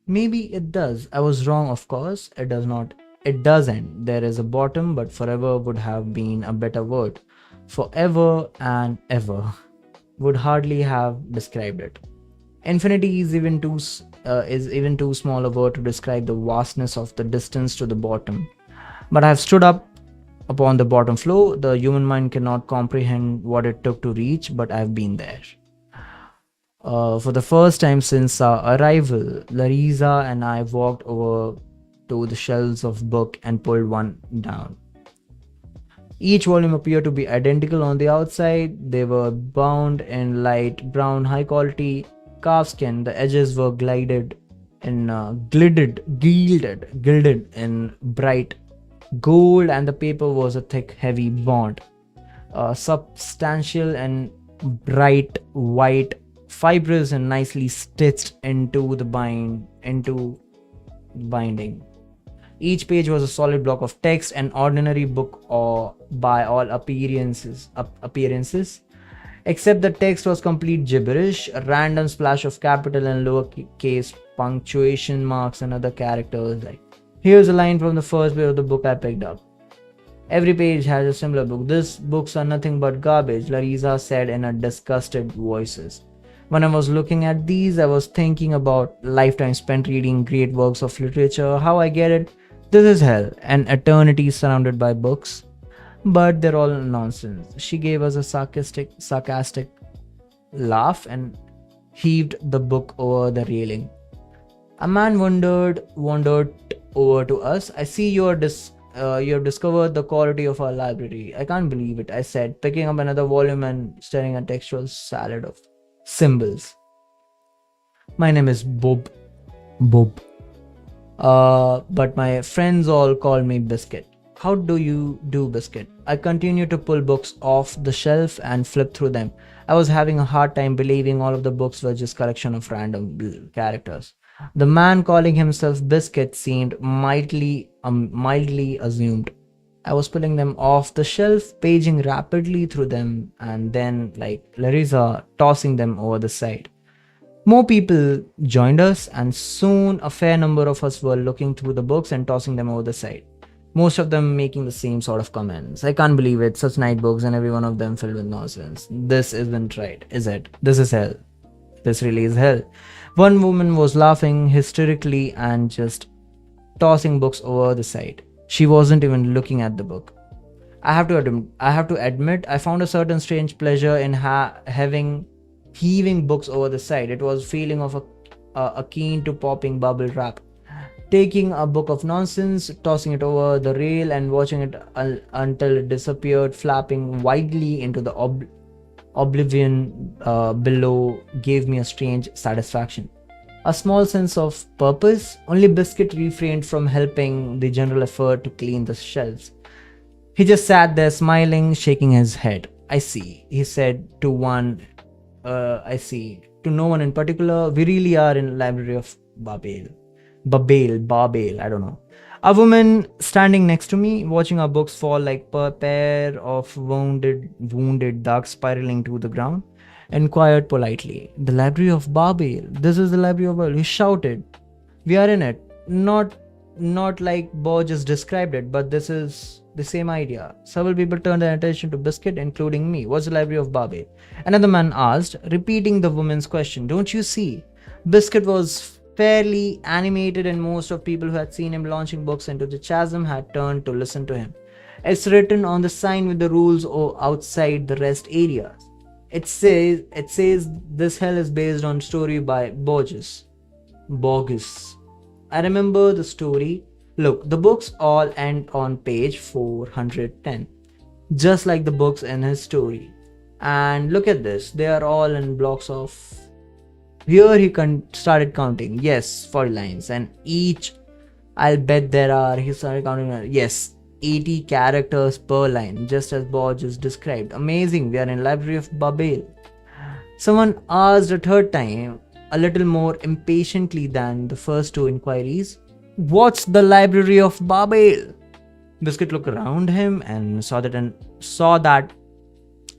Maybe it does. I was wrong, of course. It does not. It doesn't. There is a bottom, but forever would have been a better word. Forever and ever would hardly have described it. Infinity is even too small a word to describe the vastness of the distance to the bottom. But I have stood up upon the bottom floor. The human mind cannot comprehend what it took to reach, but I have been there. For the first time since our arrival, Larissa and I walked over to the shelves of book and pulled one down. Each volume appeared to be identical on the outside. They were bound in light brown, high quality calfskin. The edges were gilded in bright gold, and the paper was a thick, heavy bond, substantial and bright white, fibrous and nicely stitched into binding. Each page was a solid block of text, an ordinary book or by all appearances, except the text was complete gibberish, a random splash of capital and lowercase punctuation marks and other characters. Like, here's a line from the first page of the book I picked up. Every page has a similar book. These books are nothing but garbage, Larissa said in a disgusted voice. When I was looking at these, I was thinking about lifetime spent reading great works of literature. How I get it? This is hell, an eternity surrounded by books. But they're all nonsense. She gave us a sarcastic laugh and heaved the book over the railing. A man wandered over to us. I see you have discovered the quality of our library. I can't believe it, I said, picking up another volume and staring at a textual salad of symbols. My name is Bob. Bob. But my friends all call me Biscuit. How do you do, Biscuit? I continued to pull books off the shelf and flip through them. I was having a hard time believing all of the books were just collection of random characters. The man calling himself Biscuit seemed mildly assumed. I was pulling them off the shelf, paging rapidly through them, and then, like Larissa, tossing them over the side. More people joined us, and soon a fair number of us were looking through the books and tossing them over the side. Most of them making the same sort of comments. I can't believe it, such nice books, and every one of them filled with nonsense. This isn't right, is it? This is hell. This really is hell. One woman was laughing hysterically and just tossing books over the side. She wasn't even looking at the book. I have to admit, I found a certain strange pleasure in having heaving books over the side. It was feeling of a keen to popping bubble wrap. Taking a book of nonsense, tossing it over the rail, and watching it until it disappeared, flapping widely into the oblivion below, gave me a strange satisfaction. A small sense of purpose. Only Biscuit refrained from helping the general effort to clean the shelves. He just sat there smiling, shaking his head. I see, he said to I see. To no one in particular, we really are in Library of Babel, I don't know. A woman standing next to me, watching our books fall like a pair of wounded ducks spiraling to the ground, inquired politely, "The Library of Babel. This is the Library of Babel," he shouted. "We are in it. Not like Bo just described it, but this is the same idea." Several people turned their attention to Biscuit, including me. "What's the Library of Babel?" Another man asked, repeating the woman's question. "Don't you see?" Biscuit was fairly animated, and most of people who had seen him launching books into the chasm had turned to listen to him. "It's written on the sign with the rules outside the rest areas. It says this hell is based on story by Borges. I remember the story. Look, the books all end on page 410, just like the books in his story. And look at this, they are all in blocks of..." Here he started counting. Yes, 40 lines, and each, I'll bet there are, he started counting, yes, 80 characters per line, just as Borges described. Amazing, we are in Library of Babel. Someone asked a third time, a little more impatiently than the first two inquiries, "What's the Library of Babel?" Biscuit looked around him and saw that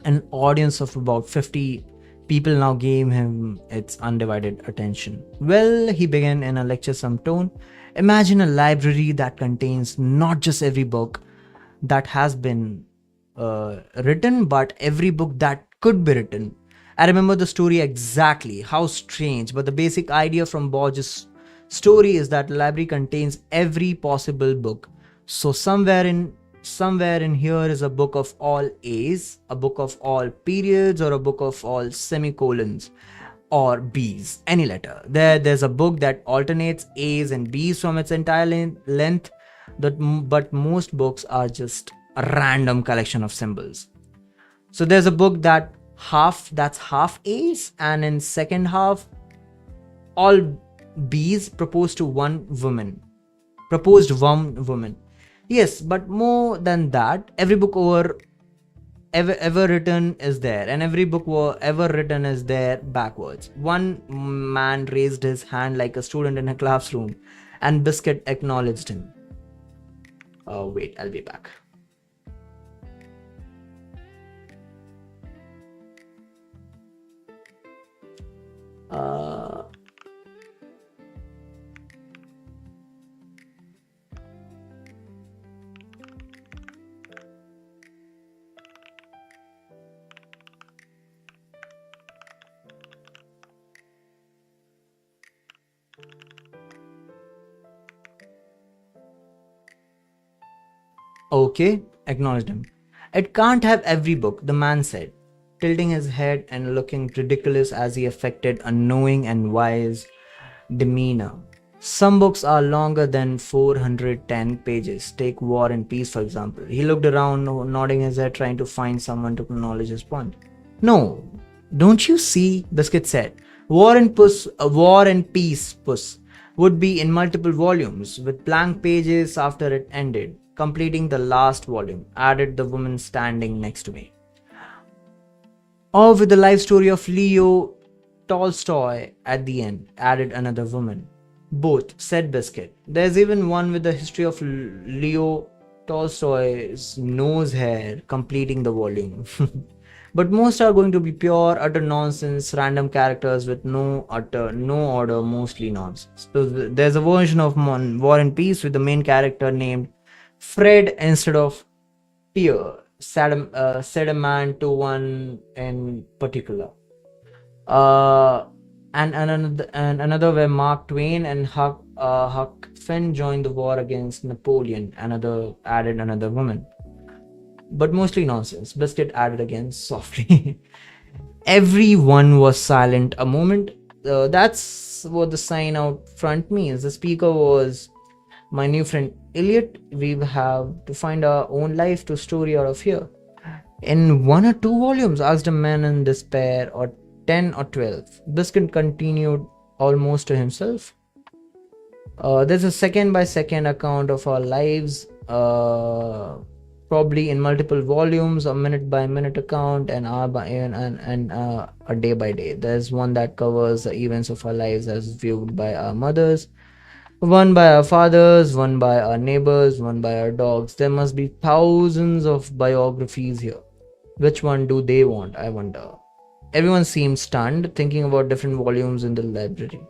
an audience of about 50 People now gave him its undivided attention. Well, he began in a lecturesome tone. Imagine a library that contains not just every book that has been written, but every book that could be written. I remember the story exactly. How strange. But the basic idea from Borges' story is that the library contains every possible book. So somewhere in here is a book of all A's, a book of all periods, or a book of all semicolons or B's, any letter. There's a book that alternates A's and B's from its entire length, but most books are just a random collection of symbols. So there's a book that's half A's, and in second half all B's proposed one woman. Yes, but more than that, every book ever written is there, and every book ever written is there backwards. One man raised his hand like a student in a classroom, and Biscuit acknowledged him. Oh wait, I'll be back. Okay, acknowledged him. It can't have every book, the man said, tilting his head and looking ridiculous as he affected a knowing and wise demeanor. Some books are longer than 410 pages. Take War and Peace, for example. He looked around, nodding his head, trying to find someone to acknowledge his point. No, don't you see? Biscuit said. War and Peace, Puss, would be in multiple volumes, with blank pages after it ended. Completing the last volume, added the woman standing next to me. Or with the life story of Leo Tolstoy at the end, added another woman. Both, said Biscuit. There's even one with the history of Leo Tolstoy's nose hair completing the volume. But most are going to be pure, utter nonsense, random characters with no order, mostly nonsense. So there's a version of War and Peace with the main character named Fred instead of Pierre, said a man to one in particular. And another where Mark Twain and Huck Finn joined the war against Napoleon. Added another woman. But mostly nonsense, Biscuit added again softly. Everyone was silent a moment. That's what the sign out front means. The speaker was my new friend Elliot. We have to find our own life to story out of here. In 1 or 2 volumes, asked a man in despair, or 10 or 12. Biscuit continued almost to himself. There's a second by second account of our lives, probably in multiple volumes, a minute by minute account, and a day by day. There's one that covers the events of our lives as viewed by our mothers, one by our fathers, one by our neighbors, one by our dogs. There must be thousands of biographies here. Which one do they want, I wonder? Everyone seemed stunned, thinking about different volumes in the library.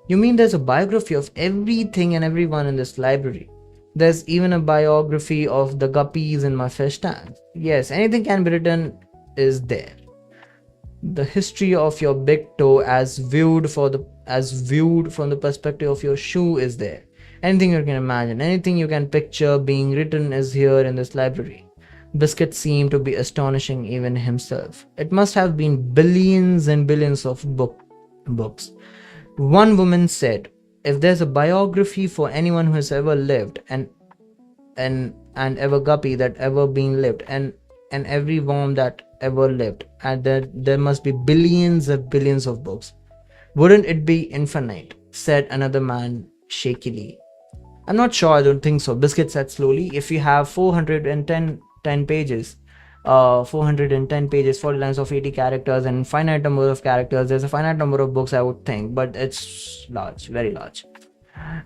You mean there's a biography of everything and everyone in this library? There's even a biography of the guppies in my fish tank. Yes, anything can be written is there. The history of your big toe as viewed from the perspective of your shoe is there. Anything you can imagine, anything you can picture being written is here in this library. Biscuit seemed to be astonishing even himself. It must have been billions and billions of books. One woman said, if there's a biography for anyone who has ever lived, and ever guppy that ever been lived, and every worm that ever lived, and there must be billions and billions of books. Wouldn't it be infinite? Said another man shakily. I'm not sure, I don't think so, Biscuit said slowly. If you have 410 pages, 410 pages, 40 lines of 80 characters, and finite number of characters, there's a finite number of books, I would think, but it's large, very large.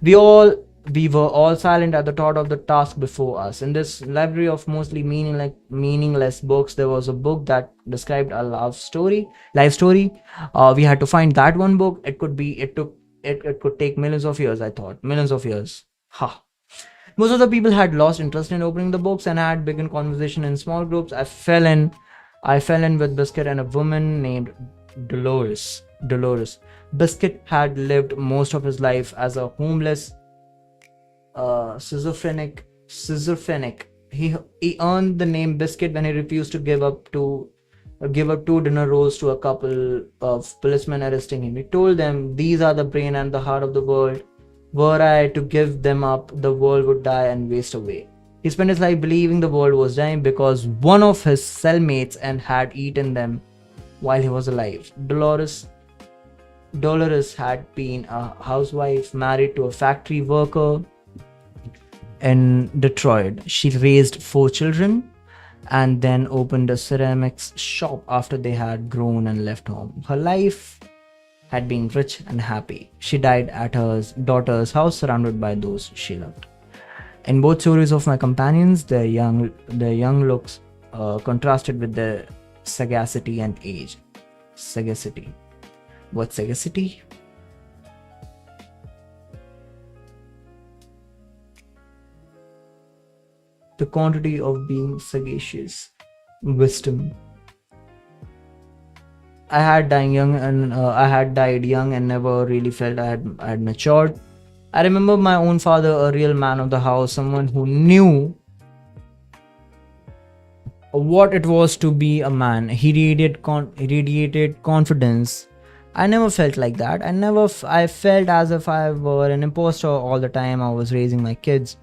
We all We were all silent at the thought of the task before us. In this library of mostly meaningless books, there was a book that described a life story. We had to find that one book. It could take millions of years, I thought. Millions of years. Ha. Most of the people had lost interest in opening the books and had begun conversation in small groups. I fell in with Biscuit and a woman named Dolores. Dolores. Biscuit had lived most of his life as a homeless schizophrenic. He earned the name Biscuit when he refused to give up two dinner rolls to a couple of policemen arresting him. He told them, "These are the brain and the heart of the world. Were I to give them up, the world would die and waste away." He spent his life believing the world was dying because one of his cellmates and had eaten them while he was alive. Dolores had been a housewife married to a factory worker in Detroit. She raised 4 children and then opened a ceramics shop after they had grown and left home. Her life had been rich and happy. She died at her daughter's house surrounded by those she loved. In both stories of my companions, their young looks contrasted with their sagacity and age. Sagacity. What sagacity? The quantity of being sagacious. Wisdom. I had died young and never really felt I had matured. I remember my own father, a real man of the house, someone who knew what it was to be a man. He radiated confidence. I never felt like that. I felt as if I were an imposter all the time I was raising my kids.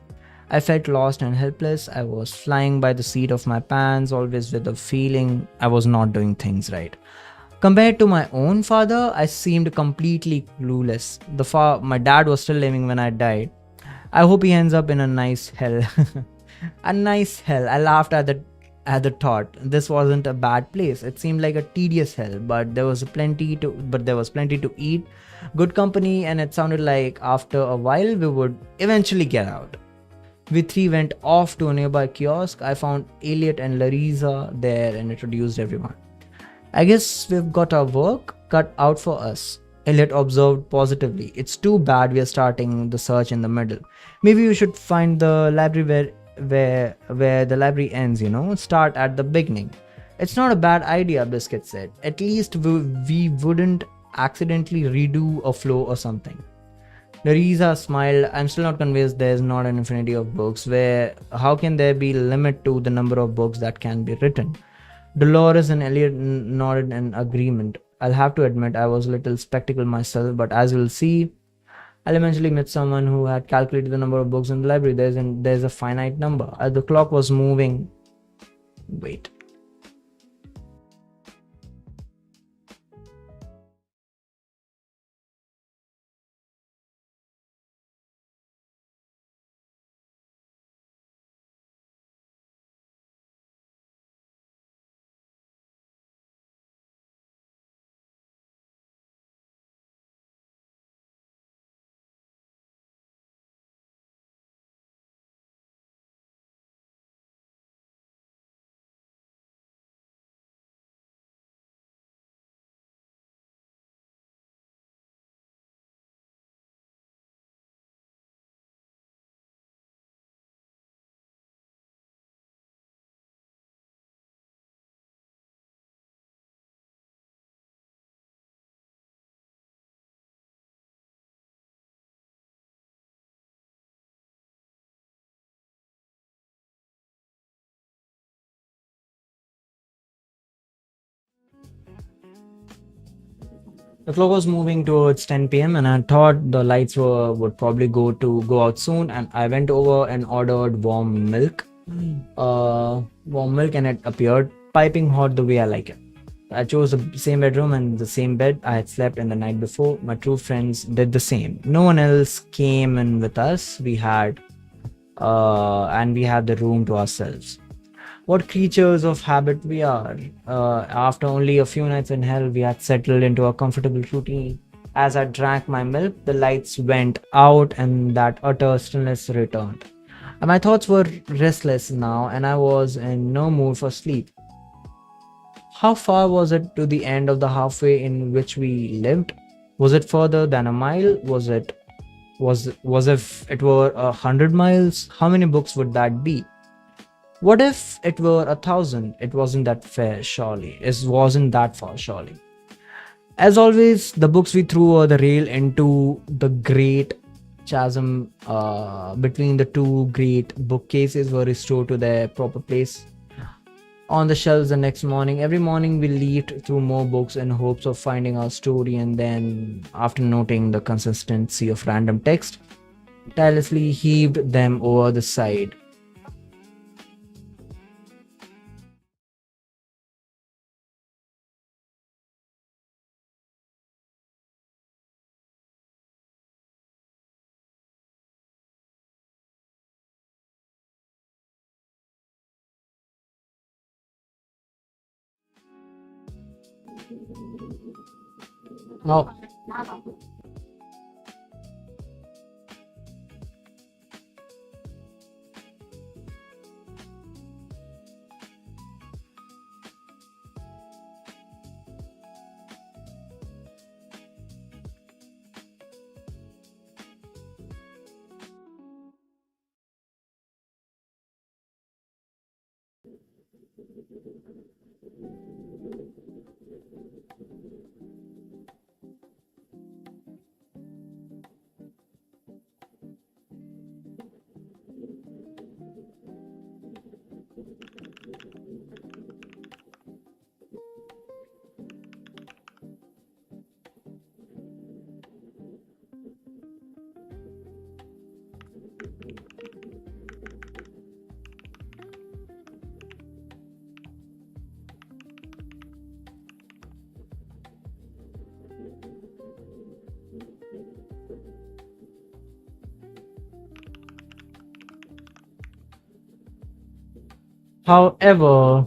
I felt lost and helpless. I was flying by the seat of my pants, always with the feeling I was not doing things right. Compared to my own father, I seemed completely clueless. My dad was still living when I died. I hope he ends up in a nice hell. A nice hell. I laughed at the thought. This wasn't a bad place. It seemed like a tedious hell, but there was plenty to eat, good company, and it sounded like after a while we would eventually get out. We three went off to a nearby kiosk. I found Elliot and Larissa there and introduced everyone. "I guess we've got our work cut out for us," Elliot observed positively. "It's too bad we are starting the search in the middle. Maybe we should find the library where the library ends, start at the beginning." "It's not a bad idea," Biscuit said. "At least we wouldn't accidentally redo a flow or something." Larissa smiled. "I'm still not convinced there's not an infinity of books. How can there be a limit to the number of books that can be written?" Dolores and Elliot nodded in agreement. I'll have to admit I was a little skeptical myself, but as you'll see, I'll eventually meet someone who had calculated the number of books in the library. There's a finite number. As the clock was moving. Wait. The clock was moving towards 10 p.m. and I thought the lights would probably go out soon. And I went over and ordered warm milk, and it appeared piping hot the way I like it. I chose the same bedroom and the same bed I had slept in the night before. My true friends did the same. No one else came in with us. We had the room to ourselves. What creatures of habit we are. After only a few nights in hell, we had settled into a comfortable routine. As I drank my milk, the lights went out and that utter stillness returned. My thoughts were restless now, and I was in no mood for sleep. How far was it to the end of the halfway in which we lived? Was it further than a mile? Was if it were 100 miles? How many books would that be? What if it were 1,000? It wasn't that fair, surely. It wasn't that far, surely. As always, the books we threw over the rail into the great chasm between the two great bookcases were restored to their proper place on the shelves the next morning. Every morning we leafed through more books in hopes of finding our story, and then, after noting the consistency of random text, tirelessly heaved them over the side. Now, however,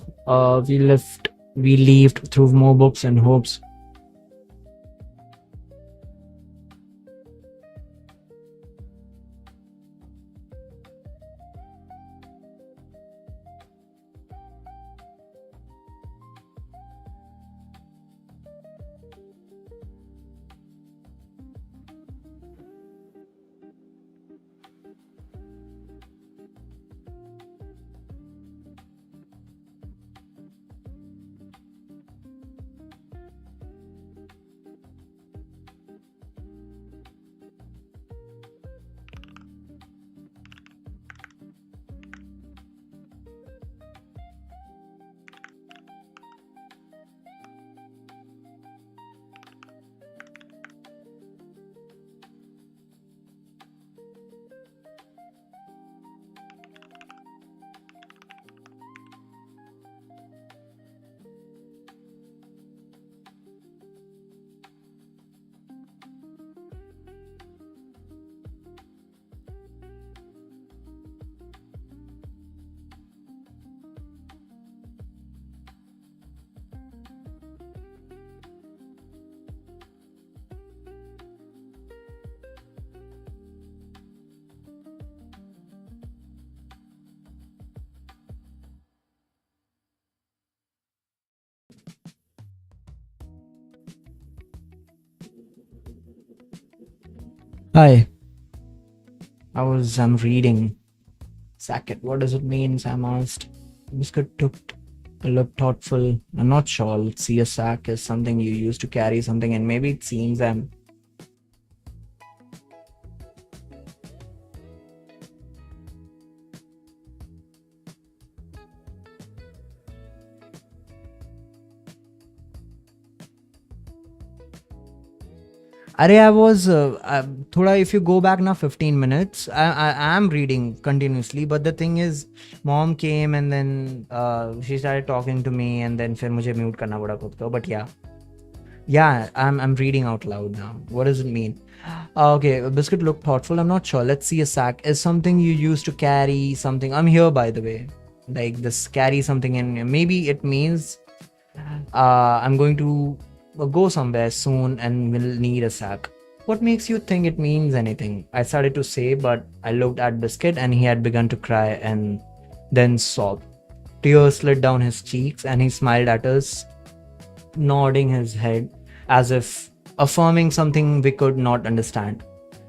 we leafed through more books in hopes. Hi, I'm reading. Sacket, what does it mean? Sam asked. Biscuit took a look thoughtful. I'm not sure. Let's see, a sack is something you use to carry something, and maybe it seems I'm. Arey, I was thoda, if you go back now 15 minutes, I am reading continuously, but the thing is, mom came and then she started talking to me, and then फिर मुझे mute करना पड़ा खुद को. But yeah, I'm reading out loud now. What does it mean? Okay, Biscuit looked thoughtful. I'm not sure. Let's see, a sack is something you use to carry something. I'm here, by the way. Like this, carry something, and maybe it means I'm going to go somewhere soon and will need a sack. What makes you think it means anything? I started to say, but I looked at Biscuit and he had begun to cry and then sob. Tears slid down his cheeks and he smiled at us, nodding his head as if affirming something we could not understand.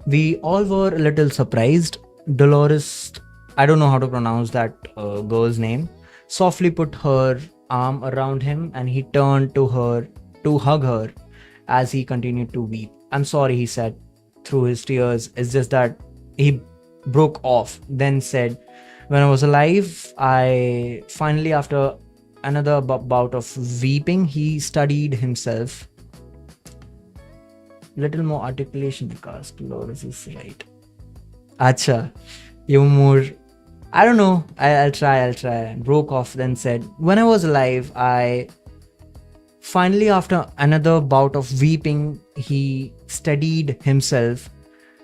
We all were a little surprised. Dolores, I don't know how to pronounce that girl's name, softly put her arm around him and he turned to her to hug her as he continued to weep. I'm sorry, he said through his tears. It's just that he broke off, then said, when I was alive, I finally, after another bout of weeping, he studied himself. Little more articulation because Dolores is right. Acha, you more. I don't know. I'll try. Broke off, then said, when I was alive, I finally, after another bout of weeping, he steadied himself,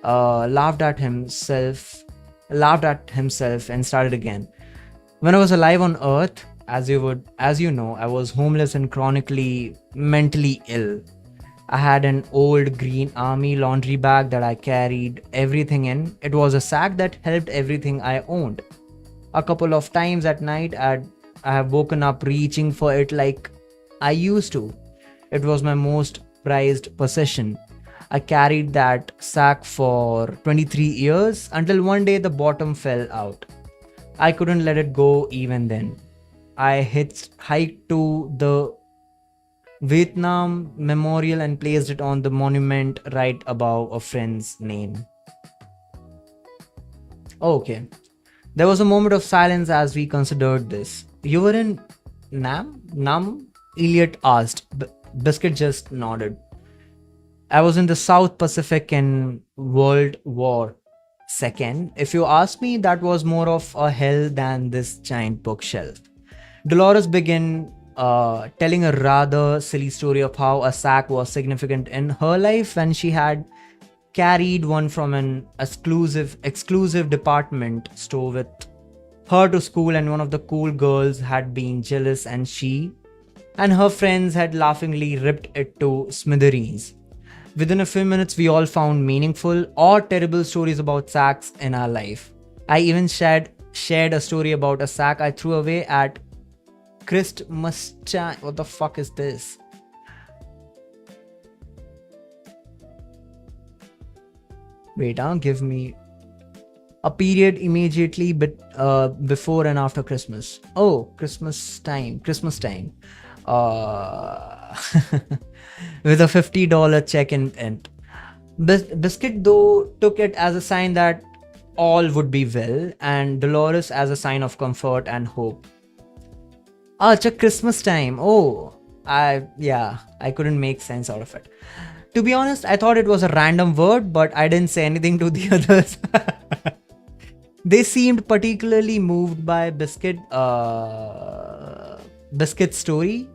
laughed at himself, and started again. When I was alive on Earth, as you know, I was homeless and chronically mentally ill. I had an old green army laundry bag that I carried everything in. It was a sack that held everything I owned. A couple of times at night, I have woken up reaching for it like I used to. It was my most prized possession. I carried that sack for 23 years until one day the bottom fell out. I couldn't let it go even then. I hiked to the Vietnam Memorial and placed it on the monument right above a friend's name. Okay. There was a moment of silence as we considered this. You were in Nam? Elliot asked. Biscuit just nodded. I was in the South Pacific in World War II. If you ask me, that was more of a hell than this giant bookshelf. Dolores began telling a rather silly story of how a sack was significant in her life when she had carried one from an exclusive department store with her to school, and one of the cool girls had been jealous and she and her friends had laughingly ripped it to smithereens. Within a few minutes, we all found meaningful or terrible stories about sacks in our life. I even shared a story about a sack I threw away at Christmas time. What the fuck is this? Wait, give me a period immediately before and after Christmas. Oh, Christmas time. With a $50 check in it. Biscuit, though, took it as a sign that all would be well, and Dolores as a sign of comfort and hope. It's a Christmas time. Oh, I couldn't make sense out of it. To be honest, I thought it was a random word, but I didn't say anything to the others. They seemed particularly moved by Biscuit's story.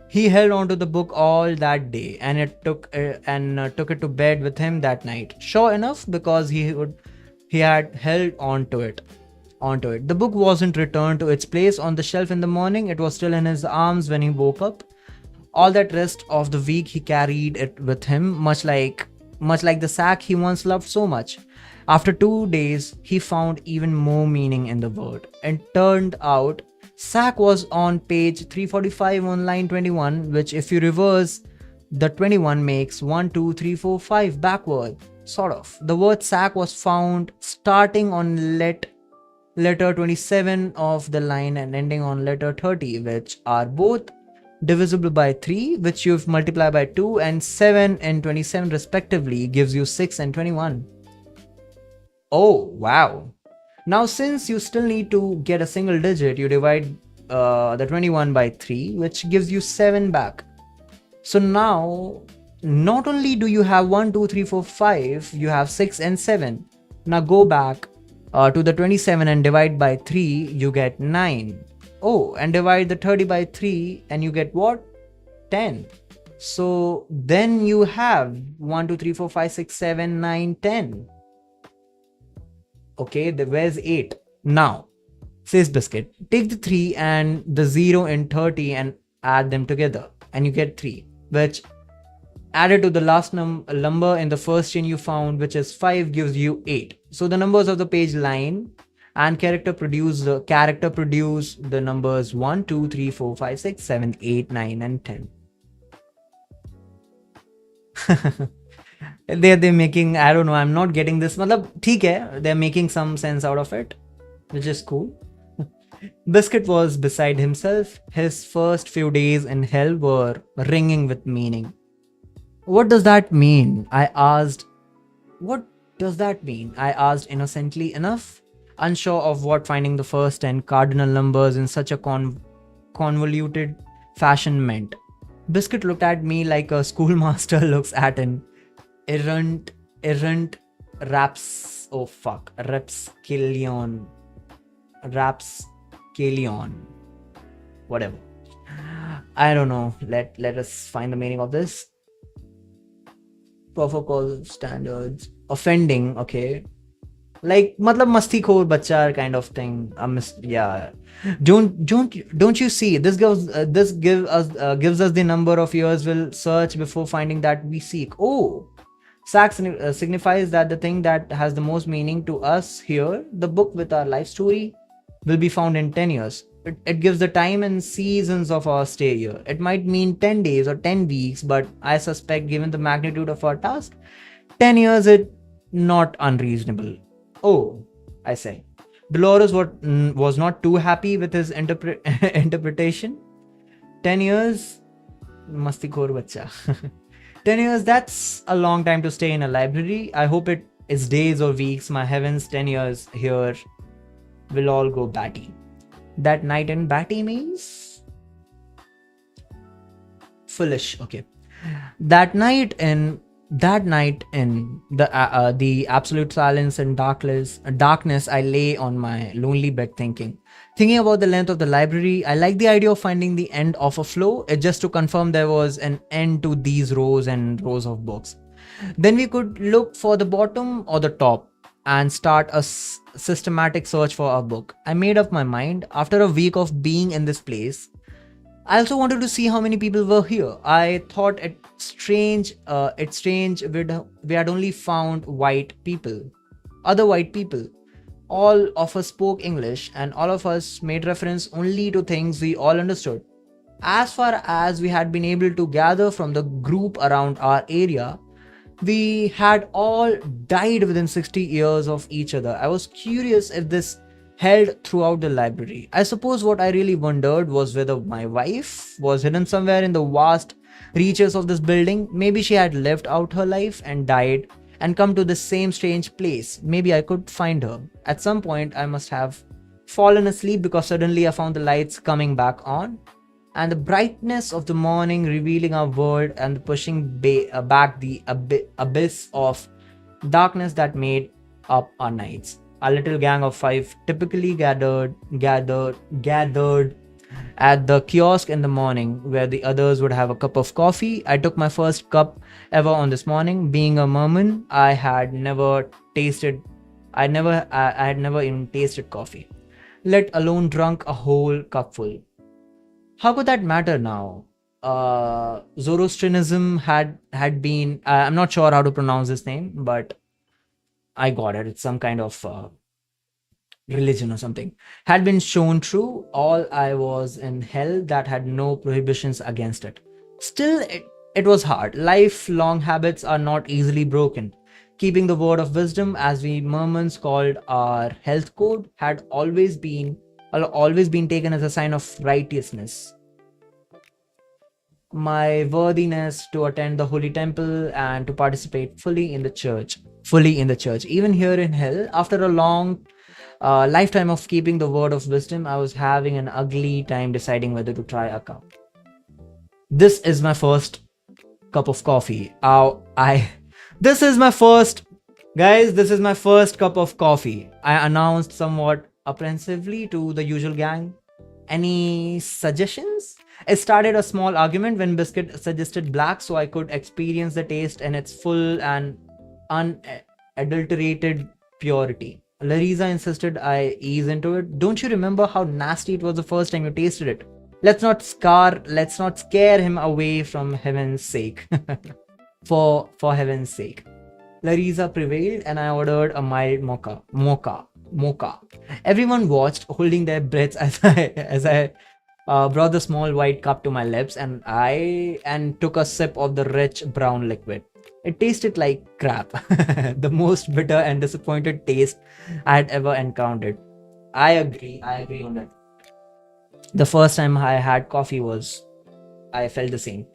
He held onto the book all that day, and took it to bed with him that night. Sure enough, because he had held onto it. The book wasn't returned to its place on the shelf in the morning. It was still in his arms when he woke up. All that rest of the week, he carried it with him, much like the sack he once loved so much. After 2 days, he found even more meaning in the word. It turned out sack was on page 345 on line 21, which if you reverse the 21 makes 1, 2, 3, 4, 5 backward, sort of. The word sack was found starting on letter 27 of the line and ending on letter 30, which are both divisible by 3, which you've multiplied by 2, and 7 and 27 respectively gives you 6 and 21. Oh, wow. Now, since you still need to get a single digit, you divide the 21 by 3, which gives you 7 back. So now, not only do you have 1, 2, 3, 4, 5, you have 6 and 7. Now go back to the 27 and divide by 3, you get 9. Oh, and divide the 30 by 3 and you get what? 10. So then you have 1, 2, 3, 4, 5, 6, 7, 9, 10. Okay, where's 8? Now, says Biscuit, take the 3 and the 0 in 30 and add them together and you get 3, which Added to the last number in the first chain you found, which is 5, gives you 8. So the numbers of the page line and character produce the numbers 1, 2, 3, 4, 5, 6, 7, 8, 9, and 10. They're making, I don't know, I'm not getting this. Matlab, theek hai, they're making some sense out of it, which is cool. Biscuit was beside himself. His first few days in hell were ringing with meaning. What does that mean? I asked. What does that mean? I asked innocently enough, unsure of what finding the first 10 cardinal numbers in such a convoluted fashion meant. Biscuit looked at me like a schoolmaster looks at an errant rapscallion, whatever. I don't know. Let us find the meaning of this. Protocol standards. Offending, okay. Like matlab masti khor bacha kind of thing. Yeah. Don't you see? This gives us the number of years we'll search before finding that we seek. Oh, Sack signifies that the thing that has the most meaning to us here, the book with our life story, will be found in 10 years. It gives the time and seasons of our stay here. It might mean 10 days or 10 weeks, but I suspect given the magnitude of our task, 10 years is not unreasonable. Oh, I say. Dolores was not too happy with his interpretation. 10 years? Masti khor bacha. 10 years, that's a long time to stay in a library. I hope it is days or weeks. My heavens, 10 years here will all go batty. That night in batty means foolish. Okay. That night in the absolute silence and darkness, I lay on my lonely bed thinking about the length of the library. I like the idea of finding the end of a flow, just to confirm there was an end to these rows and rows of books. Then we could look for the bottom or the top and start a systematic search for our book. I made up my mind. After a week of being in this place, I also wanted to see how many people were here. I thought it's strange we had only found other white people. All of us spoke English and all of us made reference only to things we all understood. As far as we had been able to gather from the group around our area, we had all died within 60 years of each other. I was curious if this held throughout the library. I suppose what I really wondered was whether my wife was hidden somewhere in the vast reaches of this building. Maybe she had lived out her life and died and come to this same strange place. Maybe I could find her. At some point, I must have fallen asleep because suddenly I found the lights coming back on and the brightness of the morning revealing our world and pushing back the abyss of darkness that made up our nights. A little gang of 5 typically gathered at the kiosk in the morning where the others would have a cup of coffee. I took my first cup ever on this morning. Being a Mormon, I had never even tasted coffee, let alone drunk a whole cupful. How could that matter now? Zoroastrianism had been, I'm not sure how to pronounce this name, but I got it. It's some kind of religion or something. Had been shown true. All I was in hell that had no prohibitions against it. Still, it was hard. Lifelong habits are not easily broken. Keeping the word of wisdom, as we Mormons called our health code, had always been taken as a sign of righteousness. My worthiness to attend the holy temple and to participate fully in the church. Even here in hell, after a long lifetime of keeping the word of wisdom, I was having an ugly time deciding whether to try a cup. This is my first cup of coffee. This is my first cup of coffee. I announced somewhat apprehensively to the usual gang. Any suggestions? It started a small argument when Biscuit suggested black so I could experience the taste in its full and unadulterated purity. Larissa insisted I ease into it. Don't you remember how nasty it was the first time you tasted it? Let's not scare him away from heaven's sake. For heaven's sake. Larissa prevailed and I ordered a mild mocha. Everyone watched, holding their breaths as I brought the small white cup to my lips and took a sip of the rich brown liquid. It tasted like crap, the most bitter and disappointed taste I had ever encountered. I agree on that. The first time I had coffee I felt the same.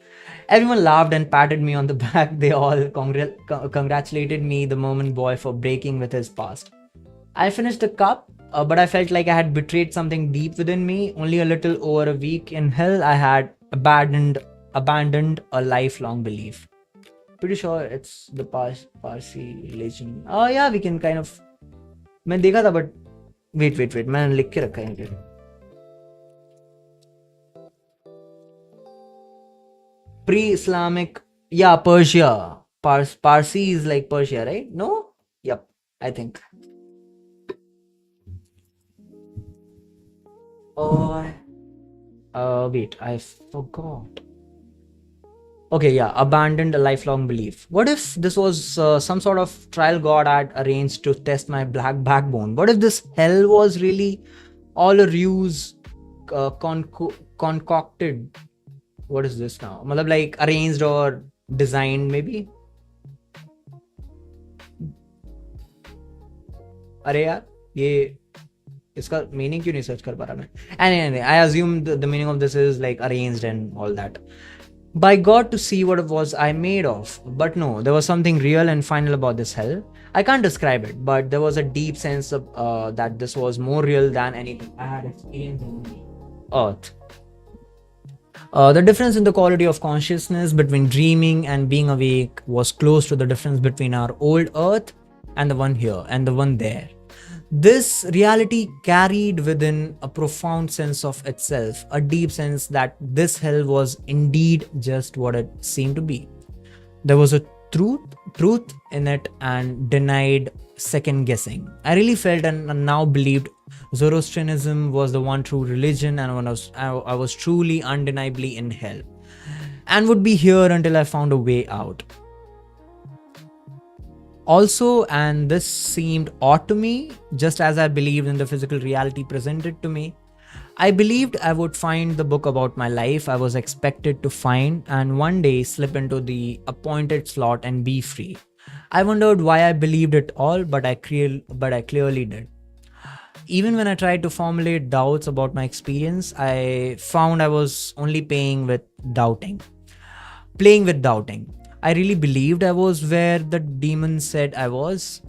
Everyone laughed and patted me on the back. They all congratulated me, the Mormon boy, for breaking with his past. I finished the cup, but I felt like I had betrayed something deep within me. Only a little over a week in hell, I had abandoned a lifelong belief. Pretty sure it's the Parsi religion. Oh yeah, we can kind of. मैंने देखा था, but wait, मैंने लिख के रखा है इनके. Pre-Islamic, yeah, Persia. Parsi is like Persia, right? No? Yep, I think. Oh, wait, I forgot. Okay, yeah, abandoned a lifelong belief. What if this was some sort of trial God had arranged to test my black backbone? What if this hell was really all a ruse concocted? What is this now? मतलब like arranged or designed maybe? अरे यार ये इसका meaning क्यों नहीं search कर पा रहा मैं? Anyway, I assume the meaning of this is like arranged and all that. By God, to see what it was I made of. But no, there was something real and final about this hell. I can't describe it, but there was a deep sense of that this was more real than anything I had experienced on the earth. The difference in the quality of consciousness between dreaming and being awake was close to the difference between our old earth and the one here and the one there. This reality carried within a profound sense of itself, a deep sense that this hell was indeed just what it seemed to be. There was a truth in it and denied second guessing. I really felt and now believed Zoroastrianism was the one true religion, and I was truly undeniably in hell and would be here until I found a way out. Also, and this seemed odd to me, just as I believed in the physical reality presented to me, I believed I would find the book about my life I was expected to find and one day slip into the appointed slot and be free. I wondered why I believed it all, but I clearly did. Even when I tried to formulate doubts about my experience, I found I was only playing with doubting. I really believed I was where the demon said I was.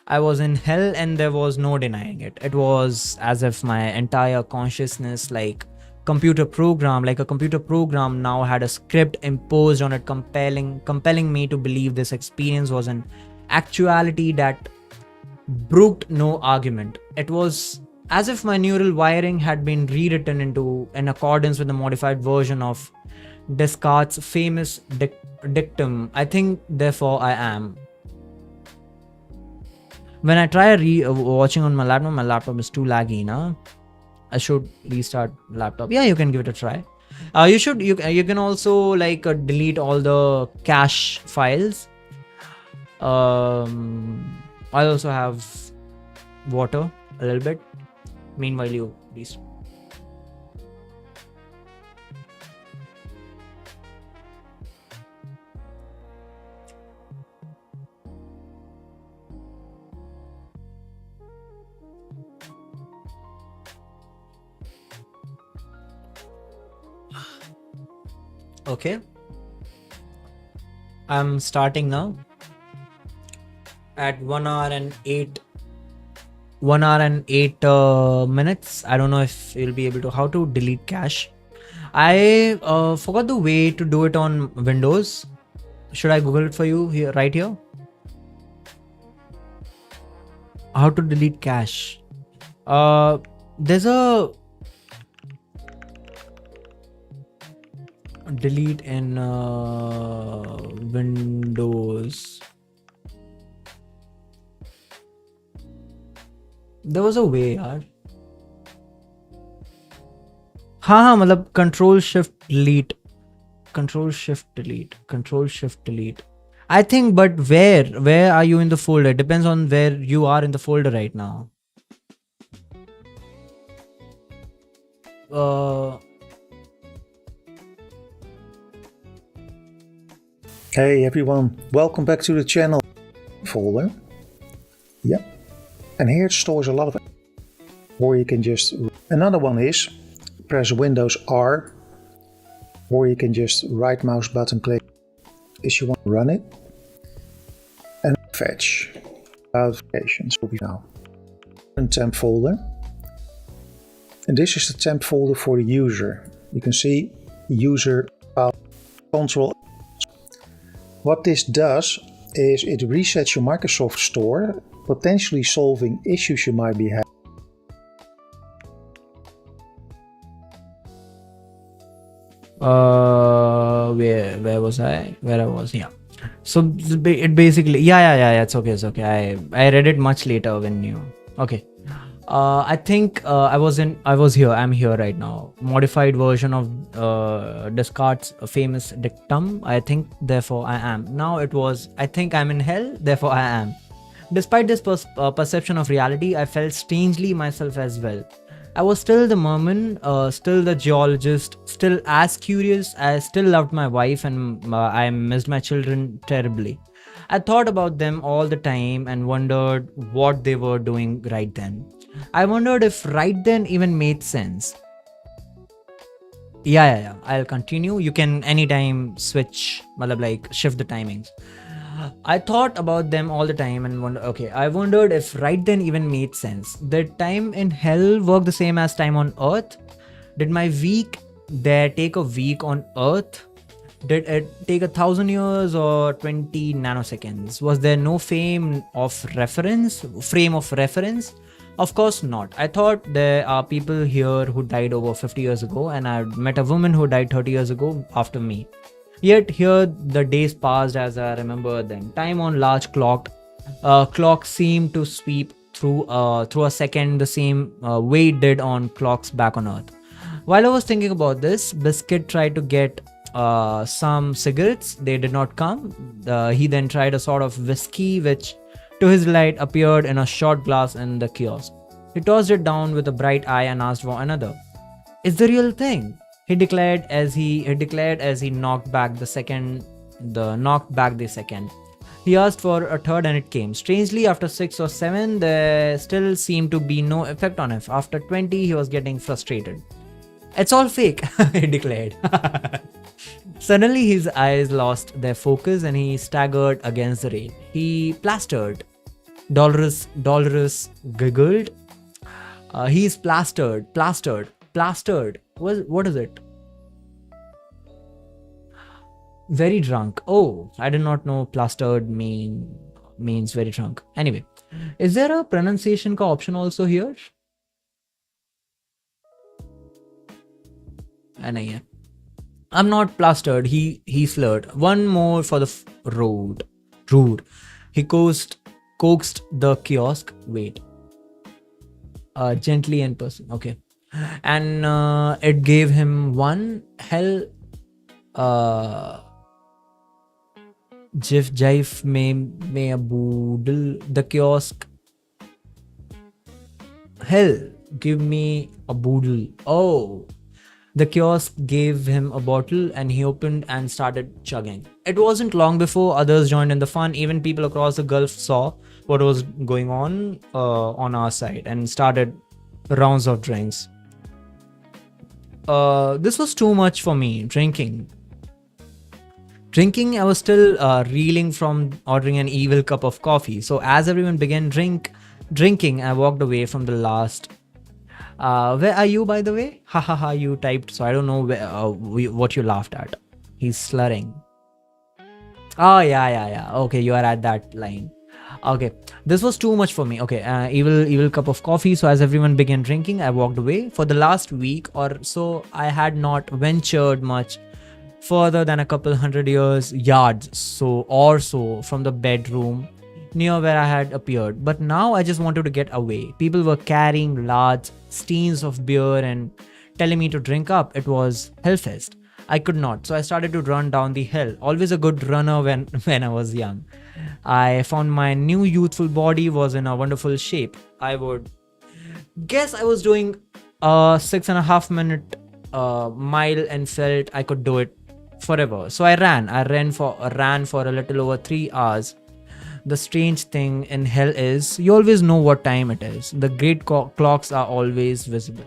I was in hell and there was no denying it. It was as if my entire consciousness, like a computer program now had a script imposed on it, compelling me to believe this experience was an actuality that brooked no argument. It was as if my neural wiring had been rewritten in accordance with the modified version of Descartes' famous dictum, I think, therefore I am. When I try watching on my laptop is too laggy, na? I should restart laptop. Yeah, you can give it a try. You can also like delete all the cache files. I also have water a little bit. Meanwhile, you restart. Okay, I'm starting now at 1 hour and 8 minutes. I don't know if you'll be able to how to delete cache. I forgot the way to do it on Windows. Should I Google it for you here, right here? How to delete cache. There's a delete in Windows. There was a way यार. हाँ मतलब control shift delete I think, but where are you in the folder? It depends on where you are in the folder right now. Uh, Hey everyone, welcome back to the channel folder. Yep, and here it stores a lot of, or you can just, another one is press Windows R, or you can just right mouse button click if you want to run it, and fetch notifications will be now in temp folder. And this is the temp folder for the user. You can see user file control. What this does is it resets your Microsoft Store, potentially solving issues you might be having. where was I? Where I was? Yeah. So it basically, yeah. It's okay. It's okay. I read it much later when you. Okay. I think I was here. I'm here right now. Modified version of Descartes' famous dictum. I think, therefore I am. Now it was, I think I'm in hell, therefore I am. Despite this perception of reality, I felt strangely myself as well. I was still the Mormon, still the geologist, still as curious. I still loved my wife, and I missed my children terribly. I thought about them all the time and wondered what they were doing right then. I wondered if right then even made sense. Yeah. I'll continue. You can anytime switch, matlab like shift the timings. I thought about them all the time and I wondered if right then even made sense. Did time in hell work the same as time on earth? Did my week there take a week on earth? Did it take 1,000 years or 20 nanoseconds? Was there no frame of reference? Of course not. I thought there are people here who died over 50 years ago, and I met a woman who died 30 years ago after me. Yet here the days passed as I remember them. Time on large clock seemed to sweep through a second the same way it did on clocks back on Earth. While I was thinking about this, Biscuit tried to get some cigarettes. They did not come. He then tried a sort of whiskey, which to his delight appeared in a shot glass in the kiosk. He tossed it down with a bright eye and asked for another. "It's the real thing," he declared as he knocked back the second. He asked for a third and it came. Strangely, after 6 or 7, there still seemed to be no effect on him. After 20, he was getting frustrated. "It's all fake," he declared. Suddenly, his eyes lost their focus and he staggered against the rail. He plastered. Dolorous giggled. He's plastered. What is it? Very drunk. Oh, I did not know plastered means very drunk. Anyway, is there a pronunciation option also here? नहीं. I'm not plastered. He slurred. One more for the road. Rude. He coaxed the kiosk. Wait. Gently in person. Okay. And it gave him one hell. Jif Jive may a boodle. The kiosk. Hell, give me a boodle. Oh. The kiosk gave him a bottle and he opened and started chugging. It wasn't long before others joined in the fun. Even people across the Gulf saw what was going on our side and started rounds of drinks. This was too much for me. Drinking, I was still reeling from ordering an evil cup of coffee. So as everyone began drinking, I walked away from the last. Where are you, by the way? Ha, you typed, so I don't know what you laughed at. He's slurring. Oh, yeah. Okay, you are at that line. Okay, this was too much for me. Okay, evil cup of coffee. So as everyone began drinking, I walked away. For the last week or so, I had not ventured much further than a couple yards so from the bedroom near where I had appeared. But now I just wanted to get away. People were carrying large steins of beer and telling me to drink up. It was Hellfest. I could not. So I started to run down the hill. Always a good runner when, when I was young. I found my new youthful body was in a wonderful shape. I would guess I was doing a 6.5 minute mile and felt I could do it forever. So I ran. I ran for a little over 3 hours. The strange thing in hell is you always know what time it is. The great clocks are always visible.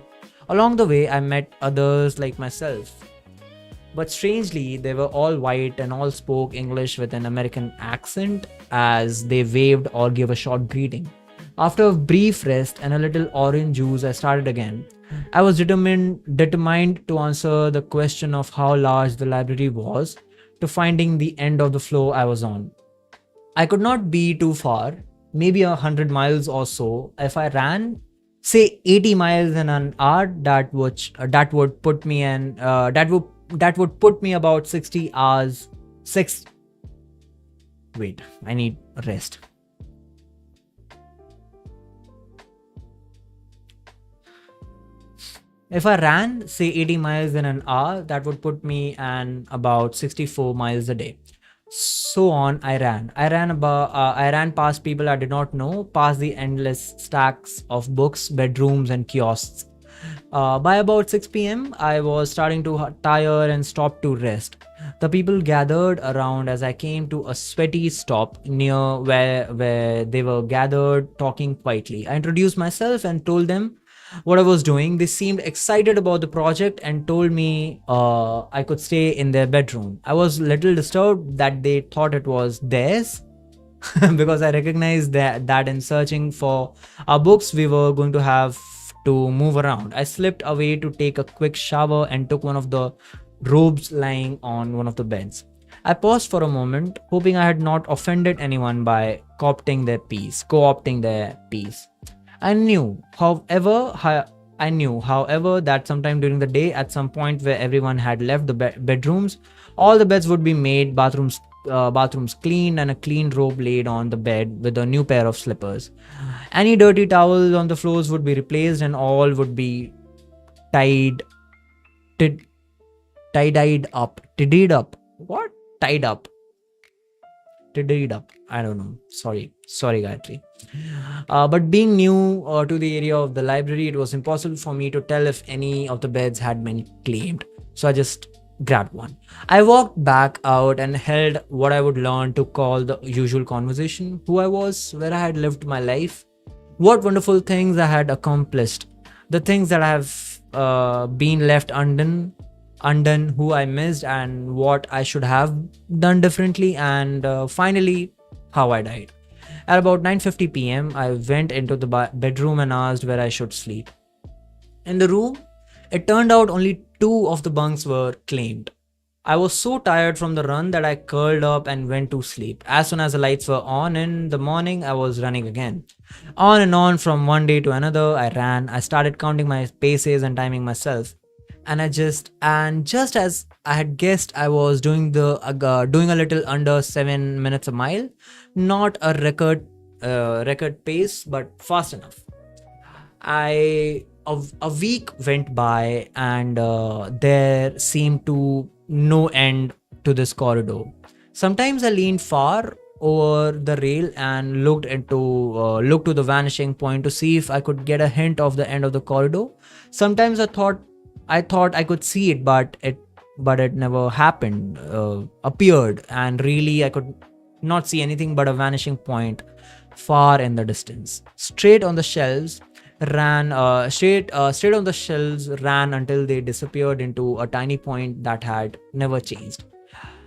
Along the way, I met others like myself. But strangely, they were all white and all spoke English with an American accent as they waved or gave a short greeting. After a brief rest and a little orange juice, I started again. I was determined to answer the question of how large the library was to finding the end of the flow I was on. I could not be too far, maybe 100 miles or so. If I ran, say 80 miles in an hour, that would put me in that would put me about 60 hours. Six. Wait, I need rest. If I ran, say 80 miles in an hour, that would put me an about 64 miles a day. So on, I ran. I ran past people I did not know, past the endless stacks of books, bedrooms, and kiosks. By about 6 p.m., I was starting to tire and stopped to rest. The people gathered around as I came to a sweaty stop near where they were gathered talking quietly. I introduced myself and told them what I was doing. They seemed excited about the project and told me I could stay in their bedroom. I was little disturbed that they thought it was theirs because I recognized that in searching for our books, we were going to have to move around. I slipped away to take a quick shower and took one of the robes lying on one of the beds. I paused for a moment, hoping I had not offended anyone by co-opting their peace. I knew, however, that sometime during the day, at some point where everyone had left the bedrooms, all the beds would be made, bathrooms cleaned, and a clean robe laid on the bed with a new pair of slippers. Any dirty towels on the floors would be replaced, and all would be tied, tid, tidied up, tidied up. What? Tied up, tidied up. I don't know. Sorry, Gayatri. But being new to the area of the library, it was impossible for me to tell if any of the beds had been claimed. So I just grabbed one. I walked back out and held what I would learn to call the usual conversation: who I was, where I had lived my life, what wonderful things I had accomplished, the things that I have been left undone, who I missed, and what I should have done differently, and finally, how I died. At about 9:50 p.m., I went into the bedroom and asked where I should sleep. In the room, it turned out only 2 of the bunks were claimed. I was so tired from the run that I curled up and went to sleep. As soon as the lights were on in the morning, I was running again. On and on from one day to another, I ran. I started counting my paces and timing myself. And just as I had guessed, I was doing a little under 7 minutes a mile, not a record pace, but fast enough. A week went by, and there seemed to no end to this corridor. Sometimes I leaned far over the rail and looked to the vanishing point to see if I could get a hint of the end of the corridor. Sometimes I thought I could see it, but it never appeared, and really I could not see anything but a vanishing point far in the distance. Straight on the shelves ran until they disappeared into a tiny point that had never changed.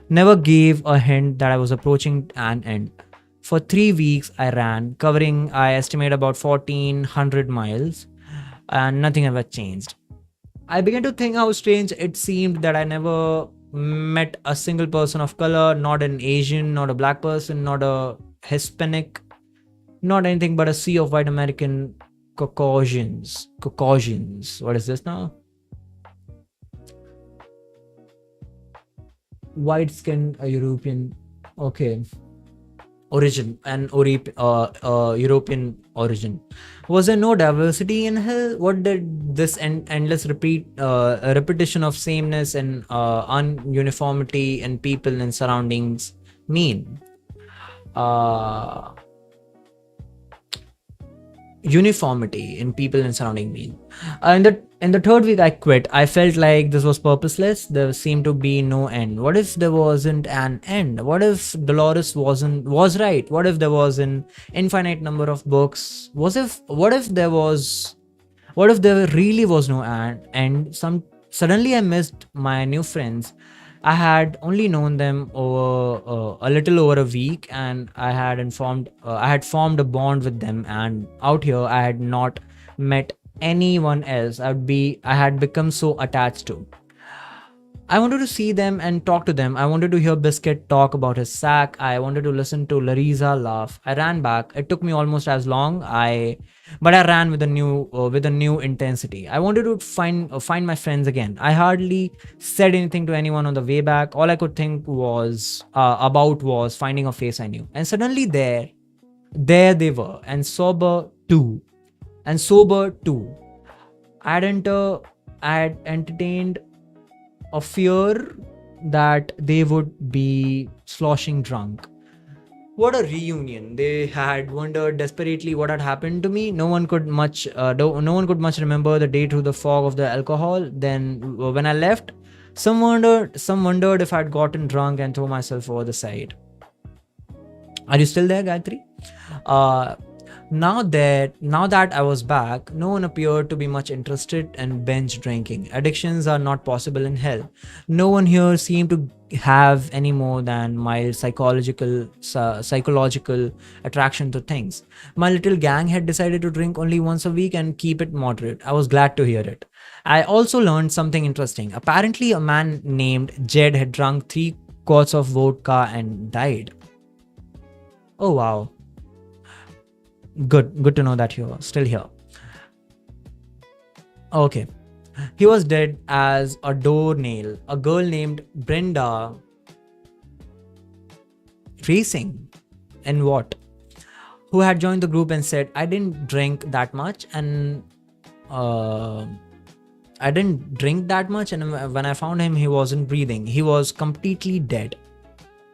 Never gave a hint that I was approaching an end. For 3 weeks I ran, covering, I estimate, about 1,400 miles, and nothing ever changed. I began to think how strange it seemed that I never met a single person of color, not an Asian, not a black person, not a Hispanic, not anything but a sea of white American Caucasians. Caucasians. What is this now? White skin, a European. Okay. origin and European origin. Was there no diversity in hell? What did this endless repetition of sameness and ununiformity in people and surroundings mean? Uniformity in people and surrounding me. In the third week I quit. I felt like this was purposeless. There seemed to be no end. What if there wasn't an end? What if Dolores was right? What if there was an infinite number of books? What if there really was no end? Suddenly I missed my new friends. I had only known them over a little over a week, and I had formed a bond with them. And out here, I had not met anyone else. I had become so attached to. I wanted to see them and talk to them. I wanted to hear Biscuit talk about his sack. I wanted to listen to Larissa laugh. I ran back. It took me almost as long. But I ran with a new intensity. I wanted to find my friends again. I hardly said anything to anyone on the way back. All I could think was finding a face I knew. And suddenly there they were, and sober too. I had entertained a fear that they would be sloshing drunk. What a reunion! They had wondered desperately what had happened to me. No one could much remember the day through the fog of the alcohol. Then, when I left, some wondered if I'd gotten drunk and thrown myself over the side. Are you still there, Gayatri? Now that I was back, no one appeared to be much interested in binge drinking. Addictions are not possible in hell. No one here seemed to have any more than mild psychological attraction to things. My little gang had decided to drink only once a week and keep it moderate. I was glad to hear it. I also learned something interesting. Apparently, a man named Jed had drunk 3 quarts of vodka and died. Oh wow. Good to know that you're still here. Okay. He was dead as a doornail. A girl named Brenda Racing and what? Who had joined the group and said, I didn't drink that much and when I found him, he wasn't breathing. He was completely dead.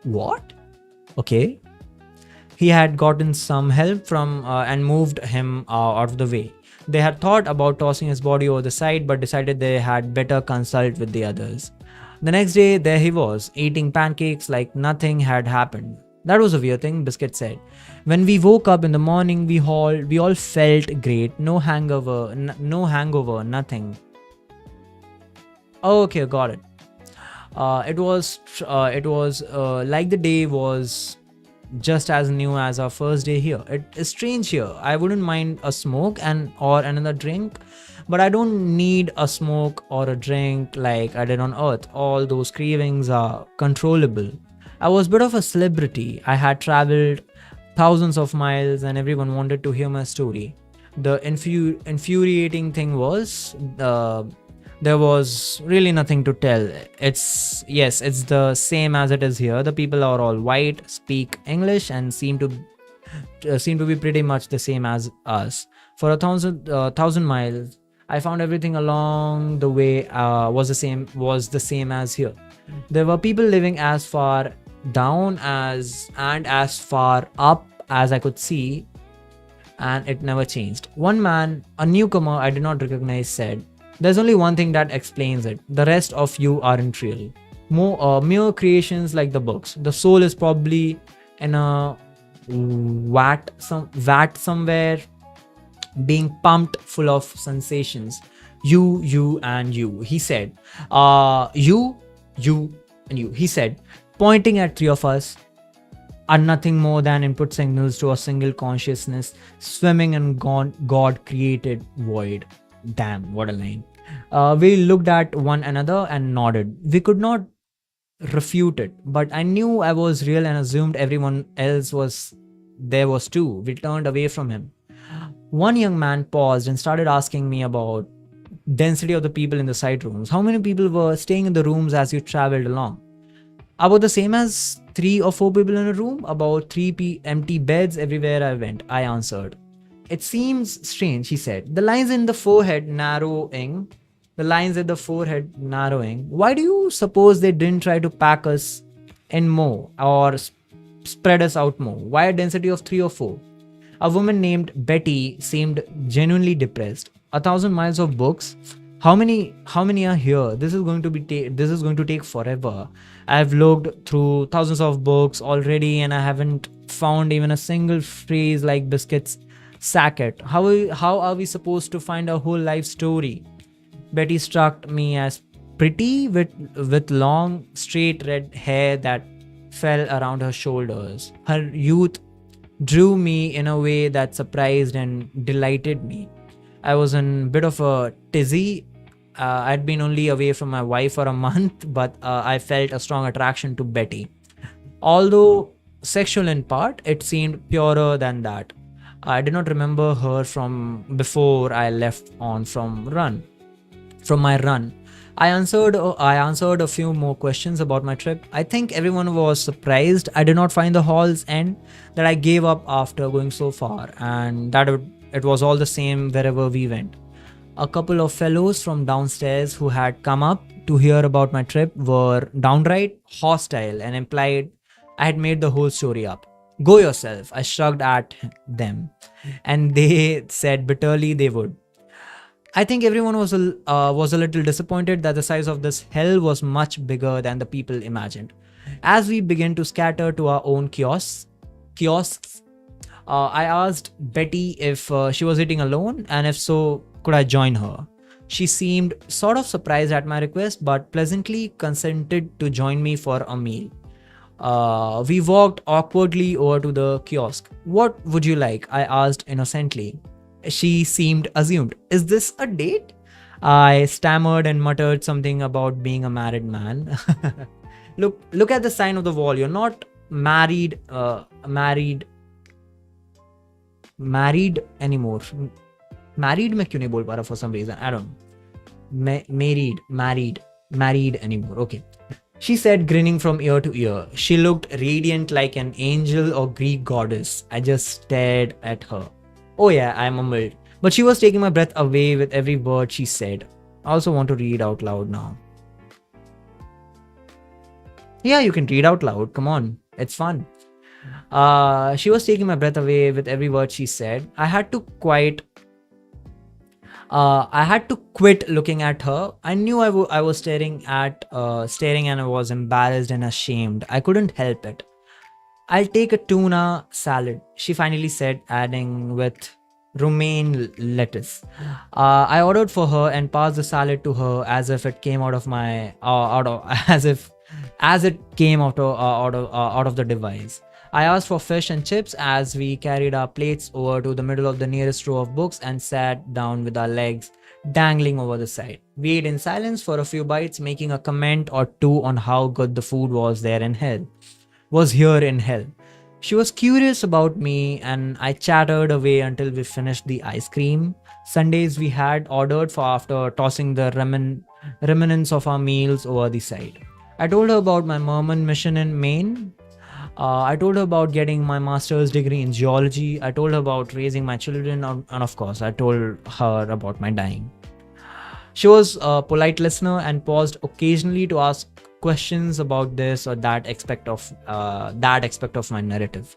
What? Okay. He had gotten some help from and moved him out of the way. They had thought about tossing his body over the side, but decided they had better consult with the others. The next day, there he was, eating pancakes like nothing had happened. That was a weird thing, Biscuit said. When we woke up in the morning, we all felt great. No hangover, nothing. Okay, got it. It was like the day was just as new as our first day here. It is strange here. I wouldn't mind a smoke or another drink, but I don't need a smoke or a drink like I did on Earth. All those cravings are controllable. I was a bit of a celebrity. I had traveled thousands of miles and everyone wanted to hear my story. The infuriating thing was there was really nothing to tell. It's the same as it is here. The people are all white, speak English, and seem to be pretty much the same as us. For 1,000 miles, I found everything along the way was the same as here. There were people living as far down and as far up as I could see, and it never changed. One man, a newcomer I did not recognize, said, there's only one thing that explains it. The rest of you aren't real. Mere creations like the books. The soul is probably in a vat somewhere, being pumped full of sensations. You, and you. He said, you, and you. He said, pointing at 3 of us, are nothing more than input signals to a single consciousness swimming in God-created void. Damn, what a line. We looked at one another and nodded. We could not refute it, but I knew I was real and assumed everyone else was too. We turned away from him. One young man paused and started asking me about density of the people in the side rooms. How many people were staying in the rooms as you traveled along? About the same as 3 or 4 people in a room, about empty beds everywhere I went, I answered. It seems strange, he said. The lines in the forehead narrowing. The lines at the forehead narrowing. Why do you suppose they didn't try to pack us in more or spread us out more? Why a density of 3 or 4? A woman named Betty seemed genuinely depressed. 1,000 miles of books. How many are here? This is going to take forever. I've looked through thousands of books already and I haven't found even a single phrase like biscuits sacket. How are we supposed to find a whole life story? Betty struck me as pretty with long straight red hair that fell around her shoulders. Her youth drew me in a way that surprised and delighted me. I was in a bit of a tizzy. I'd been only away from my wife for a month, but I felt a strong attraction to Betty. Although sexual in part, it seemed purer than that. I did not remember her from before I left on from my run. I answered a few more questions about my trip. I think everyone was surprised I did not find the hall's end, that I gave up after going so far, and that it was all the same wherever we went. A couple of fellows from downstairs who had come up to hear about my trip were downright hostile and implied I had made the whole story up. Go yourself, I shrugged at them, and they said bitterly they would. I think everyone was a little disappointed that the size of this hell was much bigger than the people imagined. As we began to scatter to our own kiosks, I asked Betty if she was eating alone, and if so, could I join her? She seemed sort of surprised at my request, but pleasantly consented to join me for a meal. We walked awkwardly over to the kiosk. What would you like? I asked innocently. She seemed assumed. Is this a date? I stammered and muttered something about being a married man. Look at the sign of the wall. You're not married anymore. Married मैं क्यों नहीं बोल पा रहा for some reason. I don't know. Married anymore. Okay. She said, grinning from ear to ear. She looked radiant like an angel or Greek goddess. I just stared at her. Oh yeah, I mumbled. But she was taking my breath away with every word she said. I also want to read out loud now. Yeah, you can read out loud. Come on. It's fun. She was taking my breath away with every word she said. I had to quit looking at her. I knew I was staring and I was embarrassed and ashamed. I couldn't help it. I'll take a tuna salad, she finally said, adding with romaine lettuce. I ordered for her and passed the salad to her as if it came out of the device. I asked for fish and chips as we carried our plates over to the middle of the nearest row of books and sat down with our legs dangling over the side. We ate in silence for a few bites, making a comment or two on how good the food was here in hell. She was curious about me and I chattered away until we finished the ice cream sundaes we had ordered for after tossing the remnants of our meals over the side. I told her about my Mormon mission in Maine. I told her about getting my master's degree in geology. I told her about raising my children, and of course, I told her about my dying. She was a polite listener and paused occasionally to ask questions about this or that aspect of my narrative.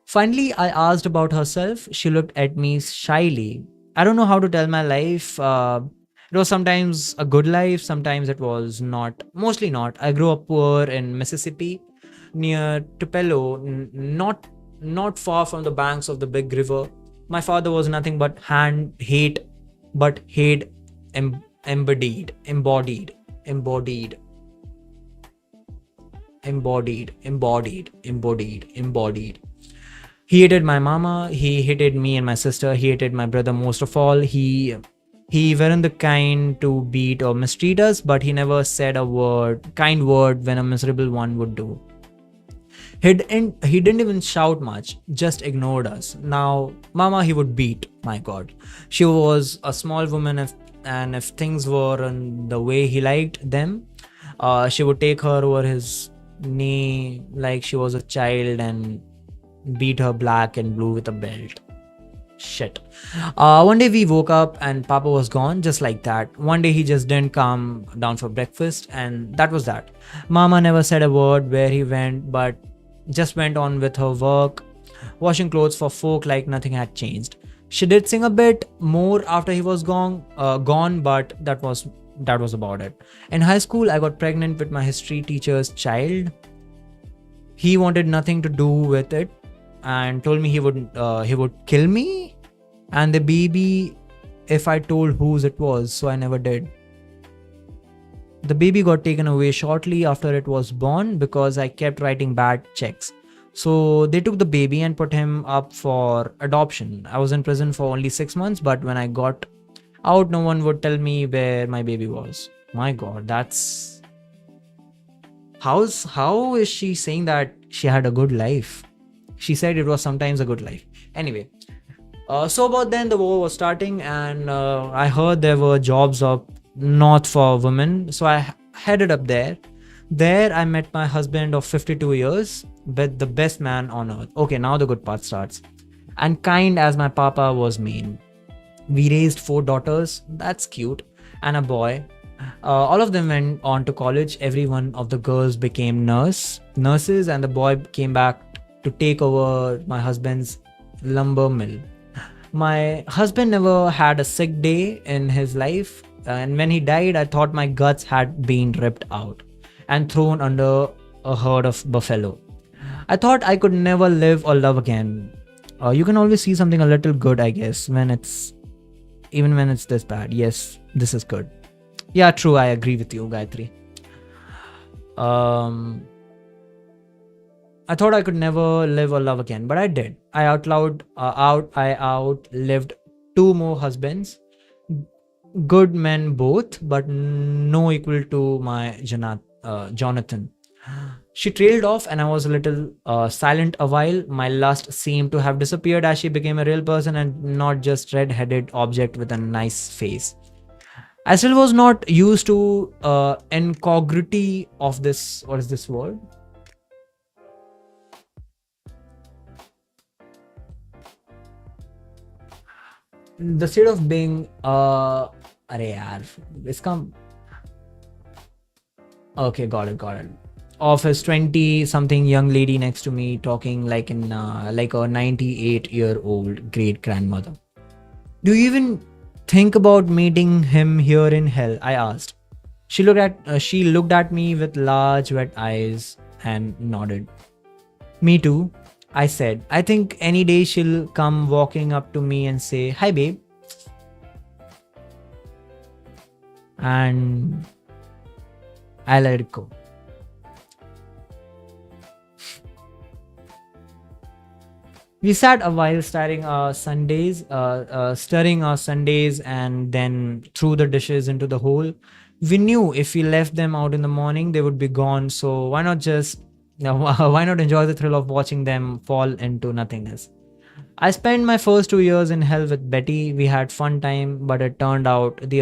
Finally, I asked about herself. She looked at me shyly. I don't know how to tell my life. It was sometimes a good life, sometimes it was not. Mostly not. I grew up poor in Mississippi, near Tupelo, not far from the banks of the big river. My father was nothing but hate embodied. He hated my mama, he hated me and my sister, he hated my brother most of all. He weren't the kind to beat or mistreat us, but he never said a kind word when a miserable one would do. He didn't even shout much, just ignored us. Now, Mama he would beat, my God. She was a small woman and if things were in the way he liked them, she would take her over his knee like she was a child and beat her black and blue with a belt. Shit. One day we woke up and Papa was gone, just like that. One day he just didn't come down for breakfast, and that was that. Mama never said a word where he went, but just went on with her work, washing clothes for folk like nothing had changed. She did sing a bit more after he was gone, but that was about it. In high school, I got pregnant with my history teacher's child. He wanted nothing to do with it and told me he would kill me and the baby if I told whose it was, so I never did. The baby got taken away shortly after it was born because I kept writing bad checks. So they took the baby and put him up for adoption. I was in prison for only 6 months, but when I got out, no one would tell me where my baby was. My God, that's... How is she saying that she had a good life? She said it was sometimes a good life. Anyway, so about then the war was starting, and I heard there were jobs up north for women. So I headed up there. There I met my husband of 52 years, with the best man on earth. Okay, now the good part starts. And kind as my papa was mean. We raised 4 daughters, that's cute, and a boy. All of them went on to college. Every one of the girls became nurses, and the boy came back to take over my husband's lumber mill. My husband never had a sick day in his life, and when he died, I thought my guts had been ripped out and thrown under a herd of buffalo. I thought I could never live or love again. You can always see something a little good, I guess, even when it's this bad. Yes, this is good. Yeah, true. I agree with you, Gayatri. I thought I could never live or love again, but I did. I outlived 2 more husbands. Good men both, but no equal to my Jonathan. She trailed off and I was a little silent a while. My lust seemed to have disappeared as she became a real person and not just red-headed object with a nice face. I still was not used to incongruity of this. What is this word? The state of being अरे यार इसका okay, got it. Of his 20 something young lady next to me talking like a 98-year-old great grandmother. Do you even think about meeting him here in hell? I asked. She looked at me with large wet eyes and nodded. Me too, I said. I think any day she'll come walking up to me and say, "Hi babe." And I let it go. We sat a while stirring our Sundays, and then threw the dishes into the hole. We knew if we left them out in the morning, they would be gone. So why not enjoy the thrill of watching them fall into nothingness? I spent my first 2 years in hell with Betty. We had fun time, but it turned out that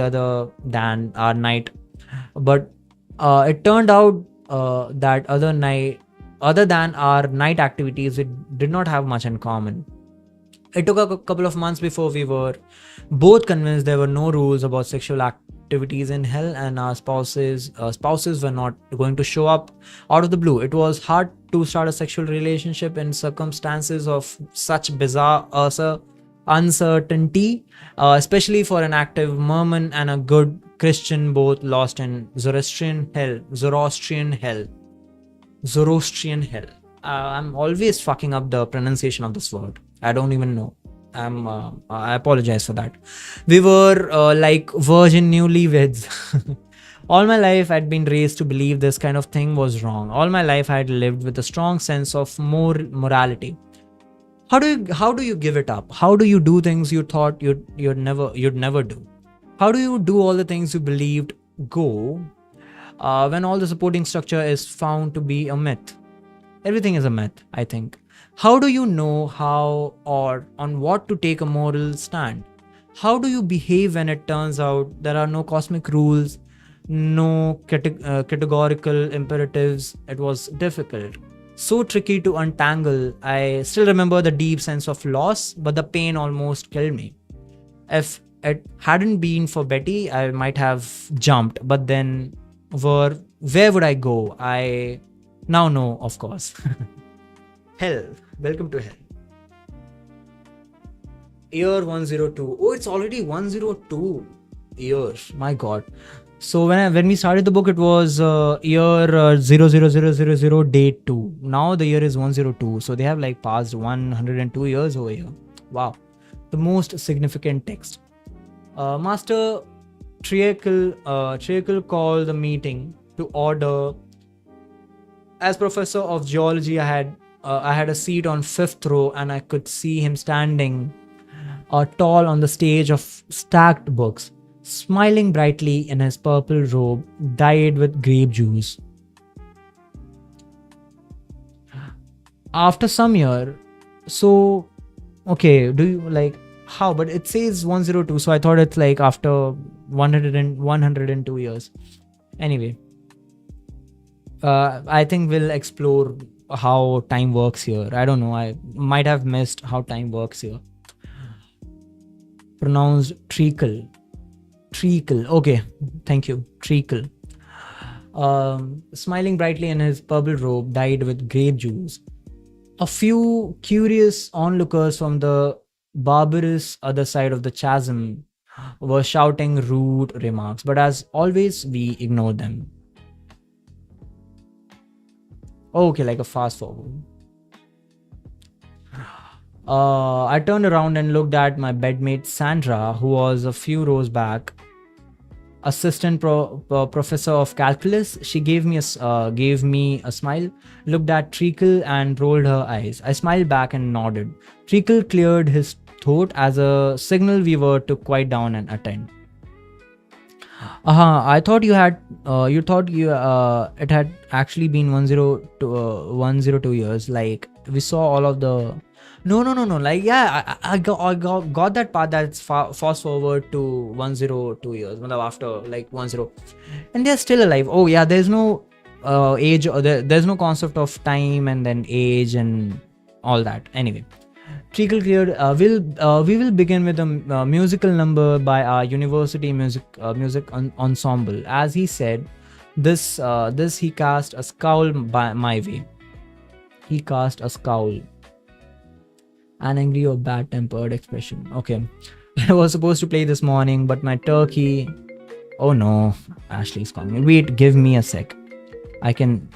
other than our night activities, it did not have much in common. It took a couple of months before we were both convinced there were no rules about sexual activities in hell, and our spouses were not going to show up out of the blue. It was hard to start a sexual relationship in circumstances of such bizarre uncertainty, especially for an active Mormon and a good Christian, both lost in Zoroastrian hell. I'm always fucking up the pronunciation of this word. I don't even know. I apologize for that. We were like virgin newlyweds. All my life I'd been raised to believe this kind of thing was wrong. All my life I had lived with a strong sense of morality. How do you give it up? How do you do things you thought you'd never do? How do you do all the things you believed go when all the supporting structure is found to be a myth? Everything is a myth, I think. How do you know how or on what to take a moral stand? How do you behave when it turns out there are no cosmic rules, no categorical imperatives. It was difficult, so tricky to untangle. I still remember the deep sense of loss, but the pain almost killed me. If it hadn't been for Betty, I might have jumped, but then where would I go? I now know, of course. Hell. Welcome to hell. Year 102. Oh, it's already 102 years. My god. So when we started the book, it was year 00000 day 2. Now the year is 102. So they have like passed 102 years over here. Wow. The most significant text. Master Treacle called the meeting to order. As professor of geology, I had a seat on fifth row, and I could see him standing tall on the stage of stacked books, smiling brightly in his purple robe dyed with grape juice. After some year, so okay, do you like how? But it says 102, so I thought it's like after 102 years. Anyway, I think we'll explore how time works here. I don't know. I might have missed how time works here. Pronounced treacle. Treacle. Okay, thank you. Treacle. Smiling brightly in his purple robe dyed with grape juice. A few curious onlookers from the barbarous other side of the chasm were shouting rude remarks, but as always, we ignored them. Okay, like a fast forward. I turned around and looked at my bedmate Sandra, who was a few rows back, assistant professor of calculus. She gave me a smile, looked at Treacle and rolled her eyes. I smiled back and nodded. Treacle cleared his throat as a signal we were to quiet down and attend. I thought it had actually been 102 years. Like we saw all of the. No. Like yeah, I got that part. That's fast forward to 102 years. After like 10, and they're still alive. Oh yeah, there's no age or there's no concept of time and then age and all that. Anyway. Treacle cleared. We will begin with a musical number by our university music ensemble. As he said, this he cast a scowl by my way. He cast a scowl, an angry or bad-tempered expression. Okay, I was supposed to play this morning, but my turkey. Oh no, Ashley's calling me. Wait, give me a sec. I can.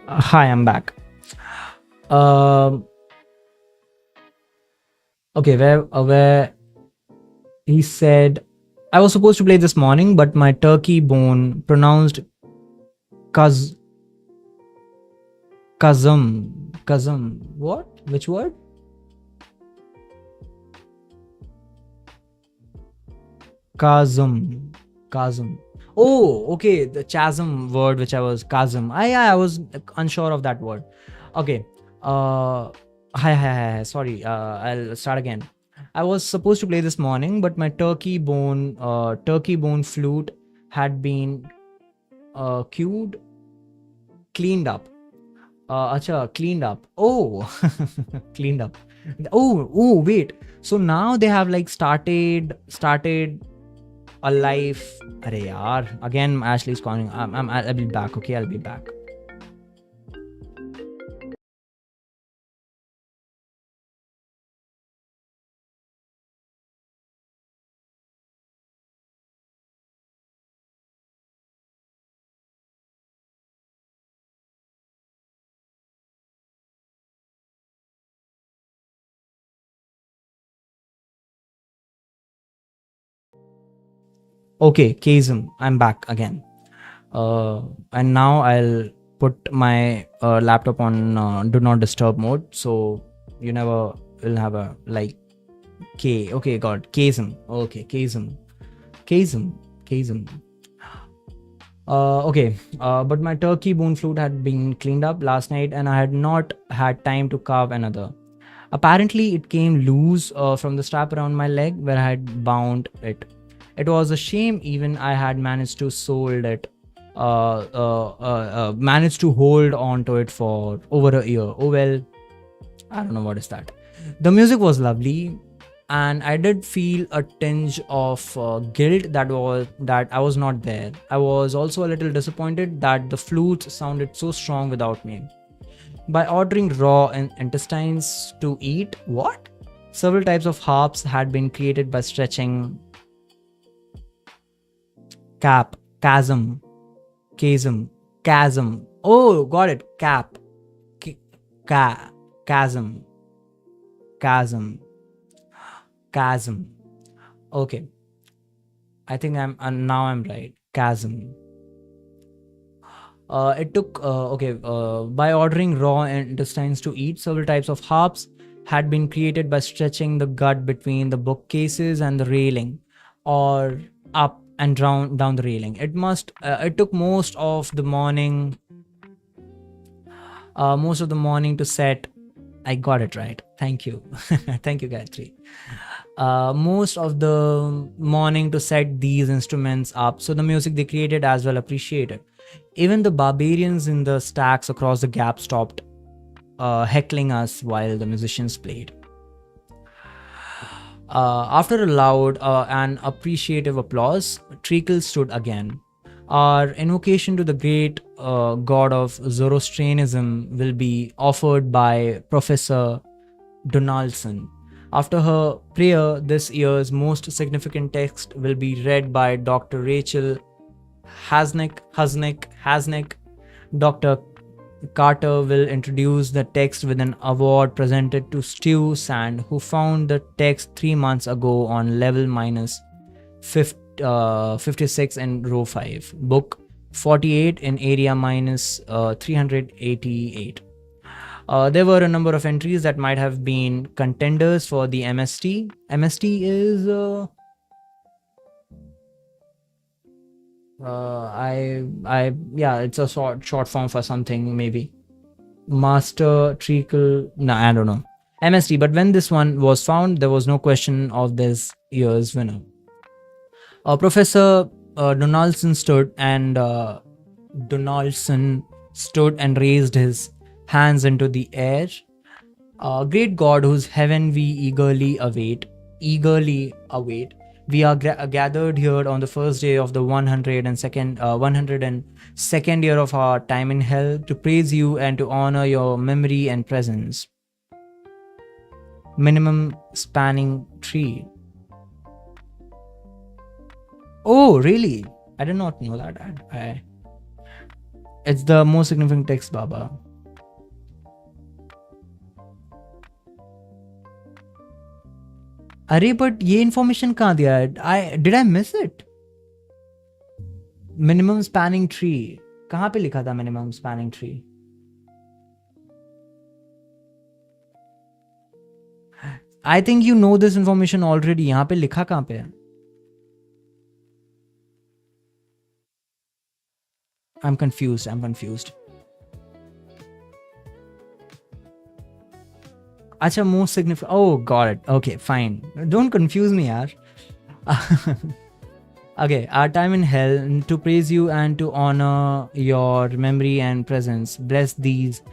Hi, I'm back. Okay, where he said I was supposed to play this morning, but my turkey bone pronounced Kazum. What? Which word? Kazum. Oh, okay. The chasm word, which I was chasm. I was unsure of that word. Okay. Hi. Sorry. I'll start again. I was supposed to play this morning, but my turkey bone flute had been cleaned up. Acha, cleaned up. Oh, cleaned up. Oh, wait. So now they have like started a life. Arey yaar. Again, Ashley's calling. I'll be back. Okay, I'll be back. Okay, Kazim, I'm back again. And now I'll put my laptop on do not disturb mode, so you never will have a like K. Okay, got Kazim. Okay, Kazim. But my turkey bone flute had been cleaned up last night, and I had not had time to carve another. Apparently, it came loose from the strap around my leg where I had bound it. It was a shame, even I had managed to managed to hold on to it for over a year. Oh well, I don't know what is that. The music was lovely, and I did feel a tinge of guilt that I was not there. I was also a little disappointed that the flute sounded so strong without me. By ordering raw intestines to eat, what? Several types of harps had been created by stretching chasm, chasm. Oh, got it. Chasm, chasm. Okay, I think I'm right. Chasm. It took by ordering raw intestines to eat. Several types of harps had been created by stretching the gut between the bookcases and the railing, or up and down the railing. It took most of the morning to set. I got it right. Thank you. Thank you, Gayatri. Most of the morning to set these instruments up, so the music they created as well appreciated. Even the barbarians in the stacks across the gap stopped heckling us while the musicians played. After a loud and appreciative applause, Treacle stood again. Our invocation to the great god of Zoroastrianism will be offered by Professor Donaldson. After her prayer, this year's most significant text will be read by Dr. Rachel Hasnick. Dr. Carter will introduce the text with an award presented to Stu Sand, who found the text 3 months ago on level minus 56 in row 5, book 48 in area minus 388. There were a number of entries that might have been contenders for the MST. MST is it's a short form for something, maybe Master Treacle. No, I don't know. MST. But when this one was found, there was no question of this year's winner. Professor Donaldson stood and raised his hands into the air. Great God, whose heaven we eagerly await. We are gathered here on the first day of the 102nd year of our time in hell to praise you and to honor your memory and presence. Minimum spanning tree. Oh, really? I did not know that. It's the most significant text, Baba. अरे but ये information कहाँ दिया है? Did I miss it? Minimum spanning tree. कहाँ पे लिखा था minimum spanning tree? I think you know this information already. यहाँ पे लिखा कहाँ पे है? I'm confused. Acha, most significant. Oh, got it. Okay, fine. Don't confuse me, yaar. Okay, our time in hell to praise you and to honor your memory and presence. Bless these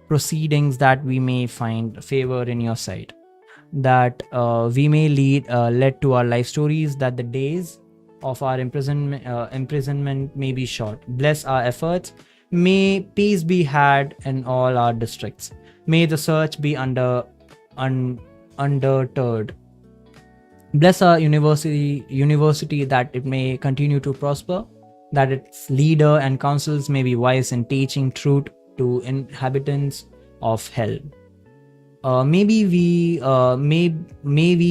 proceedings that we may find favor in your sight, that we may led to our life stories, that the days of our imprisonment may be short. Bless our efforts. May peace be had in all our districts. May the search be undeterred. Bless our university that it may continue to prosper, that its leader and councils may be wise in teaching truth to inhabitants of hell. Maybe we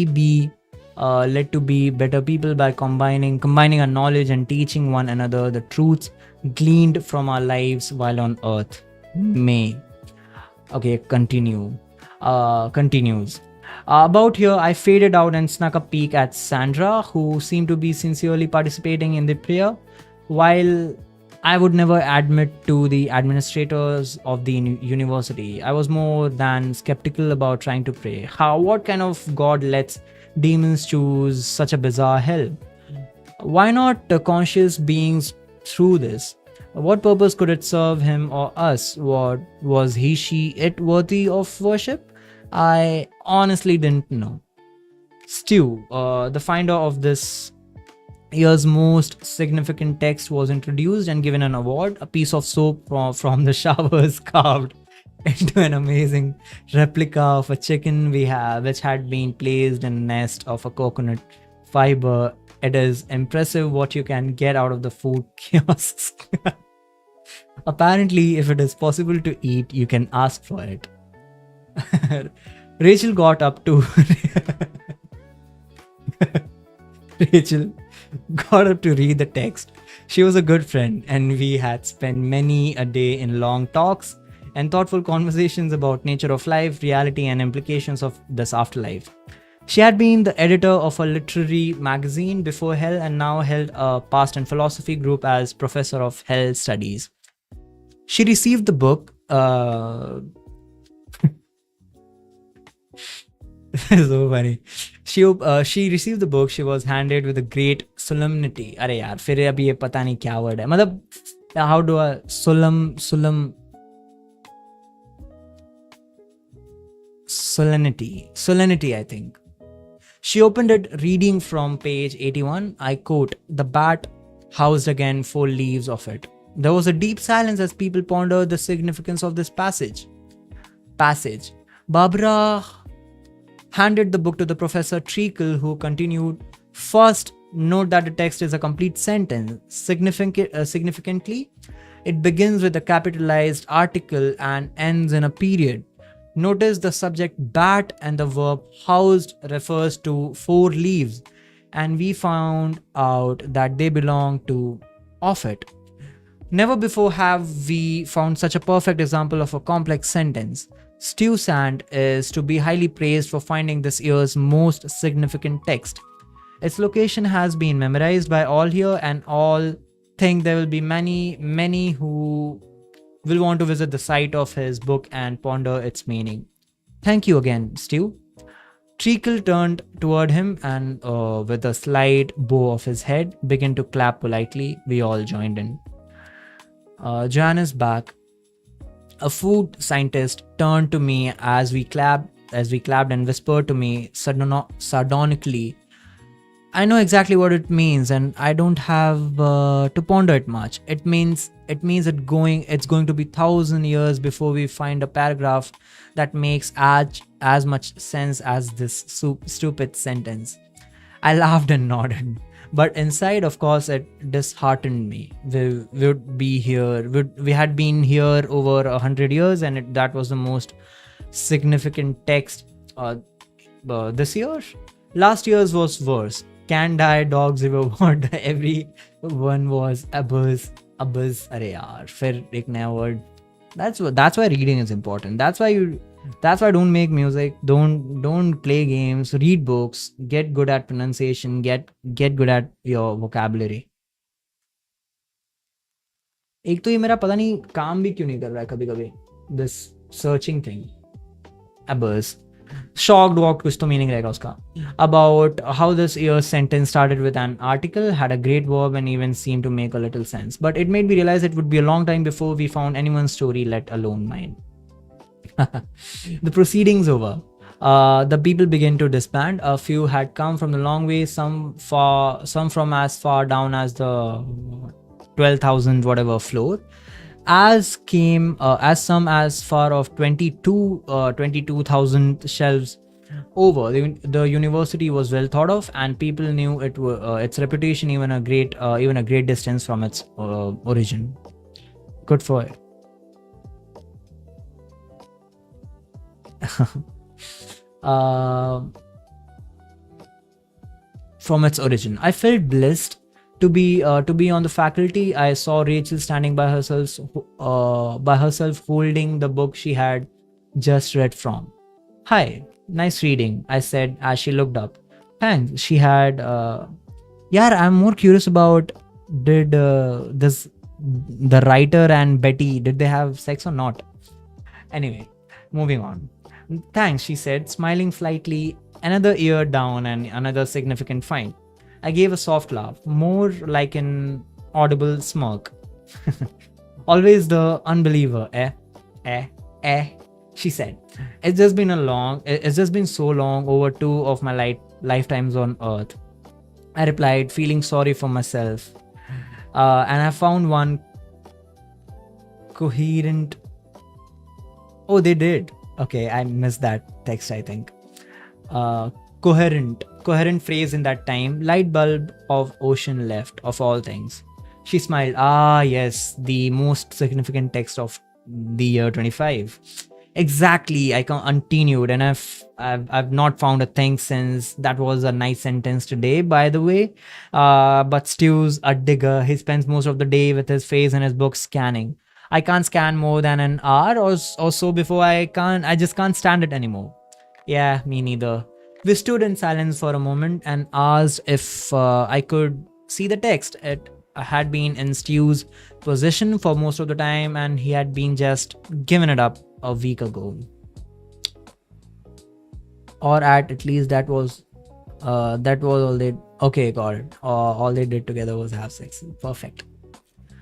be led to be better people by combining our knowledge and teaching one another the truths gleaned from our lives while on earth. May. Okay, continues. About here, I faded out and snuck a peek at Sandra, who seemed to be sincerely participating in the prayer, while I would never admit to the administrators of the university. I was more than skeptical about trying to pray. What kind of God lets demons choose such a bizarre hell? Why not conscious beings through this? What purpose could it serve him or us? What was he, she, it worthy of worship? I honestly didn't know. Stu, the finder of this year's most significant text, was introduced and given an award. A piece of soap from the showers carved into an amazing replica of a chicken which had been placed in a nest of a coconut fiber. It is impressive what you can get out of the food kiosks. Apparently, if it is possible to eat, you can ask for it. Rachel got up to read the text. She was a good friend, and we had spent many a day in long talks and thoughtful conversations about nature of life, reality, and implications of this afterlife. She had been the editor of a literary magazine before Hell and now held a past and philosophy group as professor of Hell studies. She received the book. So funny. She received the book. She was handed with a great solemnity. अरे यार फिर अभी ये पता नहीं क्या word है. मतलब how do I solemnity I think. She opened it, reading from page 81. I quote, "The bat housed again 4 leaves of it." There was a deep silence as people pondered the significance of this passage. Barbara handed the book to the Professor Treacle, who continued, "First, note that the text is a complete sentence. Significantly, it begins with a capitalized article and ends in a period. Notice the subject bat and the verb housed refers to 4 leaves, and we found out that they belong to Offutt. Never before have we found such a perfect example of a complex sentence. Stu Sand is to be highly praised for finding this year's most significant text. Its location has been memorized by all here, and all think there will be many who will want to visit the site of his book and ponder its meaning. Thank you again, Stu." Treacle turned toward him and, with a slight bow of his head, began to clap politely. We all joined in. Johannes Bach, a food scientist, turned to me as we clapped and whispered to me sardonically, "I know exactly what it means, and I don't have to ponder it much. It means it's going to be 1,000 years before we find a paragraph that makes as much sense as this stupid sentence." I laughed and nodded, but inside, of course, it disheartened me. We had been here over 100 years, and that was the most significant text this year. Last year's was worse. Can die dogs reward. Everyone was abuzz. अरे यार फिर एक नया word. That's why reading is important. That's why don't make music, don't play games, read books, get good at pronunciation, get good at your vocabulary. एक तो ये मेरा पता नहीं काम भी क्यों नहीं कर रहा है कभी-कभी, this searching thing. Abuzz. Shocked walked कुछ तो meaning रहेगा उसका. About how this year's sentence started with an article, had a great verb, and even seemed to make a little sense. But it made me realize it would be a long time before we found anyone's story, let alone mine. The proceedings over. The people began to disband. A few had come from the long way, some from as far down as the 12,000 whatever floor, as some as far of 22,000 shelves over. The university was well thought of, and people knew its reputation even a great distance from its origin. Good for it. uh, from its origin. I felt blessed to be on the faculty. I saw Rachel standing by herself holding the book she had just read from. Hi, nice reading, I said as she looked up. Thanks. She had. Yeah, I'm more curious about did this the writer and Betty did they have sex or not? Anyway, moving on. Thanks, she said, smiling slightly, another ear down and another significant find. I gave a soft laugh, more like an audible smirk. Always the unbeliever, she said. It's just been so long, over two of my lifetimes on earth. I replied, feeling sorry for myself. And I found one coherent. Oh, they did. Okay, I missed that text, I think. Coherent phrase in that time. Light bulb of ocean left, of all things. She smiled. Ah, yes, the most significant text of the year 25. Exactly, I continued, and I've not found a thing since. That was a nice sentence today, by the way. But Stu's a digger. He spends most of the day with his face in his book scanning. I can't scan more than an hour or so before I just can't stand it anymore. Yeah, me neither. We stood in silence for a moment and asked if I could see the text. It had been in Stu's possession for most of the time, and he had been just given it up a week ago. Or at least that was all they. Okay, got it. All they did together was have sex. Perfect.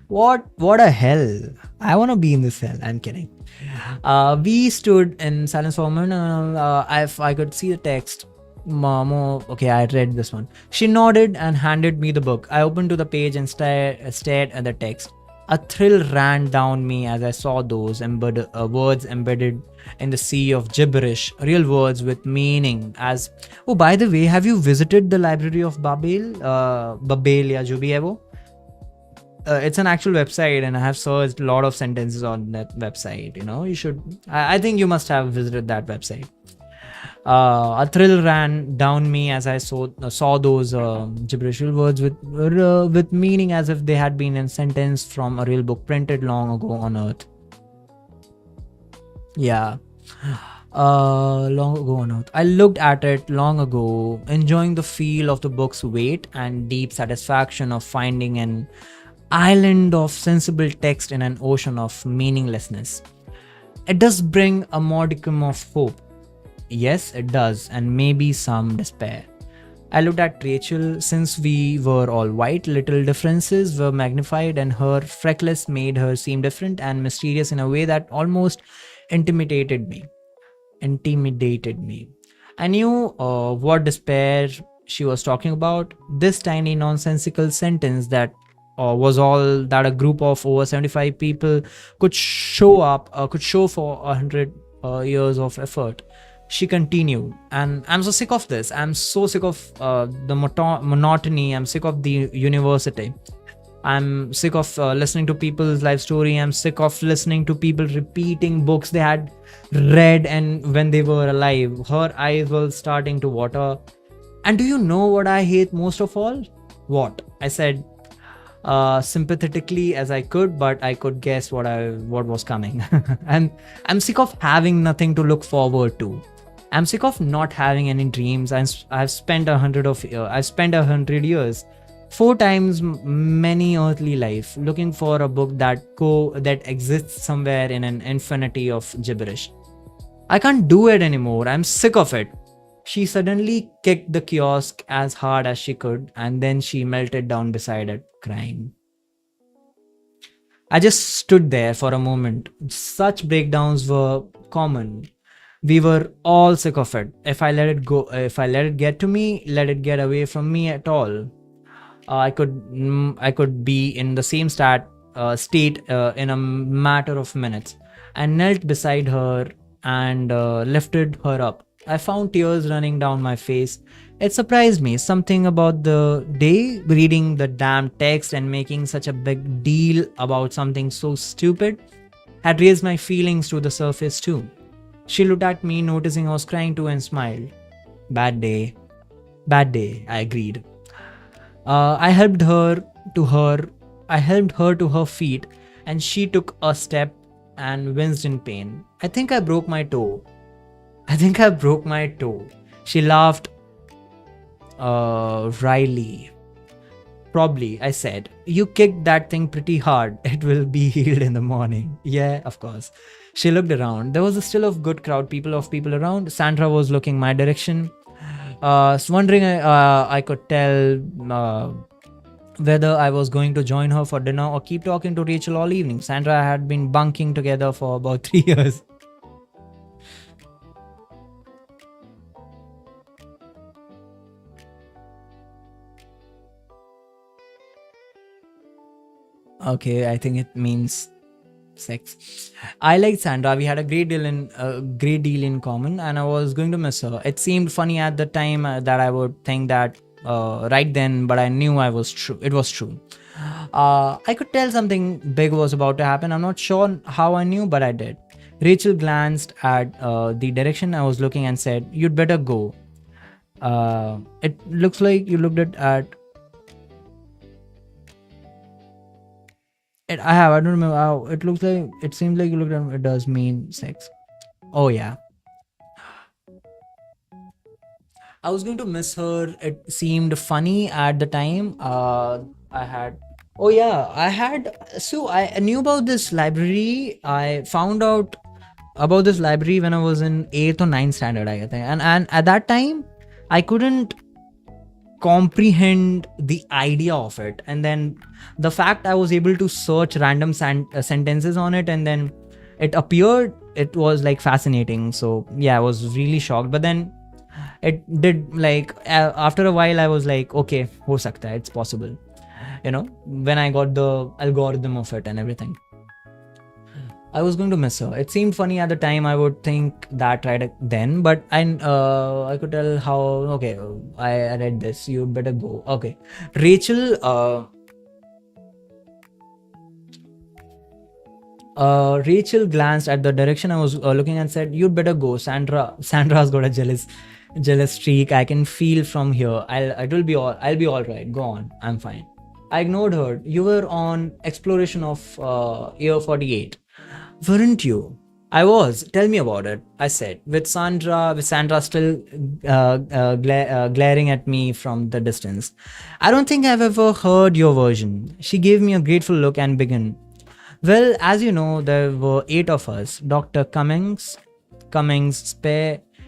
What a hell. I want to be in this hell. I'm kidding. We stood in silence for a moment. If I could see the text. Okay, I read this one. She nodded and handed me the book. I opened to the page and stared at the text. A thrill ran down me as I saw those words embedded in the sea of gibberish, real words with meaning. Oh, by the way, have you visited the library of Babel? Babel ya jo bhi hai wo? It's an actual website, and I have searched a lot of sentences on that website. You should. I think you must have visited that website. A thrill ran down me as I saw those gibberish words with meaning, as if they had been in sentence from a real book printed long ago on Earth. Yeah. Long ago on Earth. I looked at it long ago, enjoying the feel of the book's weight and deep satisfaction of finding an island of sensible text in an ocean of meaninglessness. It does bring a modicum of hope. Yes, it does, and maybe some despair. I looked at Rachel. Since we were all white, little differences were magnified, and her freckles made her seem different and mysterious in a way that almost intimidated me. I knew what despair she was talking about. This tiny nonsensical sentence that was all that a group of over 75 people could show for 100 years of effort. She continued, and I'm so sick of this. I'm so sick of the monotony. I'm sick of the university. I'm sick of listening to people's life story. I'm sick of listening to people repeating books they had read and when they were alive. Her eyes were starting to water. And do you know what I hate most of all? What? I said sympathetically as I could, but I could guess what was coming. And I'm sick of having nothing to look forward to. I'm sick of not having any dreams. I've spent 100 years, 4 times many earthly life, looking for a book that exists somewhere in an infinity of gibberish. I can't do it anymore. I'm sick of it. She suddenly kicked the kiosk as hard as she could, and then she melted down beside it, crying. I just stood there for a moment. Such breakdowns were common. We were all sick of it. If I let it go, if I let it get to me, let it get away from me at all. I could be in the same state in a matter of minutes. I knelt beside her and lifted her up. I found tears running down my face. It surprised me something about the day, reading the damn text and making such a big deal about something so stupid had raised my feelings to the surface too. She looked at me, noticing I was crying too, and smiled. Bad day. Bad day, I agreed. I helped her to her. I helped her to her feet, and she took a step and winced in pain. I think I broke my toe. I think I broke my toe. She laughed wryly. Probably, I said. You kicked that thing pretty hard. It will be healed in the morning. Yeah, of course. She looked around. There was still a good crowd of people around. Sandra was looking my direction. Wondering I could tell whether I was going to join her for dinner or keep talking to Rachel all evening. Sandra had been bunking together for about 3 years. Okay, I think it means sex. I liked Sandra. We had a great deal in common, and I was going to miss her. It seemed funny at the time that I would think that right then, but I knew I was true. It was true. I could tell something big was about to happen. I'm not sure how I knew, but I did. Rachel glanced at the direction I was looking and said, "You'd better go. It looks like you looked at it. I don't remember how it looks like. It seems like you looked at it does mean sex. Oh, yeah. I was going to miss her. It seemed funny at the time. I had. Oh, yeah. I had. So I knew about this library. I found out about this library when I was in 8th or 9th standard, I think. And at that time, I couldn't comprehend the idea of it. And then the fact I was able to search random sentences on it and then it appeared, it was like fascinating. So yeah, I was really shocked. But then it did like after a while I was like, okay, ho sakta hai, it's possible, you know, when I got the algorithm of it and everything. I was going to miss her. It seemed funny at the time. I would think that right then, but I could tell how. Okay, I read this. You better go. Okay, Rachel. Rachel glanced at the direction I was looking and said, "You'd better go, Sandra. Sandra's got a jealous streak. I can feel from here. I'll be all right. Go on. I'm fine." I ignored her. You were on exploration of year 48. Weren't you? I was. Tell me about it, I said, with Sandra still glaring at me from the distance. I don't think I've ever heard your version. She gave me a grateful look and began. Well, as you know, there were 8 of us. Dr. Cummings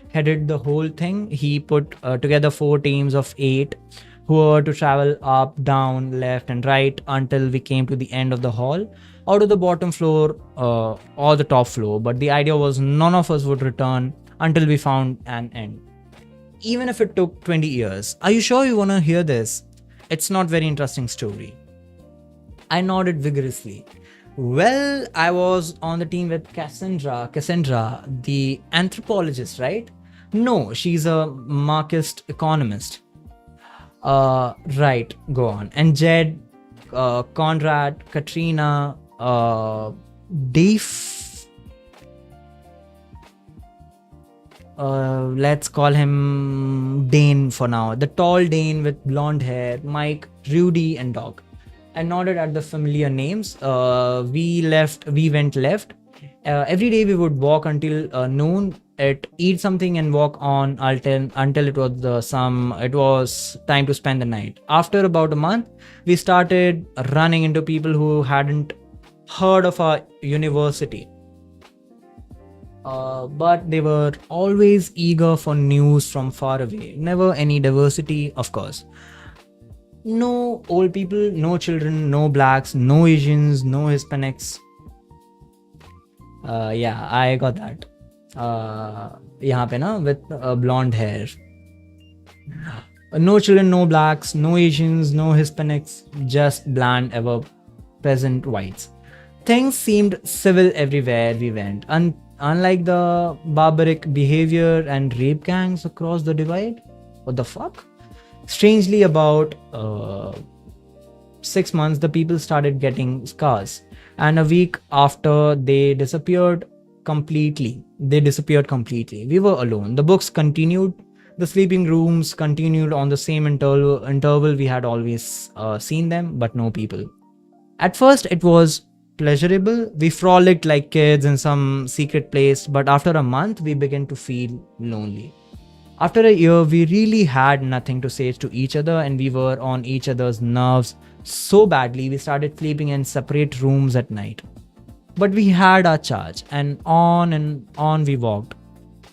headed the whole thing. He put together 4 teams of 8 who were to travel up, down, left, and right until we came to the end of the hall, or to the bottom floor or the top floor. But the idea was none of us would return until we found an end, even if it took 20 years. Are you sure you want to hear this? It's not very interesting story. I nodded vigorously. Well, I was on the team with Cassandra, the anthropologist, right? No, she's a Marxist economist. Right, go on. And Jed, Conrad, Katrina, Dave, let's call him Dane for now. The tall Dane with blonde hair, Mike, Rudy, and Doc. I nodded at the familiar names. We went left. Every day we would walk until noon, eat something and walk on until it was time to spend the night. After about a month, we started running into people who hadn't heard of our university. But they were always eager for news from far away. Never any diversity, of course. No old people, no children, no blacks, no Asians, no Hispanics. Yeah, I got that. यहाँ पे ना with blonde hair. No children, no blacks, no Asians, no Hispanics, just bland, ever present whites. Things seemed civil everywhere we went, unlike the barbaric behavior and rape gangs across the divide. What the fuck? Strangely, about 6 months, the people started getting scars, and a week after, they disappeared completely. We were alone. The books continued. The sleeping rooms continued on the same interval we had always seen them, but no people. At first, it was pleasurable. We frolicked like kids in some secret place, but after a month, we began to feel lonely. After a year, we really had nothing to say to each other, and we were on each other's nerves so badly we started sleeping in separate rooms at night. But we had our charge, and on we walked.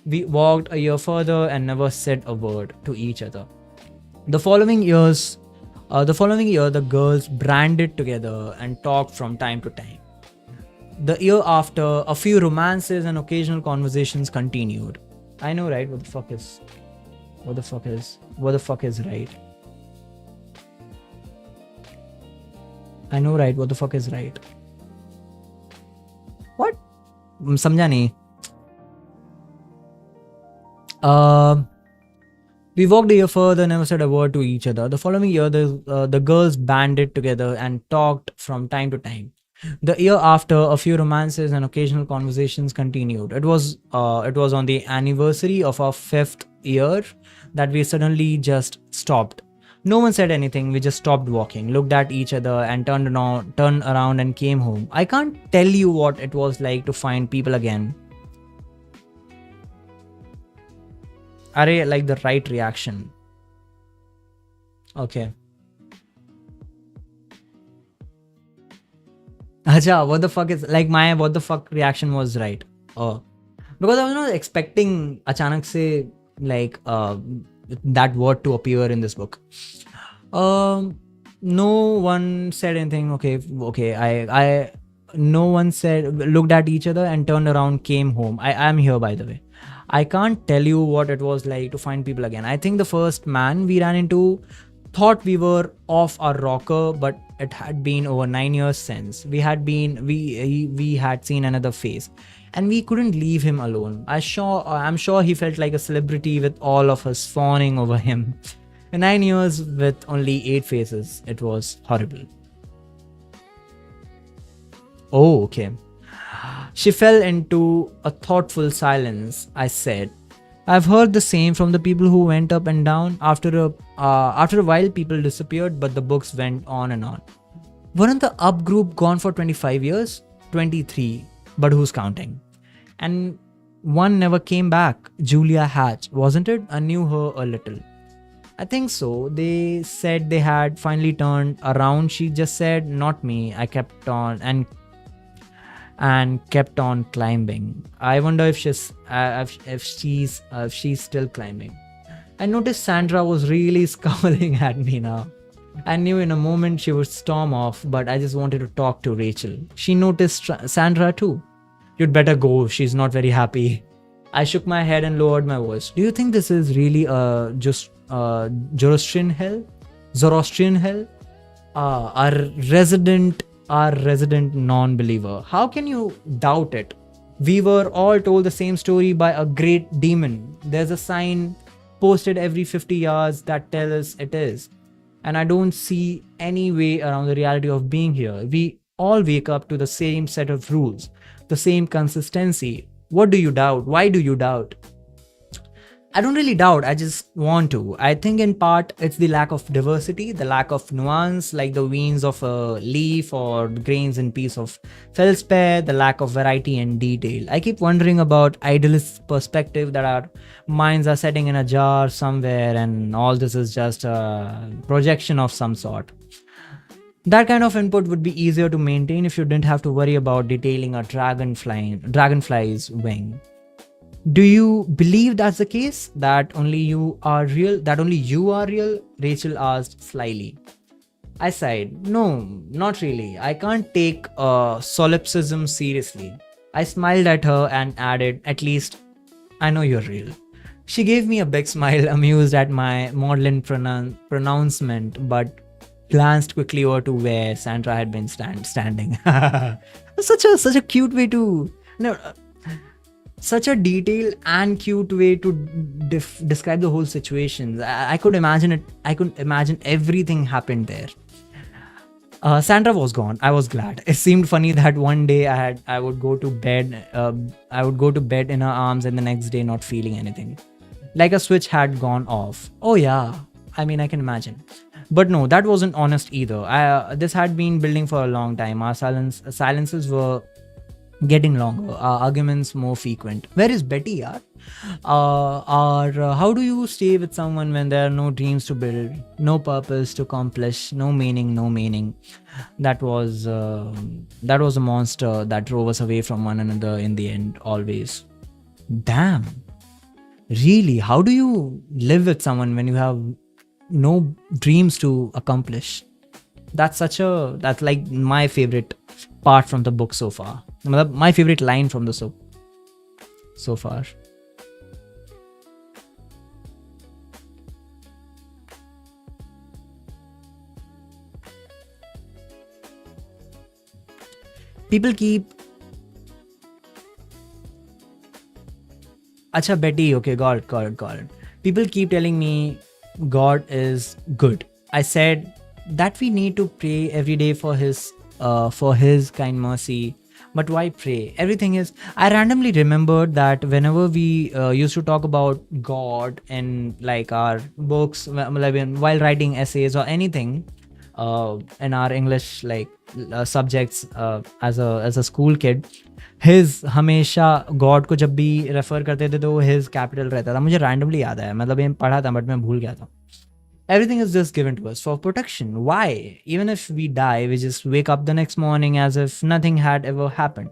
We walked a year further and never said a word to each other. The following year, the girls branded together and talked from time to time. The year after, a few romances and occasional conversations continued. I know, right? What the fuck is right? I know, right? What the fuck is right? What? समझा नहीं. We walked a year further, never said a word to each other. The following year, the girls banded together and talked from time to time. The year after, a few romances and occasional conversations continued. It was on the anniversary of our 5th year that we suddenly just stopped. No one said anything. We just stopped walking, looked at each other, and turned around and came home. I can't tell you what it was like to find people again. Are like the right reaction. Okay. Acha, what the fuck is like my what the fuck reaction was right. Oh. Because I was not expecting achanak se like that word to appear in this book. No one said anything. Okay. I no one said looked at each other and turned around, came home. I am here, by the way. I can't tell you what it was like to find people again. I think the first man we ran into thought we were off our rocker, but it had been over 9 years since. We had seen another face, and we couldn't leave him alone. I'm sure he felt like a celebrity with all of us fawning over him. In 9 years with only 8 faces, it was horrible. Oh, okay. She fell into a thoughtful silence. I said, I've heard the same from the people who went up and down. After a while, people disappeared, but the books went on and on. Weren't the up group gone for 25 years? 23, but who's counting? And one never came back. Julia Hatch, wasn't it? I knew her a little. I think so. They said they had finally turned around. She just said, not me. I kept on and kept on climbing. I wonder if she's still climbing. I noticed Sandra was really scowling at me now. I knew in a moment she would storm off, but I just wanted to talk to Rachel. She noticed Sandra too. You'd better go. She's not very happy. I shook my head and lowered my voice. Do you think this is really just Zoroastrian hell? Our resident non-believer. How can you doubt it? We were all told the same story by a great demon. There's a sign posted every 50 yards that tells us it is. And I don't see any way around the reality of being here. We all wake up to the same set of rules, the same consistency. What do you doubt? Why do you doubt? I don't really doubt, I just want to. I think in part it's the lack of diversity, the lack of nuance, like the veins of a leaf or the grains in piece of feldspar, the lack of variety and detail. I keep wondering about idealist perspective that our minds are setting in a jar somewhere and all this is just a projection of some sort. That kind of input would be easier to maintain if you didn't have to worry about detailing a dragonfly's wing. Do you believe that's the case? That only you are real? Rachel asked slyly. I sighed. No, not really. I can't take solipsism seriously. I smiled at her and added, at least I know you're real. She gave me a big smile, amused at my maudlin pronouncement, but glanced quickly over to where Sandra had been standing. Such a cute way to no, such a detailed and cute way to describe the whole situation. I could imagine it. I could imagine everything happened there. Sandra was gone. I was glad. It seemed funny that one day I would go to bed. I would go to bed in her arms, and the next day not feeling anything, like a switch had gone off. Oh yeah, I mean I can imagine. But no, that wasn't honest either. This had been building for a long time. Our silences were getting longer, our arguments more frequent. Where is Betty, yaar? Or how do you stay with someone when there are no dreams to build, no purpose to accomplish, no meaning, no meaning? That was a monster that drove us away from one another in the end, always. Damn. Really? How do you live with someone when you have no dreams to accomplish? That's like my favorite part from the book so far. My favorite line from the so far. People keep Acha Betty, okay, got it. People keep telling me God is good. I said that we need to pray every day for his kind mercy. But why pray? Everything is. I randomly remembered that whenever we used to talk about God in like our books, while writing essays or anything, in our English like subjects as a school kid, his हमेशा God को जब भी refer करते थे तो वो his capital रहता था. मुझे रैंडमली याद है, मतलब ये पढ़ा था बट मैं भूल गया था. Everything is just given to us for protection. Why? Even if we die, we just wake up the next morning as if nothing had ever happened.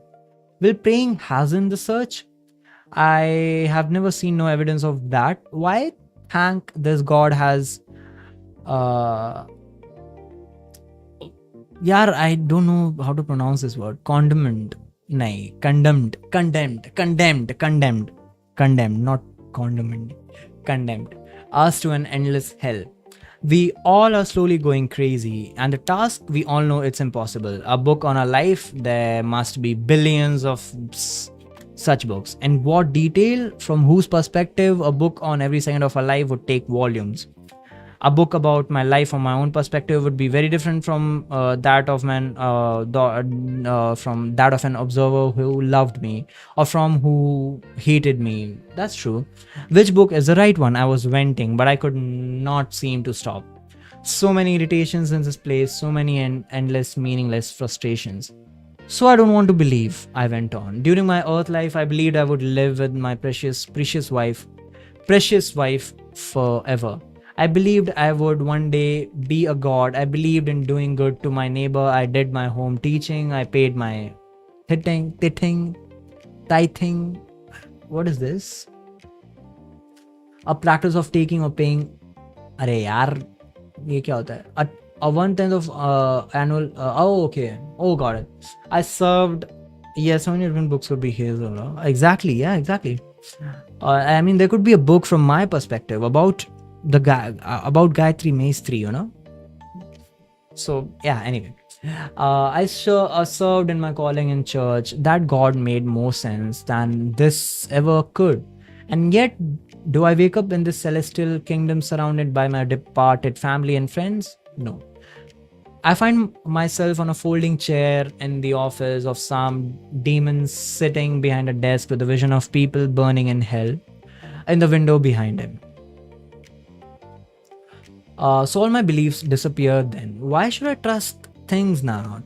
Will praying hasten the search? I have never seen no evidence of that. Why thank this God has यार I don't know how to pronounce this word. Condemned. नहीं, condemned, not condemned, condemned us to an endless hell. We all are slowly going crazy, and the task we all know it's impossible. A book on our life, there must be billions of such books. And what detail, from whose perspective, a book on every second of our life would take volumes. A book about my life from my own perspective would be very different from that of an observer who loved me or from who hated me. That's true. Which book is the right one? I was venting, but I could not seem to stop. So many irritations in this place, so many endless, meaningless frustrations. So I don't want to believe, I went on. During my earth life, I believed I would live with my precious wife forever. I believed I would one day be a god. I believed in doing good to my neighbor. I did my home teaching. I paid my tithing. What is this? A practice of taking or paying. अरे यार, ये क्या होता है? A 1/10 of annual. Oh, okay. Oh, got it. I served. Yes, how many different books would be his? Exactly. Yeah, exactly. I mean, there could be a book from my perspective about the guy about Gayatri Maestri, you know. So yeah, anyway, I served in my calling in church. That God made more sense than this ever could. And yet, do I wake up in this celestial kingdom surrounded by my departed family and friends? No. I find myself on a folding chair in the office of some demon sitting behind a desk with a vision of people burning in hell in the window behind him. So all my beliefs disappeared then. Why should I trust things now?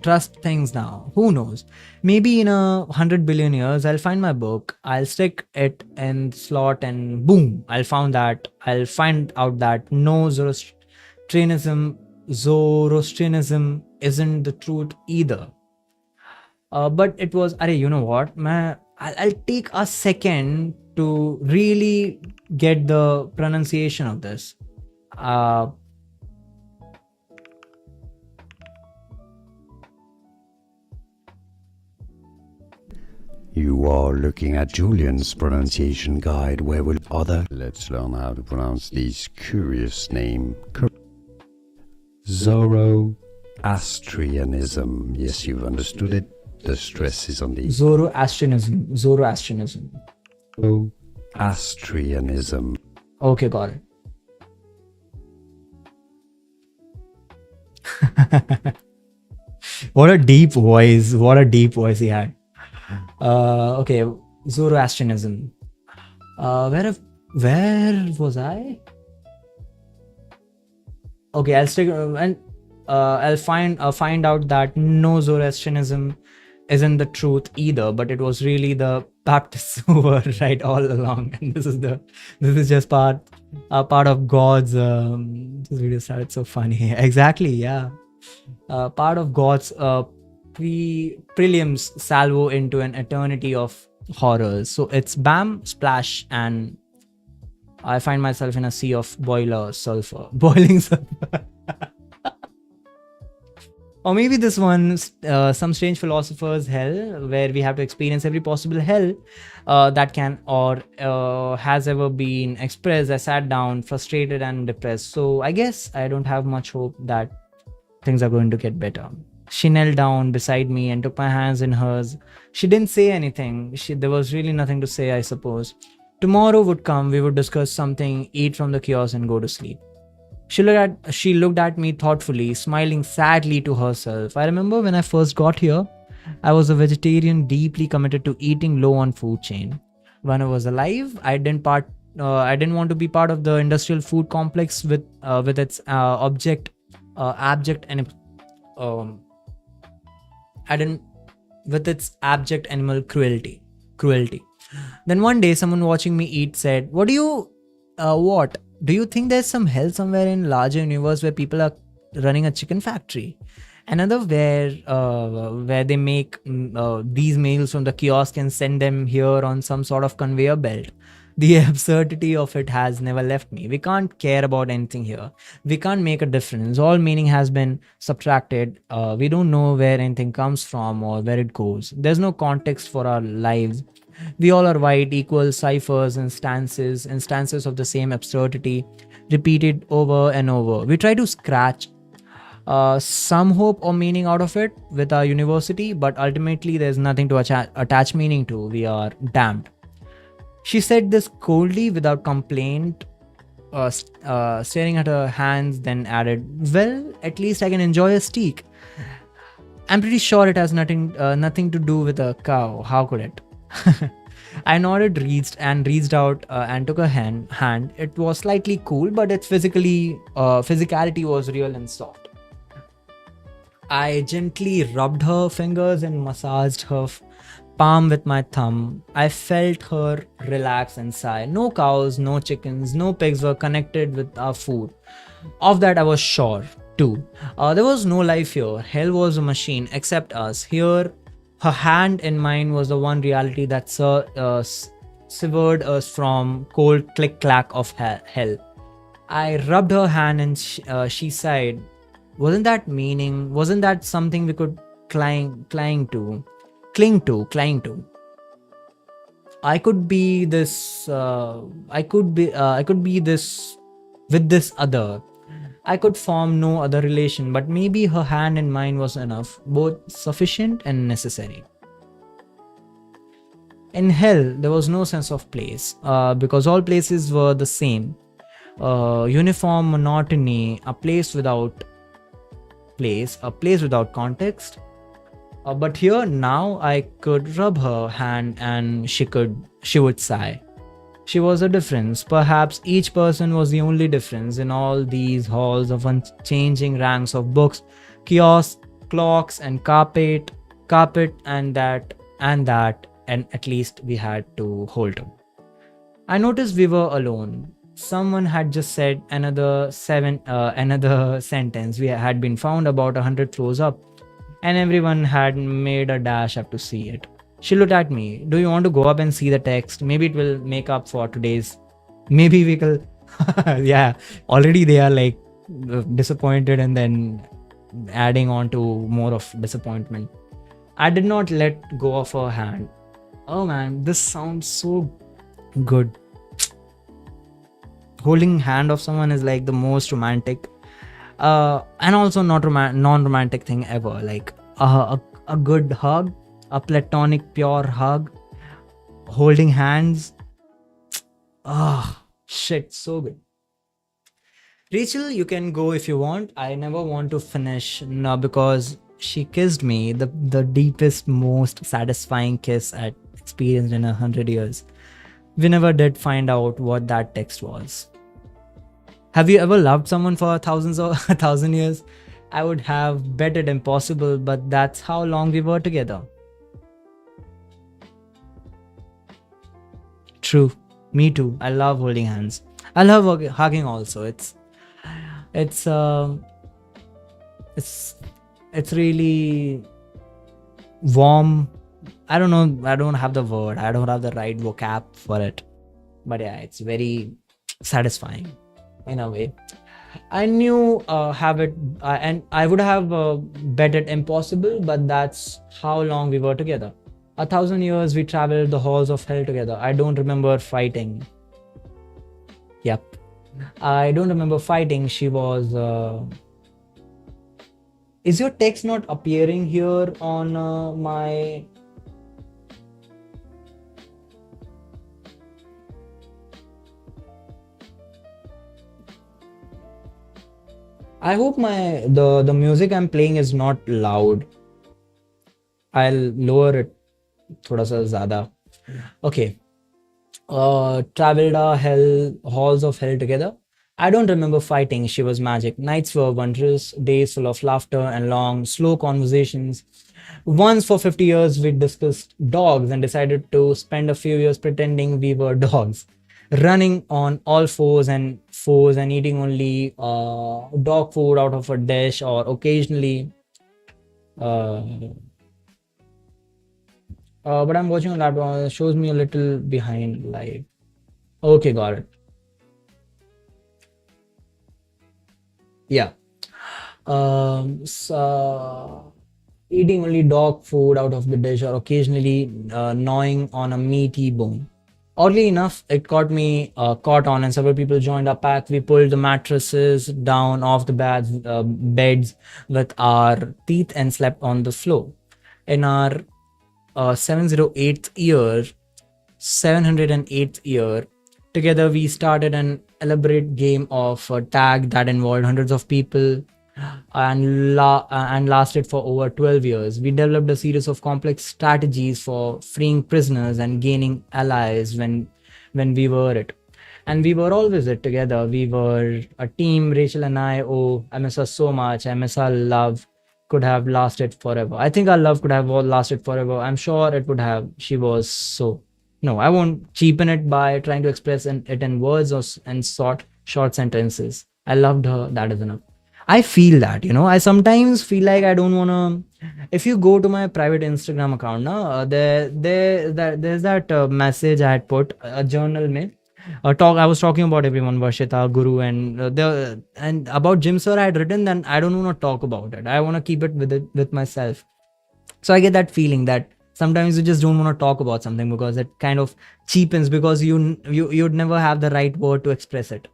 Who knows? Maybe in 100 billion years, I'll find my book. I'll stick it in slot and boom, I'll find out that no, Zoroastrianism isn't the truth either. But it was, you know what? I'll take a second to really get the pronunciation of this. You are looking at Julian's pronunciation guide where will other... Let's learn how to pronounce this curious name. Zoroastrianism. Yes, you've understood it. The stress is on the... Zoroastrianism. Zoroastrianism. Zoroastrianism. Okay, got it. What a deep voice. What a deep voice he had. Okay, Zoroastrianism. Where was I? Okay, I'll stick and I'll find out that no, Zoroastrianism isn't the truth either, but it was really the Baptists who were right all along, and this is just part of God's. This video started so funny. Exactly, yeah. Part of God's prelims salvo into an eternity of horrors. So it's bam, splash, and I find myself in a sea of boiling sulfur. Or maybe this one, some strange philosopher's hell, where we have to experience every possible hell that can or has ever been expressed. I sat down, frustrated and depressed. So I guess I don't have much hope that things are going to get better. She knelt down beside me and took my hands in hers. She didn't say anything. There was really nothing to say, I suppose. Tomorrow would come, we would discuss something, eat from the kiosk and go to sleep. She looked at me thoughtfully, smiling sadly to herself. I remember when I first got here, I was a vegetarian deeply committed to eating low on food chain. When I was alive, I didn't want to be part of the industrial food complex with its abject animal cruelty. Then one day, someone watching me eat said, "What? Do you think there's some hell somewhere in larger universe where people are running a chicken factory? Another where they make these meals from the kiosk and send them here on some sort of conveyor belt? The absurdity of it has never left me. We can't care about anything here. We can't make a difference. All meaning has been subtracted. We don't know where anything comes from or where it goes. There's no context for our lives. We all are white, equal ciphers, instances of the same absurdity, repeated over and over. We try to scratch some hope or meaning out of it with our university, but ultimately there's nothing to attach meaning to. We are damned." She said this coldly, without complaint, staring at her hands, then added, "Well, at least I can enjoy a steak. I'm pretty sure it has nothing to do with a cow. How could it?" I nodded, reached out and took her hand. It was slightly cool, but its physicality was real and soft. I gently rubbed her fingers and massaged her palm with my thumb. I felt her relax and sigh. No cows, no chickens, no pigs were connected with our food. Of that I was sure too. There was no life here. Hell was a machine, except us. Here, her hand in mine was the one reality that severed us from cold click-clack of hell. I rubbed her hand and she sighed. Wasn't that something we could cling to? I could be this with this other. I could form no other relation, but maybe her hand in mine was enough, both sufficient and necessary. In hell, there was no sense of place, because all places were the same. Uniform monotony, a place without context. But here now I could rub her hand and she would sigh. She was a difference. Perhaps each person was the only difference in all these halls of unchanging ranks of books, kiosks, clocks, and carpet, and at least we had to hold on. I noticed we were alone. Someone had just said another sentence. We had been found about 100 floors up, and everyone had made a dash up to see it. She looked at me. "Do you want to go up and see the text? Maybe it will make up for today's. Maybe we will." Yeah, already they are like disappointed and then adding on to more of disappointment. I did not let go of her hand. Oh man, this sounds so good. Holding hand of someone is like the most romantic, and also not non-romantic thing ever. Like a good hug, a platonic pure hug, holding hands. Ah, shit, so good. Rachel, you can go if you want. I never want to finish now because she kissed me, the deepest, most satisfying kiss I'd experienced in 100 years. We never did find out what that text was. Have you ever loved someone for thousands or 1,000 years? I would have bet it impossible, but that's how long we were together. True. Me too. I love holding hands. I love hugging also. It's it's really warm. I don't know. I don't have the word. I don't have the right vocab for it. But yeah, it's very satisfying in a way. I knew and I would have bet it impossible, but that's how long we were together. 1,000 years we traveled the halls of hell together. I don't remember fighting. Yep. I don't remember fighting. She was. Is your text not appearing here on my. I hope the music I'm playing is not loud. I'll lower it thoda sa zyada. Okay. Traveled our halls of hell together. I don't remember fighting. She was magic. Nights were wondrous, days full of laughter and long, slow conversations. Once for 50 years, we discussed dogs and decided to spend a few years pretending we were dogs, running on all fours and eating only dog food out of a dish or occasionally. Uh, but I'm watching a laptop. It shows me a little behind live. Okay, got it. Yeah. Eating only dog food out of the dish or occasionally gnawing on a meaty bone. Oddly enough, it caught on, and several people joined our pack. We pulled the mattresses down off the beds with our teeth and slept on the floor. In our 708th year, together we started an elaborate game of tag that involved hundreds of people and lasted for over 12 years. We developed a series of complex strategies for freeing prisoners and gaining allies when we were it. And we were always it together. We were a team, Rachel and I. Oh, I miss her so much. I miss our love. Could have lasted forever. I think our love could have lasted forever. I'm sure it would have. She was so. No, I won't cheapen it by trying to express it in words and short sentences. I loved her. That is enough. I feel that, I sometimes feel like I don't want to. If you go to my private Instagram account, there's that message I had put a journal mein. I was talking about everyone, Varshita, Guru, and and about Jim Sir. I had written, then I don't want to talk about it. I want to keep it with myself. So I get that feeling that sometimes you just don't want to talk about something because it kind of cheapens because you'd never have the right word to express it.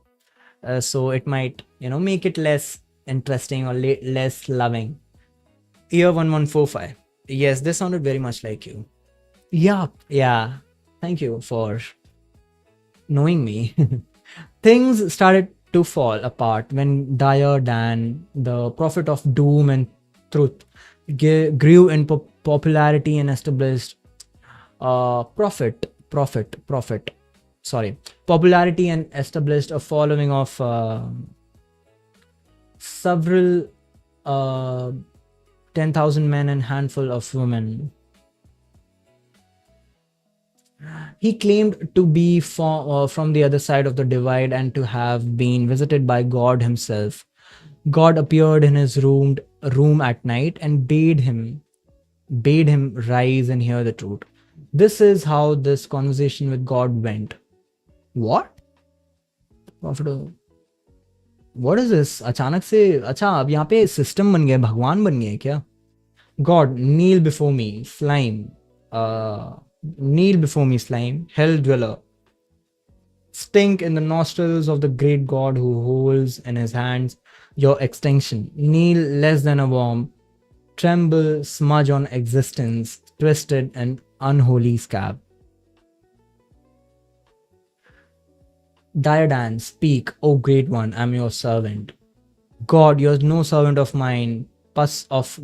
So it might make it less interesting or less loving. Year 1145. Yes, this sounded very much like you. Yeah. Thank you for knowing me. Things started to fall apart when Dyer Dan, the prophet of doom and truth, grew in popularity and established popularity and established a following of several 10,000 men and handful of women. He claimed to be from the other side of the divide and to have been visited by God himself. God appeared in his room at night and bade him rise and hear the truth. This is how this conversation with God went. What? What is this? अचानक से अच्छा अब यहाँ पे system बन गया, भगवान बन गए क्या? God, kneel before me, slime. Kneel before me, slime, hell dweller. Stink in the nostrils of the great god who holds in his hands your extinction. Kneel less than a worm. Tremble, smudge on existence, twisted and unholy scab. Diadan, speak, O great one, I am your servant. God, you are no servant of mine, pus of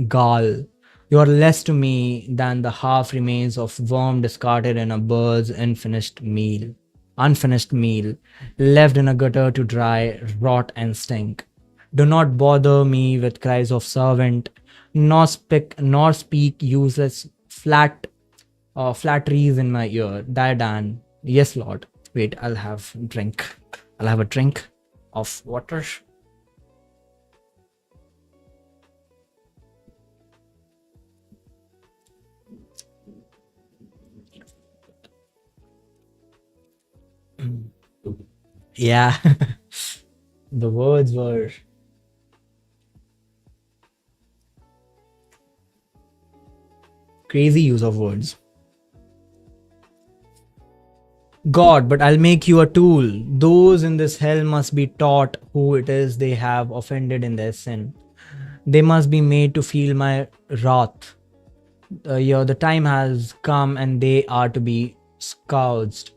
gall. You are less to me than the half remains of worm discarded in a bird's unfinished meal, left in a gutter to dry, rot and stink. Do not bother me with cries of servant, nor speak useless flatteries in my ear. Diadan, yes, Lord. Wait, I'll have drink. I'll have a drink of water. Yeah, the words were crazy use of words. God, but I'll make you a tool. Those in this hell must be taught who it is they have offended in their sin. They must be made to feel my wrath. The time has come and they are to be scourged.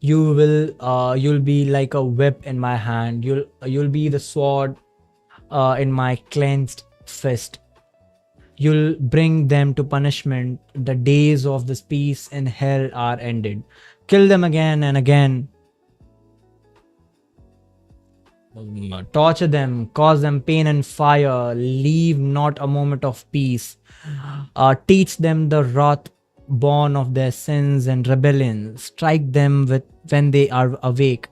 You'll be like a whip in my hand. You'll be the sword in my clenched fist. You'll bring them to punishment. The days of this peace in hell are ended. Kill them again and again. Torture them, cause them pain and fire. Leave not a moment of peace. Teach them the wrath born of their sins and rebellion. Strike them when they are awake.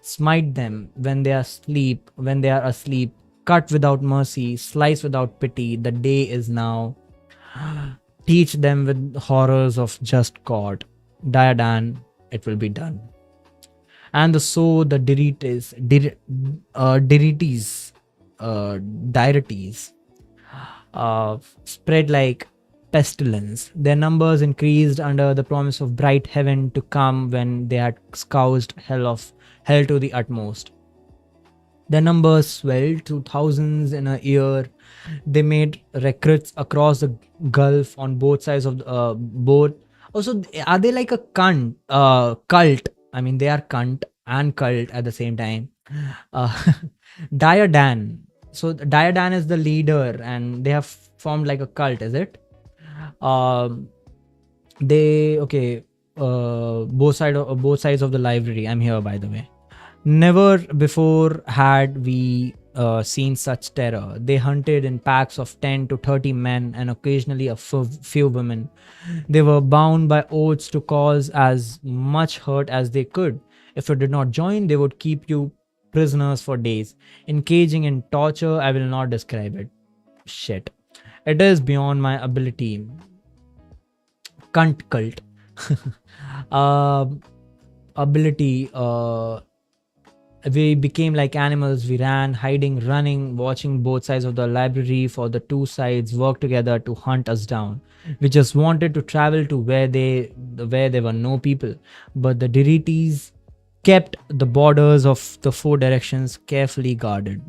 Smite them when they are asleep. Cut without mercy, slice without pity. The day is now. Teach them with horrors of just God. Diadan, it will be done. And so the deities, spread like pestilence. Their numbers increased under the promise of bright heaven to come when they had scourged hell to the utmost. Their numbers swelled to thousands in a year. They made recruits across the gulf on both sides of the boat. Also, are they like a cult? I mean, they are cunt and cult at the same time. Diadan. So Diadan is the leader, and they have formed like a cult. Is it? Both sides of the library. I'm here, by the way. Never before had we seen such terror. They hunted in packs of 10 to 30 men and occasionally a few women. They were bound by oaths to cause as much hurt as they could. If you did not join, they would keep you prisoners for days, engaging in torture. I will not describe it. Shit. It is beyond my ability. Cunt cult. Ability. We became like animals. We ran, hiding, running, watching both sides of the library for the two sides work together to hunt us down. We just wanted to travel to where there were no people, but the deities kept the borders of the four directions carefully guarded.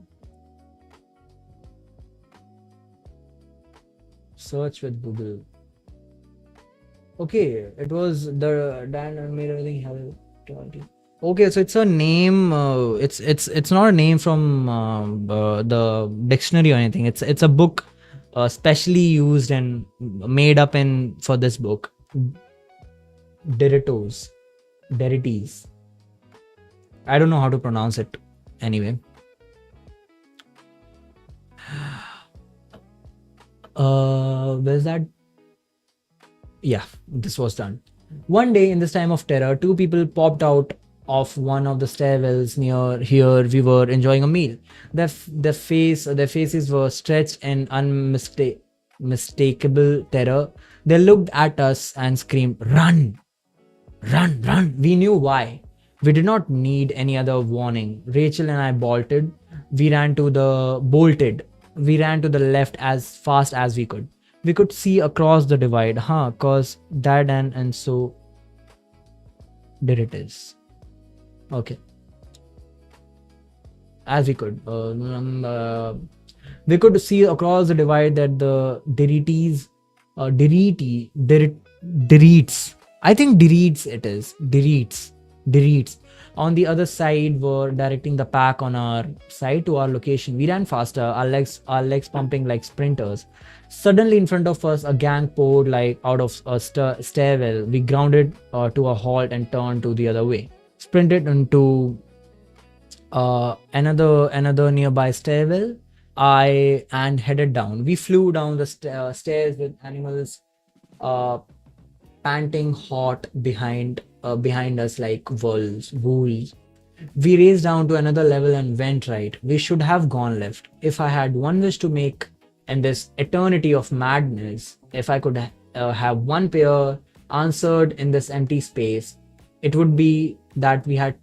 Search with Google. Okay, it was the Dan made everything hell. Okay, so it's a name. It's not a name from the dictionary or anything. It's a book, specially used and made up for this book. Derities. I don't know how to pronounce it. Anyway, where's that? Yeah, this was done. One day in this time of terror, two people popped out of one of the stairwells near here. We were enjoying a meal. Their faces were stretched in unmistakable terror. They looked at us and screamed, "Run! Run! Run!" We knew why. We did not need any other warning. Rachel and I bolted. We ran to the left as fast as we could. We could see across the divide, cause that and so did it is. Okay. As we could. We could see across the divide that the Dereets. I think Dereets it is. Dereets. On the other side were directing the pack on our side to our location. We ran faster, our legs pumping like sprinters. Suddenly in front of us, a gang poured like out of a stairwell. We grounded to a halt and turned to the other way. Sprinted into another nearby stairwell. And headed down. We flew down the stairs with animals panting hot behind us like wolves. We raced down to another level and went right. We should have gone left. If I had one wish to make in this eternity of madness, if I could have one prayer answered in this empty space, it would be that we had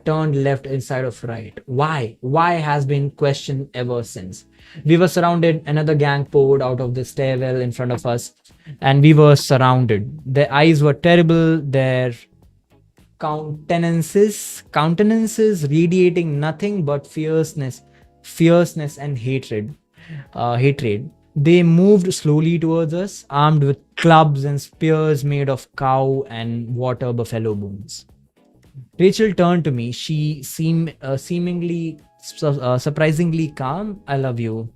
turned left instead of right. Why has been questioned ever since. We were surrounded. Another gang poured out of the stairwell in front of us, and we were surrounded. Their eyes were terrible, their countenances radiating nothing but fierceness and hatred. They moved slowly towards us, armed with clubs and spears made of cow and water buffalo bones. Rachel turned to me. She seemingly surprisingly calm. "I love you,"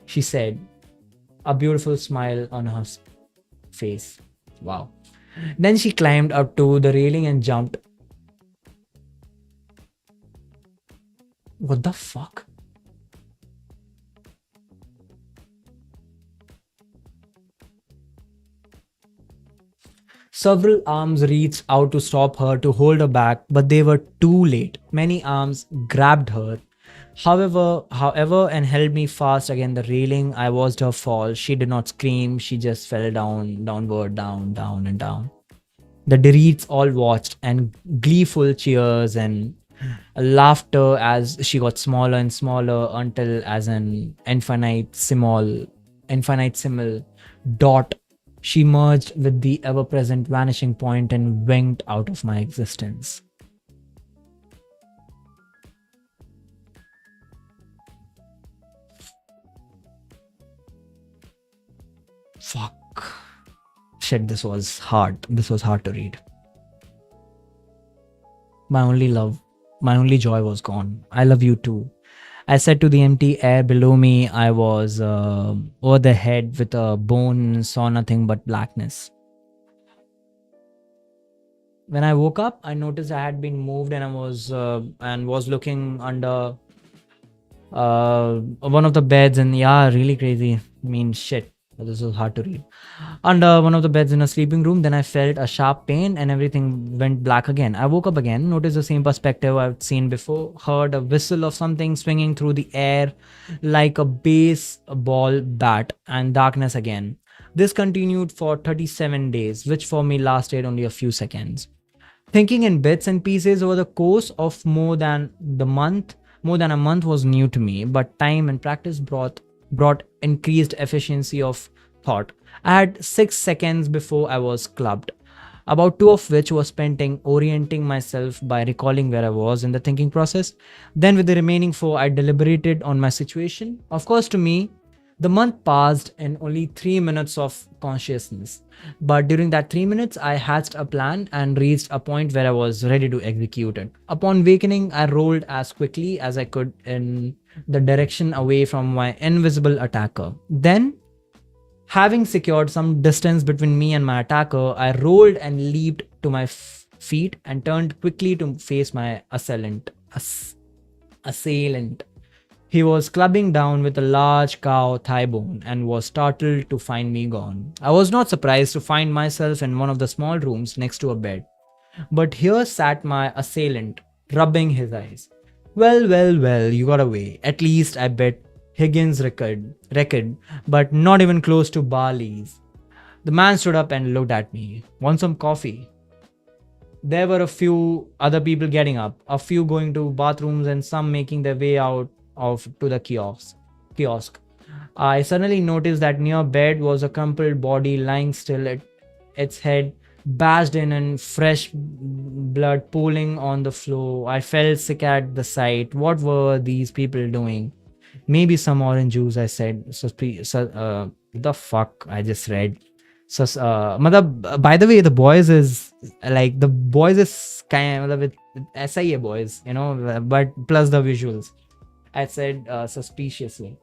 she said, a beautiful smile on her face. Wow. Then she climbed up to the railing and jumped. What the fuck? Several arms reached out to stop her, to hold her back, but they were too late. Many arms grabbed her, however, and held me fast against the railing. I watched her fall. She did not scream. She just fell downward, down, and down. The Dereets all watched, and gleeful cheers and laughter as she got smaller and smaller until, as an infinitesimal dot, she merged with the ever-present vanishing point and winked out of my existence. Fuck. Shit, this was hard. This was hard to read. My only joy was gone. I love you too. I said to the empty air below me. I was over the head with a bone and saw nothing but blackness. When I woke up, I noticed I had been moved, and I was looking under one of the beds, and yeah, really crazy. I mean, shit. This was hard to read. Under one of the beds in a sleeping room, then I felt a sharp pain and everything went black again. I woke up again, noticed the same perspective I've seen before, heard a whistle of something swinging through the air like a baseball bat, and darkness again. This continued for 37 days, which for me lasted only a few seconds. Thinking in bits and pieces over the course of more than a month was new to me, but time and practice brought increased efficiency of thought. I had 6 seconds before I was clubbed, about 2 of which was spent orienting myself by recalling where I was in the thinking process. Then with the remaining 4, I deliberated on my situation. Of course, to me, the month passed in only 3 minutes of consciousness. But during that 3 minutes, I hatched a plan and reached a point where I was ready to execute it. Upon wakening, I rolled as quickly as I could in the direction away from my invisible attacker. Then, having secured some distance between me and my attacker, I rolled and leaped to my feet and turned quickly to face my assailant. He was clubbing down with a large cow thigh bone and was startled to find me gone. I was not surprised to find myself in one of the small rooms next to a bed. But here sat my assailant, rubbing his eyes. Well, you got away. At least I bet Higgins' record, but not even close to Barley's. The man stood up and looked at me. Want some coffee? There were a few other people getting up, a few going to bathrooms and some making their way out to the kiosk. I suddenly noticed that near bed was a crumpled body lying still, its head bashed in and fresh blood pooling on the floor. I felt sick at the sight. What were these people doing? Maybe some orange juice, I said. The fuck I just read. So, by the way, the boys is like the boys is kind of with SIA boys, but plus the visuals. I said suspiciously.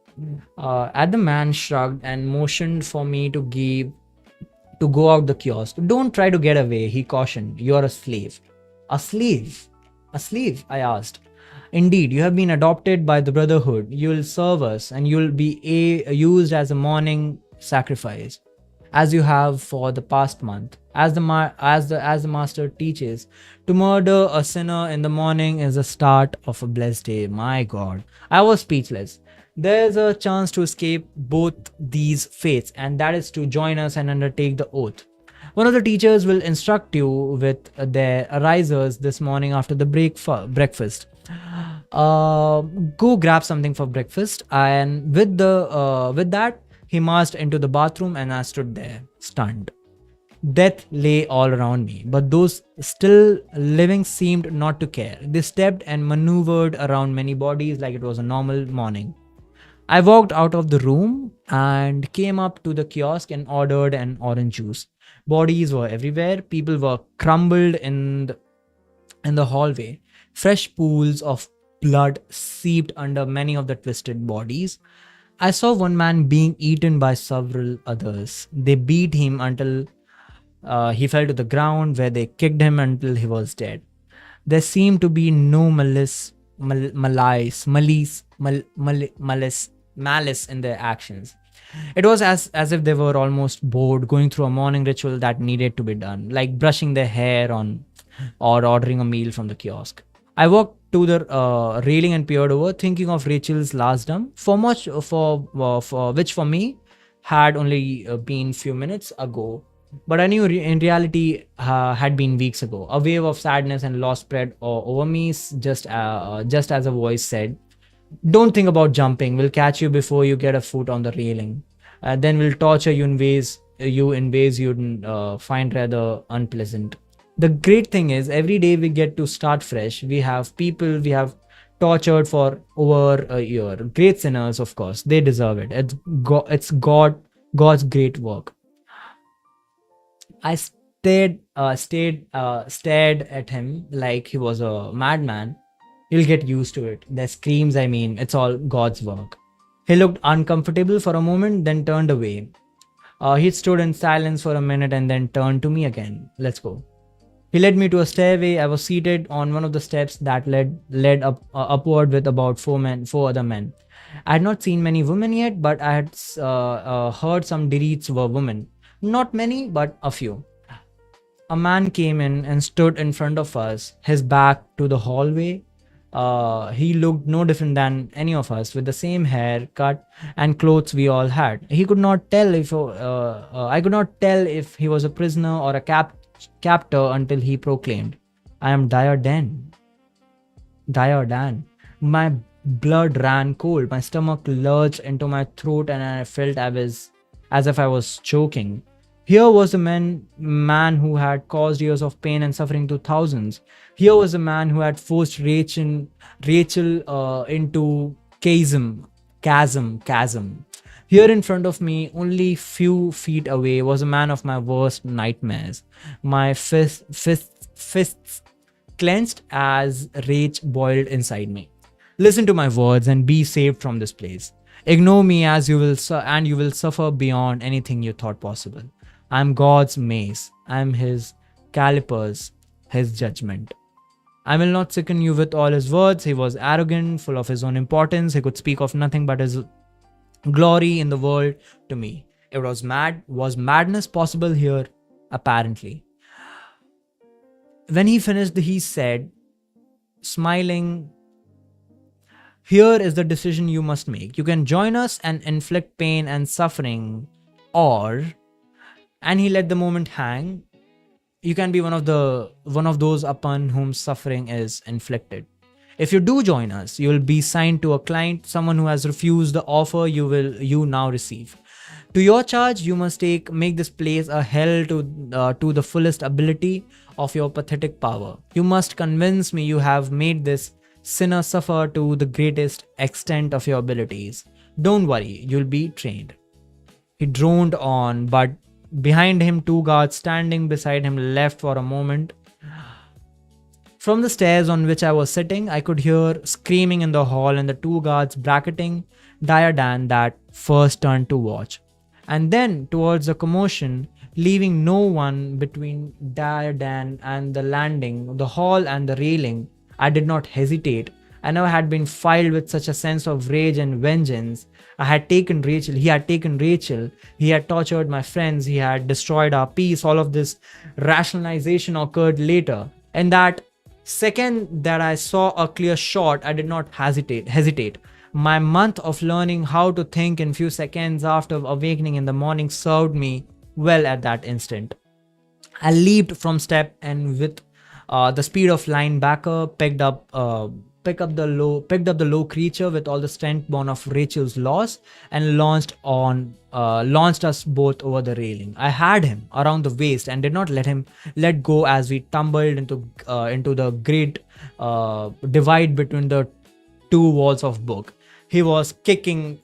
At the man shrugged and motioned for me to go out the kiosk. Don't try to get away, he cautioned. You're a slave. A slave? A slave? I asked. Indeed, you have been adopted by the Brotherhood. You will serve us and you will be used as a morning sacrifice, as you have for the past month. As the master teaches, to murder a sinner in the morning is the start of a blessed day. My God, I was speechless. There's a chance to escape both these fates, and that is to join us and undertake the oath. One of the teachers will instruct you with their arisers this morning after the breakfast. Go grab something for breakfast, and with that, he marched into the bathroom, and I stood there, stunned. Death lay all around me, but those still living seemed not to care. They stepped and maneuvered around many bodies like it was a normal morning. I walked out of the room and came up to the kiosk and ordered an orange juice. Bodies were everywhere. People were crumbled in the hallway. Fresh pools of blood seeped under many of the twisted bodies. I saw one man being eaten by several others. They beat him until he fell to the ground, where they kicked him until he was dead. There seemed to be no malice in their actions. It was as if they were almost bored, going through a morning ritual that needed to be done, like brushing their hair on or ordering a meal from the kiosk. I walked to the railing and peered over, thinking of Rachel's last dump, for which for me had only been few minutes ago. But I knew in reality had been weeks ago. A wave of sadness and loss spread over me, just as a voice said, "Don't think about jumping. We'll catch you before you get a foot on the railing. Then we'll torture you in ways you'd find rather unpleasant." The great thing is, every day we get to start fresh. We have people we have tortured for over a year. Great sinners, of course. They deserve it. It's God's great work. I stared at him like he was a madman. You'll get used to it. The screams, I mean, it's all God's work. He looked uncomfortable for a moment, then turned away. He stood in silence for a minute and then turned to me again. Let's go. He led me to a stairway. I was seated on one of the steps that led upward with about four other men. I had not seen many women yet, but I had heard some Direets were women. Not many, but a few. A man came in and stood in front of us, his back to the hallway. He looked no different than any of us, with the same hair cut and clothes we all had. I could not tell if he was a prisoner or a captor until he proclaimed, "I am Diardan." Diardan. My blood ran cold. My stomach lurched into my throat, and I felt as if I was choking. Here was a man who had caused years of pain and suffering to thousands. Here was a man who had forced Rachel into chasm. Here in front of me, only few feet away, was a man of my worst nightmares. My fists clenched as rage boiled inside me. Listen to my words and be saved from this place. Ignore me as you will, and you will suffer beyond anything you thought possible. I am God's mace. I am his calipers, his judgment. I will not sicken you with all his words. He was arrogant, full of his own importance. He could speak of nothing but his glory in the world to me. It was mad. Was madness possible here? Apparently. When he finished, he said, smiling, "Here is the decision you must make. You can join us and inflict pain and suffering, or," and he let the moment hang, "you can be one of those upon whom suffering is inflicted. If you do join us, you will be signed to a client, someone who has refused the offer you now receive. To your charge, you must make this place a hell to the fullest ability of your pathetic power. You must convince me you have made this sinner suffer to the greatest extent of your abilities. Don't worry, you'll be trained. He droned on, but behind him, 2 guards standing beside him left for a moment. From the stairs on which I was sitting, I could hear screaming in the hall and the 2 guards bracketing Diardan that first turned to watch. And then towards the commotion, leaving no one between Diardan and the landing, the hall and the railing, I did not hesitate. I never had been filled with such a sense of rage and vengeance. He had taken Rachel, he had tortured my friends, he had destroyed our peace. All of this rationalization occurred later. And that second that I saw a clear shot, I did not hesitate. My month of learning how to think in few seconds after awakening in the morning served me well at that instant. I leaped from step and with the speed of linebacker picked up the low creature with all the strength born of Rachel's loss and launched us both over the railing. I had him around the waist and did not let go as we tumbled into the great divide between the 2 walls of book. He was kicking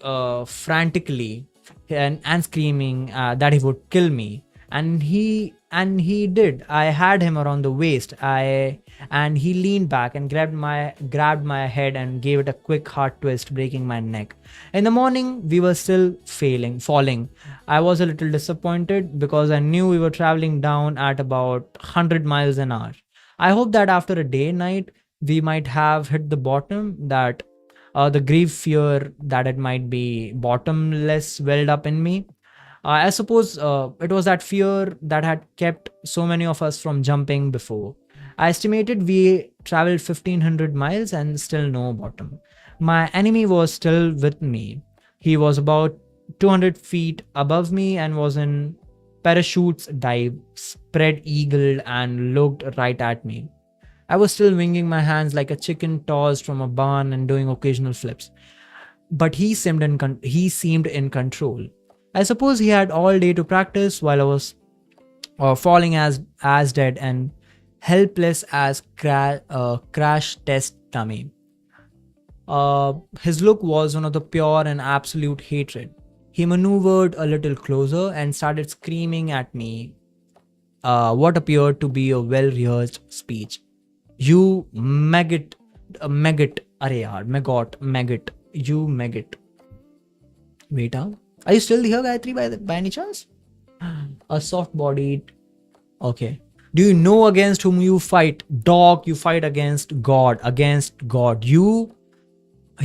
frantically and screaming that he would kill me, and he did. I had him around the waist. And he leaned back and grabbed my head and gave it a quick hard twist, breaking my neck. In the morning, we were still falling. I was a little disappointed because I knew we were traveling down at about 100 miles an hour. I hoped that after a day night, we might have hit the bottom, that the grave fear that it might be bottomless welled up in me. I suppose it was that fear that had kept so many of us from jumping before. I estimated we traveled 1500 miles and still no bottom. My enemy was still with me. He was about 200 feet above me and was in parachutes dive, spread eagled, and looked right at me. I was still winging my hands like a chicken tossed from a barn and doing occasional flips. But he seemed in control. I suppose he had all day to practice while I was falling as dead and helpless as crash test dummy. His look was one of the pure and absolute hatred. He maneuvered a little closer and started screaming at me what appeared to be a well-rehearsed speech. You maggot, you maggot. Wait, huh? Are you still here, Gayatri, by any chance? A soft-bodied... Okay. Do you know against whom you fight? Dog, you fight against God. Against God. He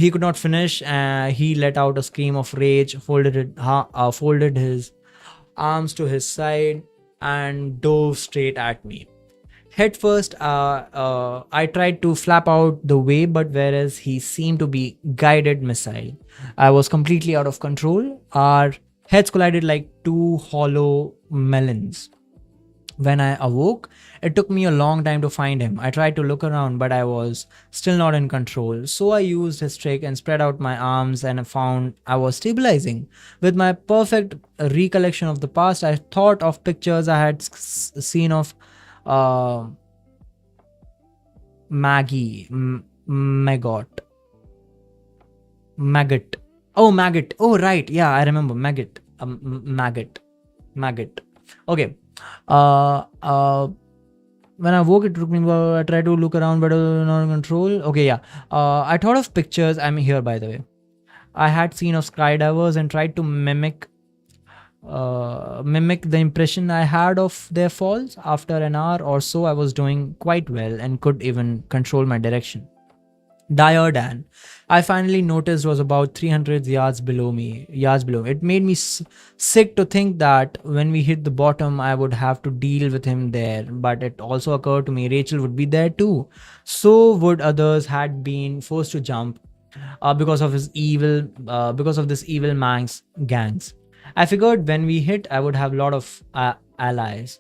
could not finish. He let out a scream of rage, folded his arms to his side, and dove straight at me. Head first, I tried to flap out the way, but whereas he seemed to be guided missile, I was completely out of control. Our heads collided like 2 hollow melons. When I awoke, it took me a long time to find him. I tried to look around, but I was still not in control. So I used his trick and spread out my arms and found I was stabilizing. With my perfect recollection of the past, I thought of pictures I had seen of Maggot. Oh, maggot. Oh, right. Yeah, I remember. Maggot. Maggot. Okay. When I woke, it took me. I tried to look around, but not in control. Okay, yeah. I thought of pictures. I'm here, by the way. I had seen of skydivers and tried to mimic the impression I had of their falls. After an hour or so, I was doing quite well and could even control my direction. Diardan, I finally noticed, was about 300 yards below me. It made me sick to think that when we hit the bottom, I would have to deal with him there. But it also occurred to me Rachel would be there too. So would others had been forced to jump because of this evil man's gangs. I figured when we hit, I would have a lot of allies.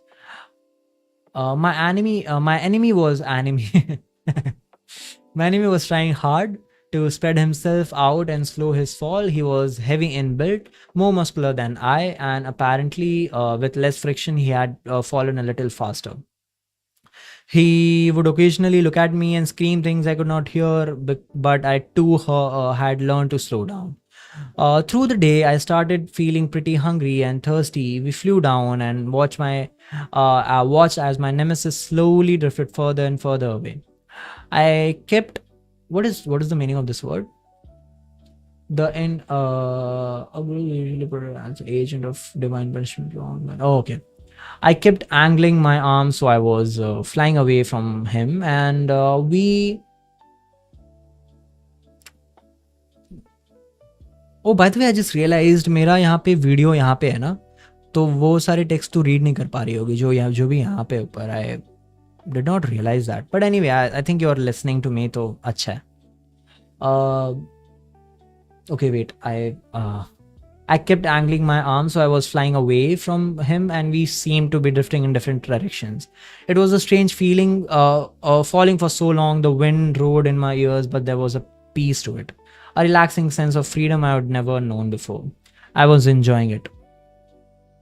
My enemy was enemy. My enemy was trying hard to spread himself out and slow his fall. He was heavy in build, more muscular than I, and apparently, with less friction, he had fallen a little faster. He would occasionally look at me and scream things I could not hear, but I too had learned to slow down. Through the day, I started feeling pretty hungry and thirsty. We flew down and I watched as my nemesis slowly drifted further and further away. I kept. What is the meaning of this word? The in usually put as agent of divine punishment. Oh, okay. I kept angling my arm, so I was flying away from him, and we. Oh, by the way, I just realized मेरा यहाँ पे video यहाँ पे है ना, तो वो सारे टेक्स्ट तो रीड नहीं कर पा रही होगी जो भी यहाँ पे ऊपर आए. Did not realize that. But anyway, I think you're listening to me, तो अच्छा है. Okay, wait. I kept angling my arm, so I was flying away from him, and we seemed to be drifting in different directions. It was a strange feeling, falling for so long. The wind roared in my ears, but there was a peace to it, a relaxing sense of freedom I had never known before. I was enjoying it.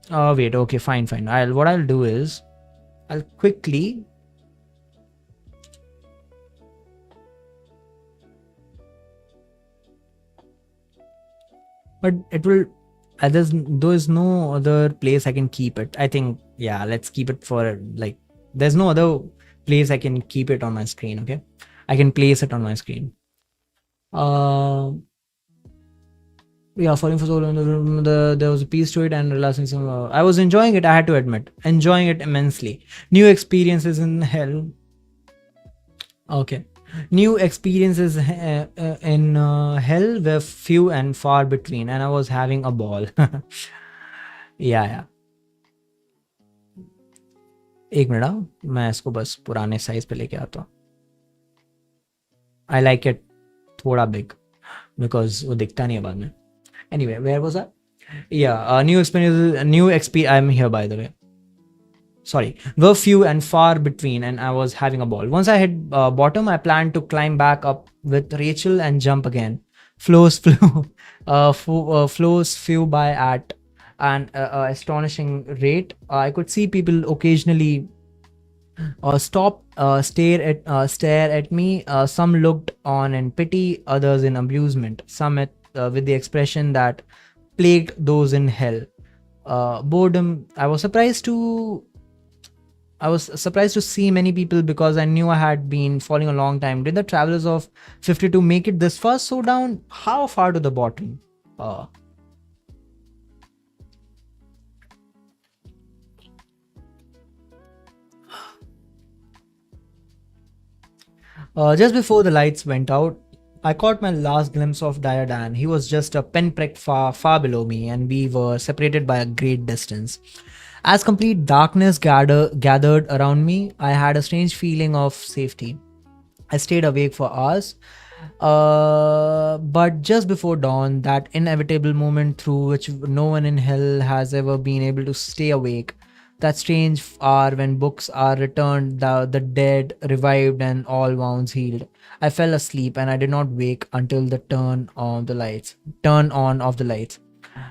Wait. Okay, fine. What I'll do is, I'll quickly. But it will. There's no other place I can keep it. I think, yeah, let's keep it for like. There's no other place I can keep it on my screen. Okay, I can place it on my screen. Yeah, falling for so long. There was a piece to it and relaxing. I was enjoying it. I had to admit, enjoying it immensely. New experiences in hell. Okay. New experiences in hell were few and far between, and I was having a ball. yeah. एक minute, मैं इसको बस पुराने size पे लेके आता हूँ. I like it थोड़ा big because वो दिखता नहीं है बाद में. Anyway, where was I? Yeah, new experience. I'm here, by the way. Sorry, were few and far between, and I was having a ball. Once I hit bottom, I planned to climb back up with Rachel and jump again. Flows flew by at an astonishing rate. I could see people occasionally stop, stare at me. Some looked on in pity, others in amusement. Some with the expression that plagued those in hell. Boredom. I was surprised to see many people because I knew I had been falling a long time. Did the travelers of 52 make it this far? So down? How far to the bottom? Just before the lights went out, I caught my last glimpse of Diadan. He was just a pinprick far below me, and we were separated by a great distance. As complete darkness gathered around me, I had a strange feeling of safety. I stayed awake for hours, but just before dawn, that inevitable moment through which no one in hell has ever been able to stay awake, that strange hour when books are returned, the dead revived, and all wounds healed. I fell asleep and I did not wake until the turn on of the lights.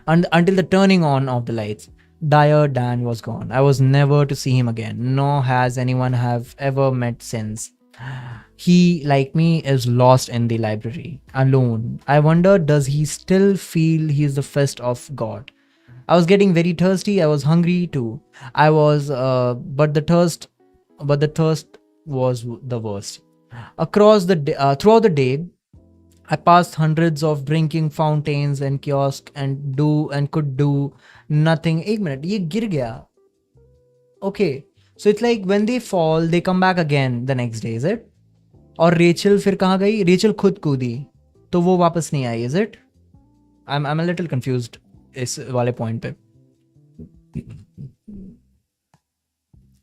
Until the turning on of the lights. Diadan was gone. I was never to see him again, nor has anyone have ever met since. He, like me, is lost in the library, alone. I wonder, does he still feel he is the fist of God? I was getting very thirsty. I was hungry too. I was, but the thirst was the worst. Throughout the day, I passed hundreds of drinking fountains and kiosks and could do nothing. एक minute, ये गिर गया. Okay, so it's like when they fall, they come back again the next day, is it? और Rachel फिर कहाँ गई? Rachel खुद कूदी, तो वो वापस नहीं आई, is it? I'm a little confused इस वाले point पे.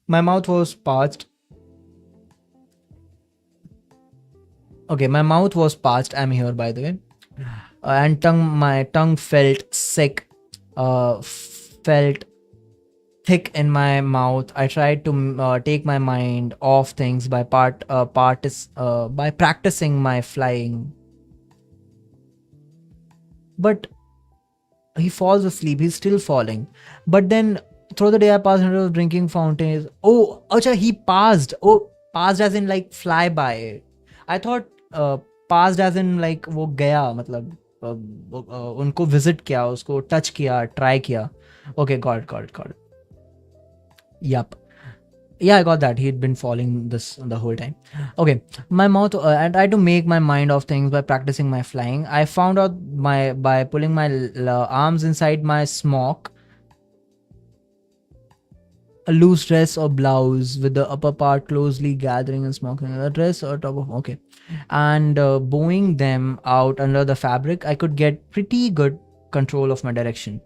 My mouth was parched. Okay, my mouth was parched. I'm here, by the way. And my tongue felt sick. Felt thick in my mouth. I tried to take my mind off things by by practicing my flying. But he falls asleep. He's still falling. But then through the day, I passed into drinking fountains. Oh, acha, he passed. Oh, passed as in like fly by. I thought passed as in like वो गया मतलब उनको visit किया, उसको touch किया, try किया. Okay, got it. Yup. Yeah, I got that. He'd been falling this the whole time. Okay, my mouth. I tried to make my mind off things by practicing my flying. I found out by pulling my arms inside my smock, a loose dress or blouse with the upper part closely gathering and smoking a dress or top of and bowing them out under the fabric. I could get pretty good control of my direction.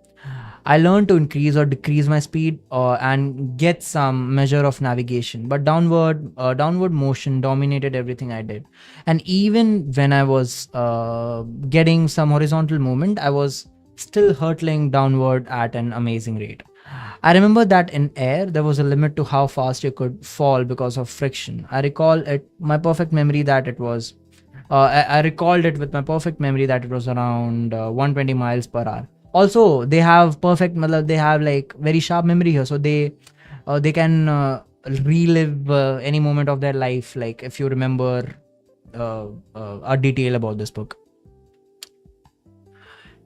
I learned to increase or decrease my speed and get some measure of navigation, but downward motion dominated everything I did. And even when I was getting some horizontal movement, I was still hurtling downward at an amazing rate. I remember that in air, there was a limit to how fast you could fall because of friction. I recall it, my perfect memory that it was, I recalled it with my perfect memory that it was around 120 miles per hour. Also, they have they have like very sharp memory here, so they can relive any moment of their life, like if you remember a detail about this book.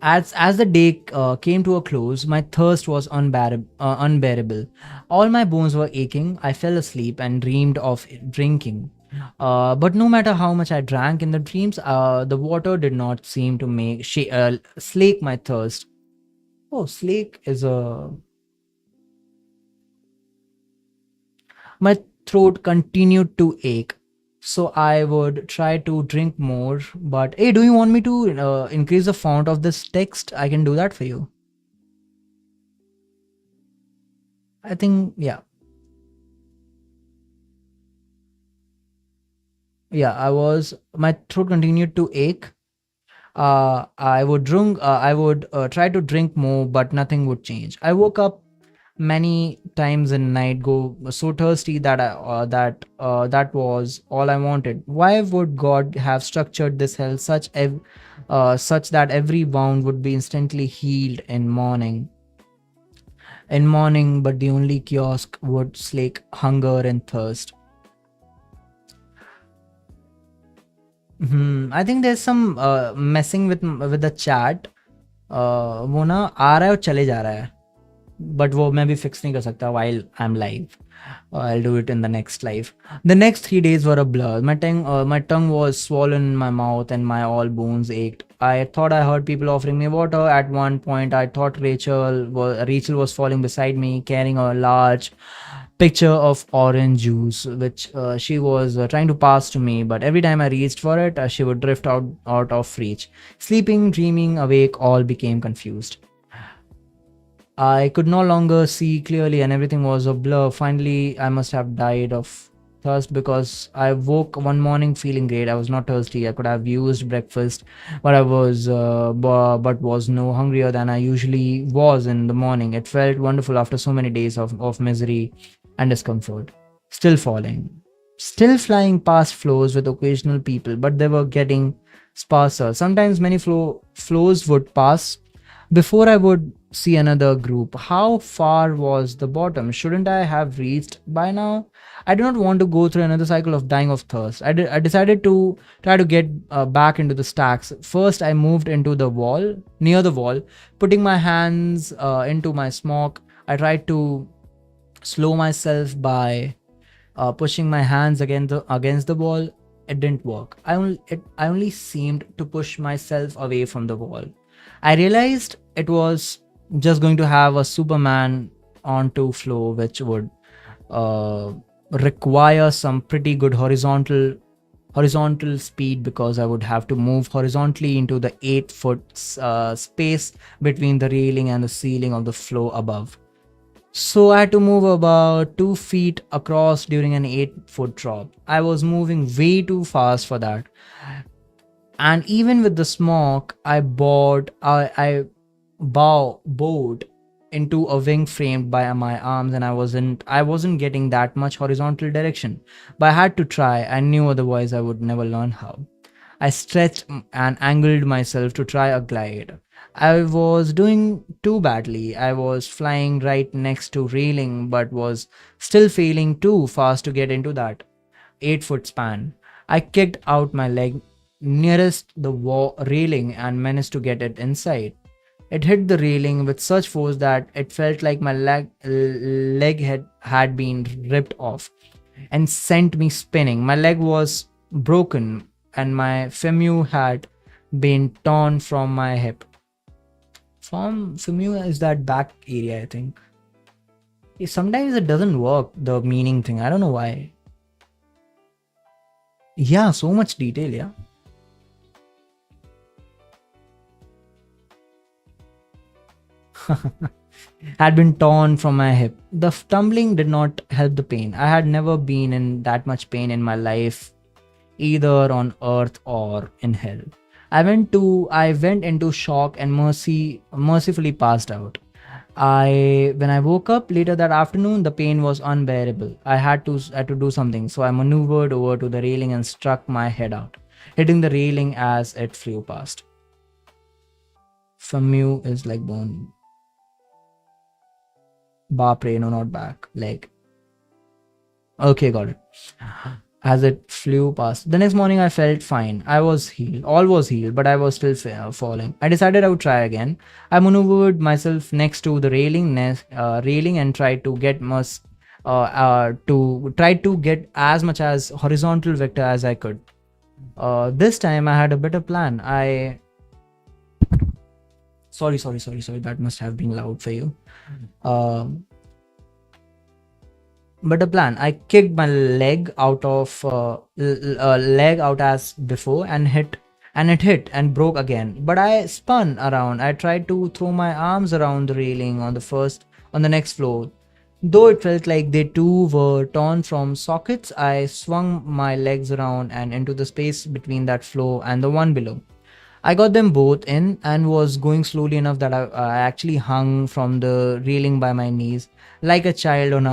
As the day came to a close, my thirst was unbearable. All my bones were aching. I fell asleep and dreamed of drinking. But no matter how much I drank in the dreams, the water did not seem to slake my thirst. Oh, slake is a. My throat continued to ache, so I would try to drink more. But hey, do you want me to increase the font of this text? I can do that for you. I think, yeah. My throat continued to ache. I would try to drink more, but nothing would change. I woke up many times in night, go so thirsty that that was all I wanted. Why would God have structured this hell such that every wound would be instantly healed in morning? But the only kiosk would slake hunger and thirst. I think there's some messing with the chat. वो ना आ रहा है और चले जा रहा है, but वो मैं भी fix नहीं कर सकता while I'm live. I'll do it in the next live. The next 3 days were a blur. My tongue was swollen in my mouth and my all bones ached. I thought I heard people offering me water. At one point, I thought Rachel was falling beside me, carrying a large picture of orange juice, which she was trying to pass to me. But every time I reached for it, she would drift out of reach. Sleeping, dreaming, awake, all became confused. I could no longer see clearly and everything was a blur. Finally, I must have died of thirst because I woke one morning feeling great. I was not thirsty. I could have used breakfast, but I was but was no hungrier than I usually was in the morning. It felt wonderful after so many days of misery and discomfort. Still falling, still flying past floors with occasional people, but they were getting sparser. Sometimes many floors would pass before I would see another group. How far was the bottom? Shouldn't I have reached by now? I do not want to go through another cycle of dying of thirst. I decided to try to get back into the stacks. First, I moved into near the wall, putting my hands into my smock. I tried to slow myself by pushing my hands against the wall. It didn't work. I only seemed to push myself away from the wall. I realized it was just going to have a Superman onto flow, which would require some pretty good horizontal speed, because I would have to move horizontally into the 8-foot space between the railing and the ceiling of the floor above. So I had to move about 2 feet across during an 8-foot drop. I was moving way too fast for that. And even with the smoke, I bowed into a wing framed by my arms, and I wasn't getting that much horizontal direction. But I had to try. I knew otherwise I would never learn how. I stretched and angled myself to try a glide. I was doing too badly. I was flying right next to railing, but was still failing too fast to get into that 8 foot span. I kicked out my leg nearest the railing and managed to get it inside. It hit the railing with such force that it felt like my leg had been ripped off and sent me spinning. My leg was broken and my femur had been torn from my hip. From femur is that back area, I think. Sometimes it doesn't work, the meaning thing. I don't know why. Yeah, so much detail, yeah. Had been torn from my hip. The tumbling did not help the pain. I had never been in that much pain in my life, either on earth or in hell. I went into shock and mercifully passed out. When I woke up later that afternoon, the pain was unbearable. I had to do something, so I maneuvered over to the railing and struck my head out, hitting the railing as it flew past. Femur is like bone. Bapre, no, not back, leg. Okay, got it. As it flew past. The next morning, I felt fine. I was healed. All was healed, but I was still falling. I decided I would try again. I maneuvered myself next to the railing and tried to get as much as horizontal vector as I could. This time, I had a better plan. Sorry. That must have been loud for you. But a plan. I kicked my leg out as before and it hit and broke again. But I spun around. I tried to throw my arms around the railing on the next floor. Though it felt like they too were torn from sockets, I swung my legs around and into the space between that floor and the one below. I got them both in and was going slowly enough that I actually hung from the railing by my knees like a child on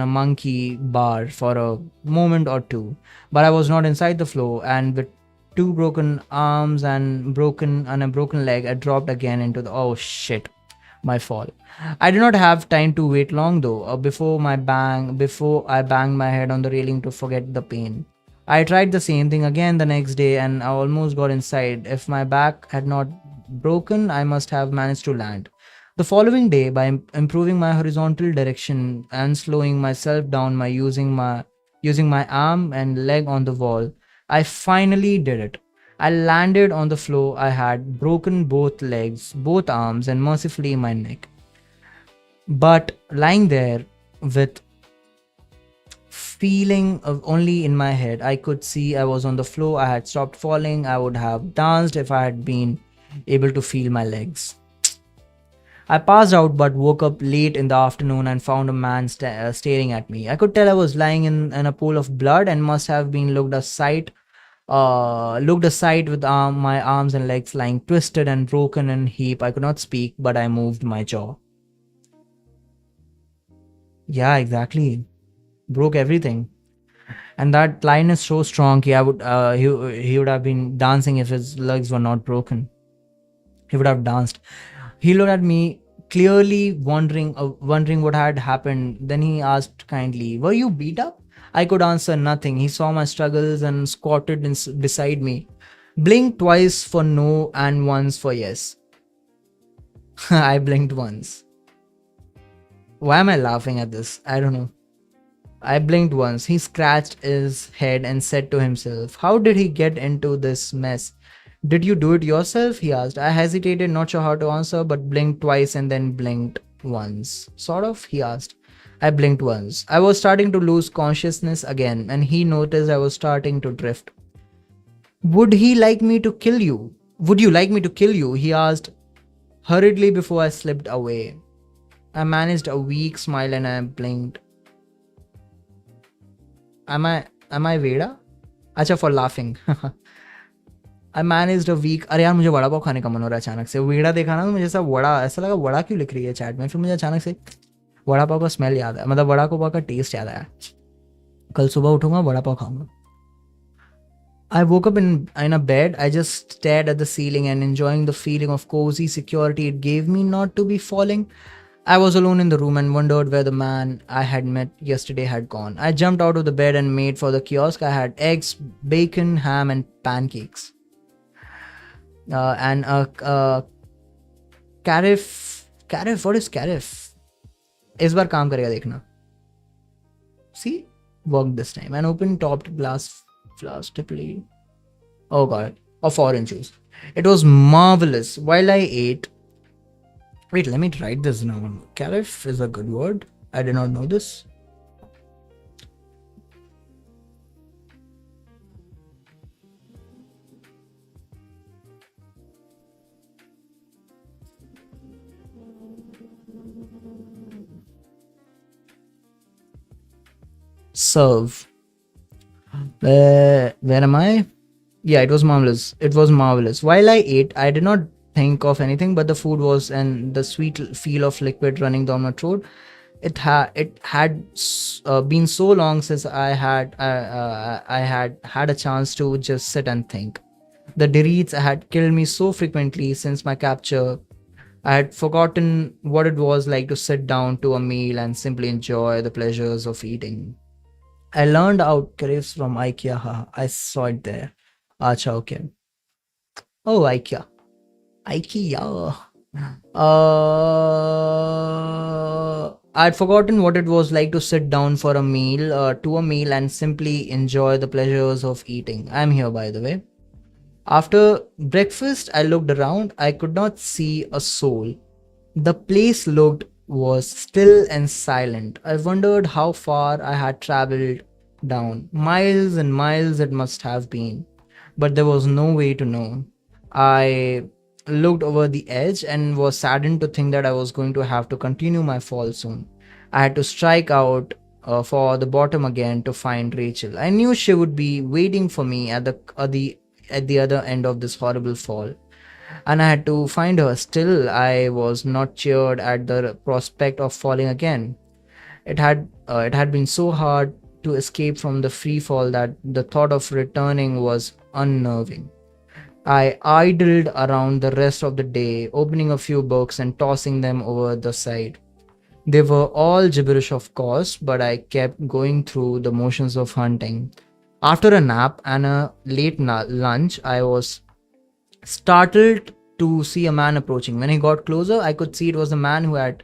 a monkey bar for a moment or two. But I was not inside the floor, and with two broken arms and a broken leg, I dropped again into the my fall. I did not have time to wait long though. Before I banged my head on the railing to forget the pain. I tried the same thing again the next day and I almost got inside. If my back had not broken, I must have managed to land. The following day, by improving my horizontal direction and slowing myself down by using my arm and leg on the wall, I finally did it. I landed on the floor. I had broken both legs, both arms, and mercifully my neck. But lying there with feeling of only in my head, I could see I was on the floor. I had stopped falling. I would have danced if I had been able to feel my legs. I passed out but woke up late in the afternoon and found a man staring at me. I could tell I was lying in a pool of blood and must have been looked aside with my arms and legs lying twisted and broken in heap. I could not speak, but I moved my jaw. Yeah, exactly. Broke everything. And that line is so strong. He would have been dancing if his legs were not broken. He would have danced. He looked at me, clearly wondering what had happened. Then he asked kindly, "Were you beat up?" I could answer nothing. He saw my struggles and squatted beside me. Blinked twice for no and once for yes. I blinked once. Why am I laughing at this? I don't know. I blinked once. He scratched his head and said to himself, "How did he get into this mess? Did you do it yourself?" he asked. I hesitated, not sure how to answer, but blinked twice and then blinked once. Sort of, he asked. I blinked once. I was starting to lose consciousness again, and he noticed I was starting to drift. Would you like me to kill you? He asked hurriedly before I slipped away. I managed a weak smile and I blinked. Am I Veda? Acha, for laughing. I managed a week. अरे यार मुझे वड़ा पाव खाने का मन हो रहा है अचानक से. वेड़ा देखा ना तो मुझे ऐसा लगा वड़ा क्यों लिख रही है चैट में. फिर मुझे अचानक से वड़ा पाव का स्मेल याद आया, मतलब वड़ा पाव का टेस्ट याद आया. कल सुबह उठूंगा वड़ा पाव खाऊंगा. I woke up in a bed. I just stared at the ceiling and enjoying the feeling of cozy security it gave me not to be falling. I was alone in the room and wondered where the man I had met yesterday had gone. I jumped out of the bed and made for the kiosk. I had eggs, bacon, ham, and pancakes. And a carif. Carif? What is carif? इस बार काम करेगा देखना. See? Worked this time. An open topped glass flask typically. Oh god. Of orange juice. It was marvelous. While I ate. Wait, let me write this down. Carif is a good word. I did not know this. Serve. Where am I? Yeah, it was marvelous. It was marvelous. While I ate, I did not think of anything but the food was and the sweet feel of liquid running down my throat. It had been so long since I had a chance to just sit and think. The Dirites had killed me so frequently since my capture. I had forgotten what it was like to sit down to a meal and simply enjoy the pleasures of eating. I learned out crepes from IKEA. Haha, I saw it there. Acha, okay. Oh, IKEA. IKEA. I'd forgotten what it was like to sit down for a meal, and simply enjoy the pleasures of eating. I'm here, by the way. After breakfast, I looked around. I could not see a soul. The place was still and silent. I wondered how far I had traveled down. Miles and miles it must have been, but there was no way to know. I looked over the edge and was saddened to think that I was going to have to continue my fall soon. I had to strike out for the bottom again to find Rachel. I knew she would be waiting for me at the other end of this horrible fall, and I had to find her. Still, I was not cheered at the prospect of falling again. It had been so hard to escape from the free fall that the thought of returning was unnerving. I idled around the rest of the day, opening a few books and tossing them over the side. They were all gibberish, of course, but I kept going through the motions of hunting. After a nap and a late lunch, I was startled to see a man approaching. When he got closer, I could see it was the man who had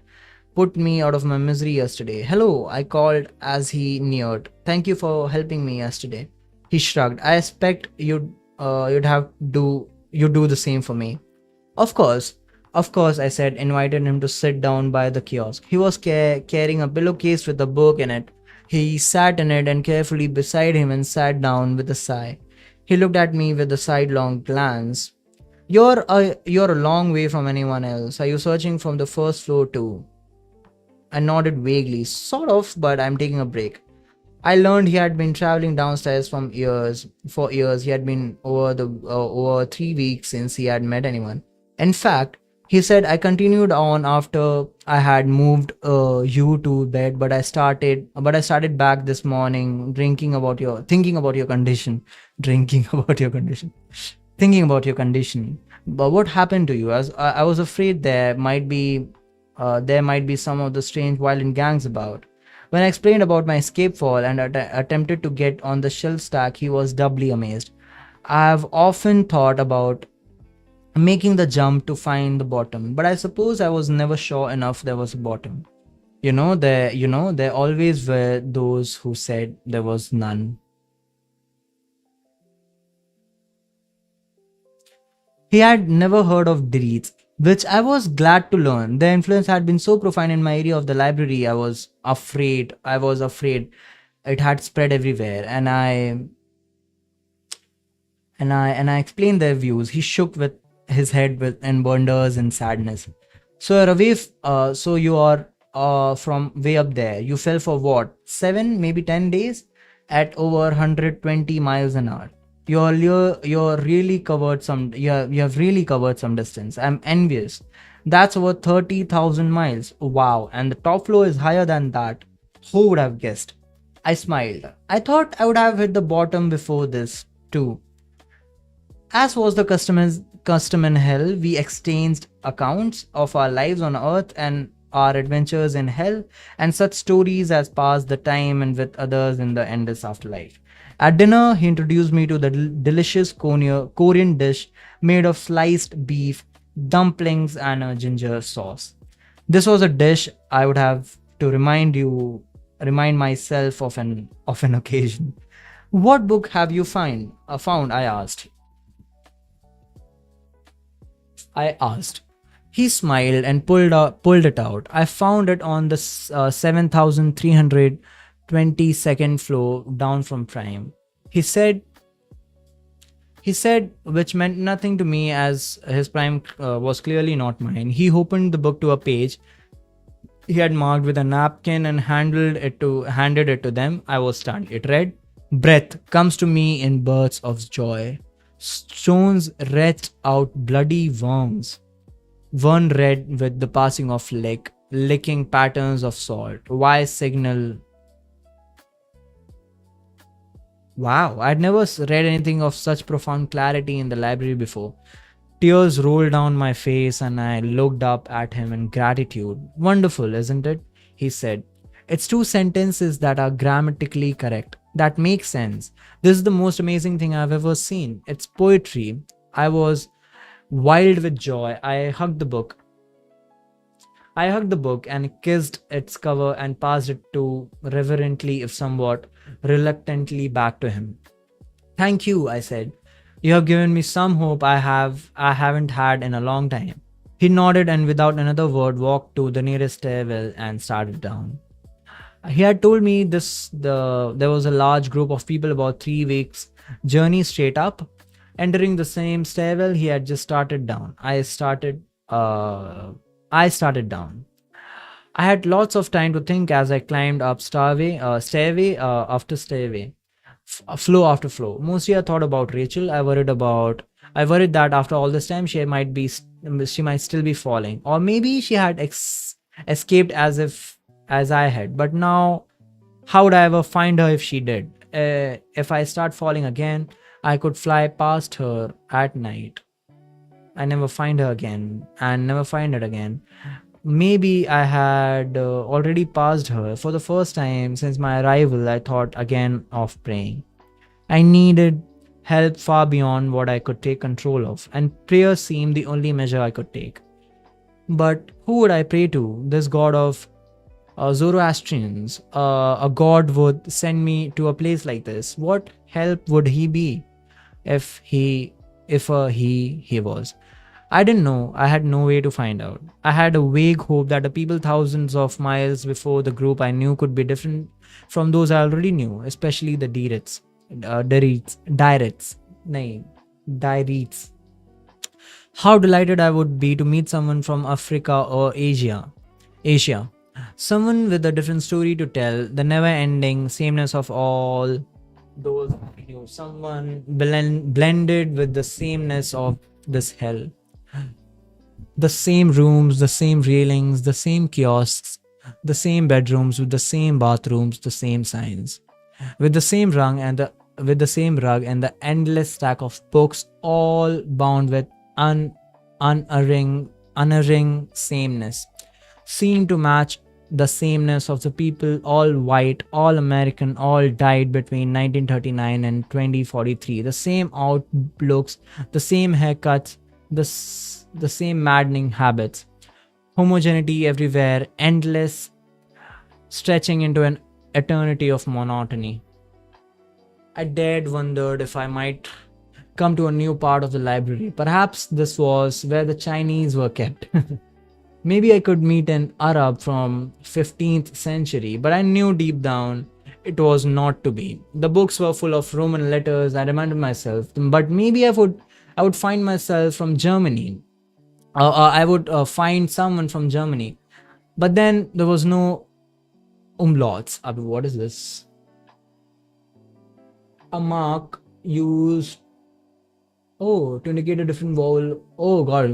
put me out of my misery yesterday. Hello, I called as he neared. Thank you for helping me yesterday. He shrugged. I expect you'd do the same for me. Of course, I said, invited him to sit down by the kiosk. He was carrying a pillowcase with a book in it. He sat in it and carefully beside him and sat down with a sigh. He looked at me with a sidelong glance. You're a long way from anyone else. Are you searching from the first floor too? I nodded vaguely. Sort of, but I'm taking a break. I learned he had been traveling downstairs for years. He had been over 3 weeks since he had met anyone. In fact, he said, I continued on after I had moved you to bed, but I started back this morning thinking about your condition. But what happened to you? As I was afraid there might be some of the strange violent gangs about. When I explained about my escape fall and attempted to get on the shelf stack, he was doubly amazed. I have often thought about making the jump to find the bottom, but I suppose I was never sure enough there was a bottom. There always were those who said there was none. He had never heard of Dirites, which I was glad to learn. Their influence had been so profound in my area of the library. I was afraid it had spread everywhere, and I explained their views. He shook with his head in wonders and sadness. So you are from way up there. You fell for what? 7, maybe 10 days at over 120 miles an hour. You're really covered some. You have really covered some distance. I'm envious. That's over 30,000 miles. Wow! And the top floor is higher than that. Who would have guessed? I smiled. I thought I would have hit the bottom before this too. As was the custom in hell, we exchanged accounts of our lives on earth and our adventures in hell, and such stories as passed the time and with others in the endless afterlife. At dinner, he introduced me to the delicious Korean dish made of sliced beef, dumplings, and a ginger sauce. This was a dish I would have to remind myself of an occasion. What book have you found? I asked. He smiled and pulled it out. I found it on the 7,322nd floor down from Prime. He said, which meant nothing to me as his Prime was clearly not mine. He opened the book to a page he had marked with a napkin and handed it to them. I was stunned. It read, "Breath comes to me in bursts of joy. Stones retch out bloody worms. One red with the passing of licking patterns of salt. Why signal?" Wow, I'd never read anything of such profound clarity in the library before. Tears rolled down my face and I looked up at him in gratitude. "Wonderful, isn't it?" he said. "It's two sentences that are grammatically correct. That makes sense. This is the most amazing thing I've ever seen. It's poetry." I was wild with joy. I hugged the book and kissed its cover and passed it to reverently, if somewhat reluctantly, back to him. "Thank you," I said. "You have given me some hope I haven't had in a long time." He nodded and without another word walked to the nearest stairwell and started down. He had told me there was a large group of people about 3 weeks journey straight up. Entering the same stairwell he had just started down. I started down. I had lots of time to think as I climbed up stairway after stairway, floor after floor. Mostly I thought about Rachel. I worried that after all this time she might still be falling, or maybe she had escaped as I had. But now, how would I ever find her if she did? If I start falling again, I could fly past her at night. I never find her again and never find it again. Maybe I had already passed her. For the first time since my arrival, I thought again of praying. I needed help far beyond what I could take control of, and prayer seemed the only measure I could take. But who would I pray to? This god of Zoroastrians, a god would send me to a place like this. What help would he be? If he was. I didn't know. I had no way to find out. I had a vague hope that the people thousands of miles before the group I knew could be different from those I already knew, especially the Diretes. How delighted I would be to meet someone from Africa or Asia. Someone with a different story to tell, the never-ending sameness of all those I knew. Someone blended with the sameness of this hell. The same rooms, the same railings, the same kiosks, the same bedrooms with the same bathrooms, the same signs, with the same rug and the endless stack of books, all bound with unerring sameness, seemed to match the sameness of the people, all white, all American, all died between 1939 and 2043. The same outlooks, the same haircuts, the same maddening habits, homogeneity everywhere, endless, stretching into an eternity of monotony. I dared wondered if I might come to a new part of the library. Perhaps this was where the Chinese were kept. Maybe I could meet an Arab from 15th century, but I knew deep down it was not to be. The books were full of Roman letters, I reminded myself, but maybe I would find myself from Germany. I would find someone from Germany. But then there was no umlauts. What is this? A mark used, oh, to indicate a different vowel. Oh, got it.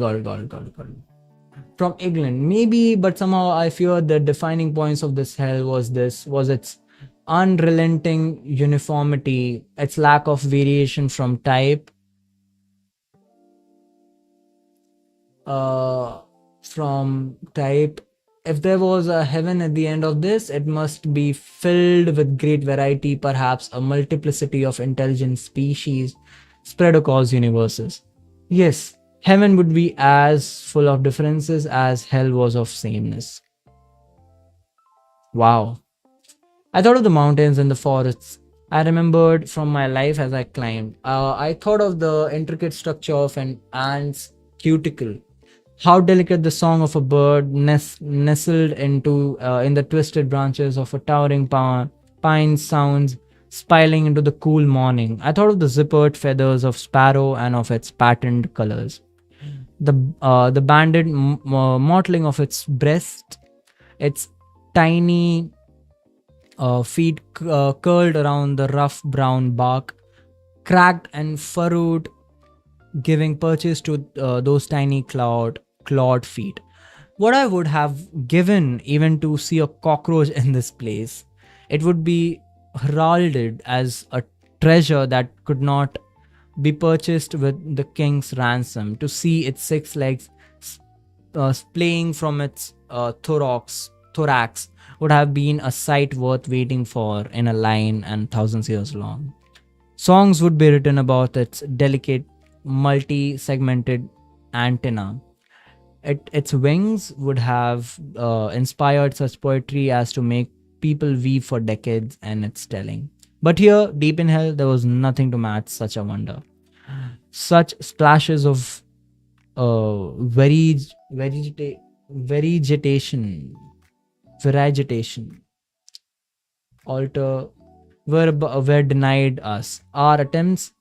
From England, maybe, but somehow I fear the defining points of this hell was its unrelenting uniformity, its lack of variation uh, from type. If there was a heaven at the end of this, it must be filled with great variety, perhaps a multiplicity of intelligent species spread across universes. Yes, heaven would be as full of differences as hell was of sameness. Wow. I thought of the mountains and the forests. I remembered from my life as I climbed. I thought of the intricate structure of an ant's cuticle, how delicate the song of a bird nestled in the twisted branches of a towering pine sounds, spilling into the cool morning. I thought of the zippered feathers of sparrow and of its patterned colors, the banded mottling of its breast, its tiny feet curled around the rough brown bark, cracked and furrowed, giving purchase to those tiny clawed feet. What I would have given even to see a cockroach in this place. It would be heralded as a treasure that could not be purchased with the king's ransom, to see its six legs splaying from its thorax would have been a sight worth waiting for in a line and thousands years long. Songs would be written about its delicate, multi-segmented antenna. Its wings would have inspired such poetry as to make people weep for decades and its telling. But here, deep in hell, there was nothing to match such a wonder. Such splashes of vegetation, vegetation, alter were denied us. Our attempts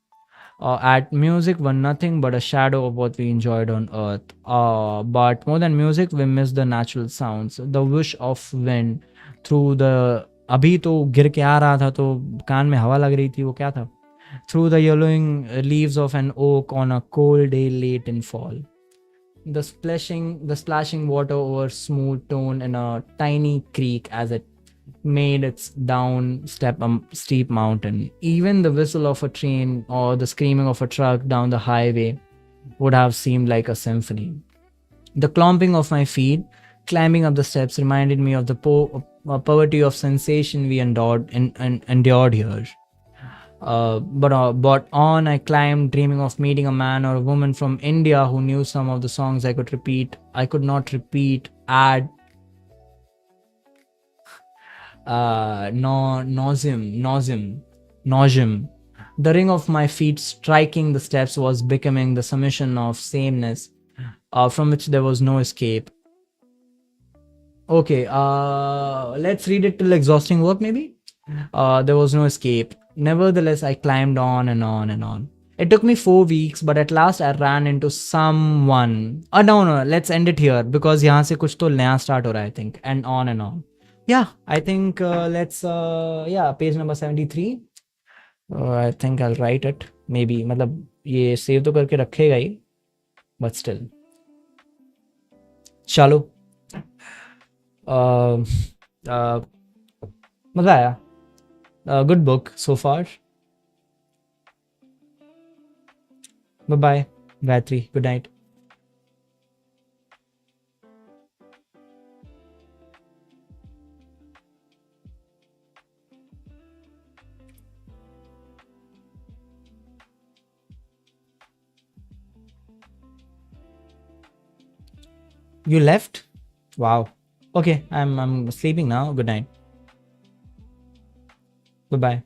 at music were nothing but a shadow of what we enjoyed on earth. But more than music, we missed the natural sounds, the wish of wind through the अभी तो गिर के आ रहा था तो कान में हवा लग रही थी, वो क्या था? Through the yellowing leaves of an oak on a cold day late in fall. The splashing water over smooth stone in a tiny creek as it made its steep mountain. Even the whistle of a train or the screaming of a truck down the highway would have seemed like a symphony. The clomping of my feet climbing up the steps reminded me of the poverty of sensation we endured here. But on I climbed, dreaming of meeting a man or a woman from India who knew some of the songs I could not repeat, add nausem. The ring of my feet striking the steps was becoming the summation of sameness, from which there was no escape. Okay, let's read it till exhausting work, maybe? There was no escape. Nevertheless, I climbed on and on and on. It took me 4 weeks, but at last I ran into someone. No, let's end it here because यहाँ से कुछ तो नया start हो रहा है, I think. And on and on. Yeah, I think page number 73. I think I'll write it. Maybe, मतलब ये save तो करके रखेगा ही, but still. चलो. मजा आया. Good book so far. Bye bye, Gayatri. Good night. You left? Wow. Okay, I'm sleeping now. Good night. Bye bye.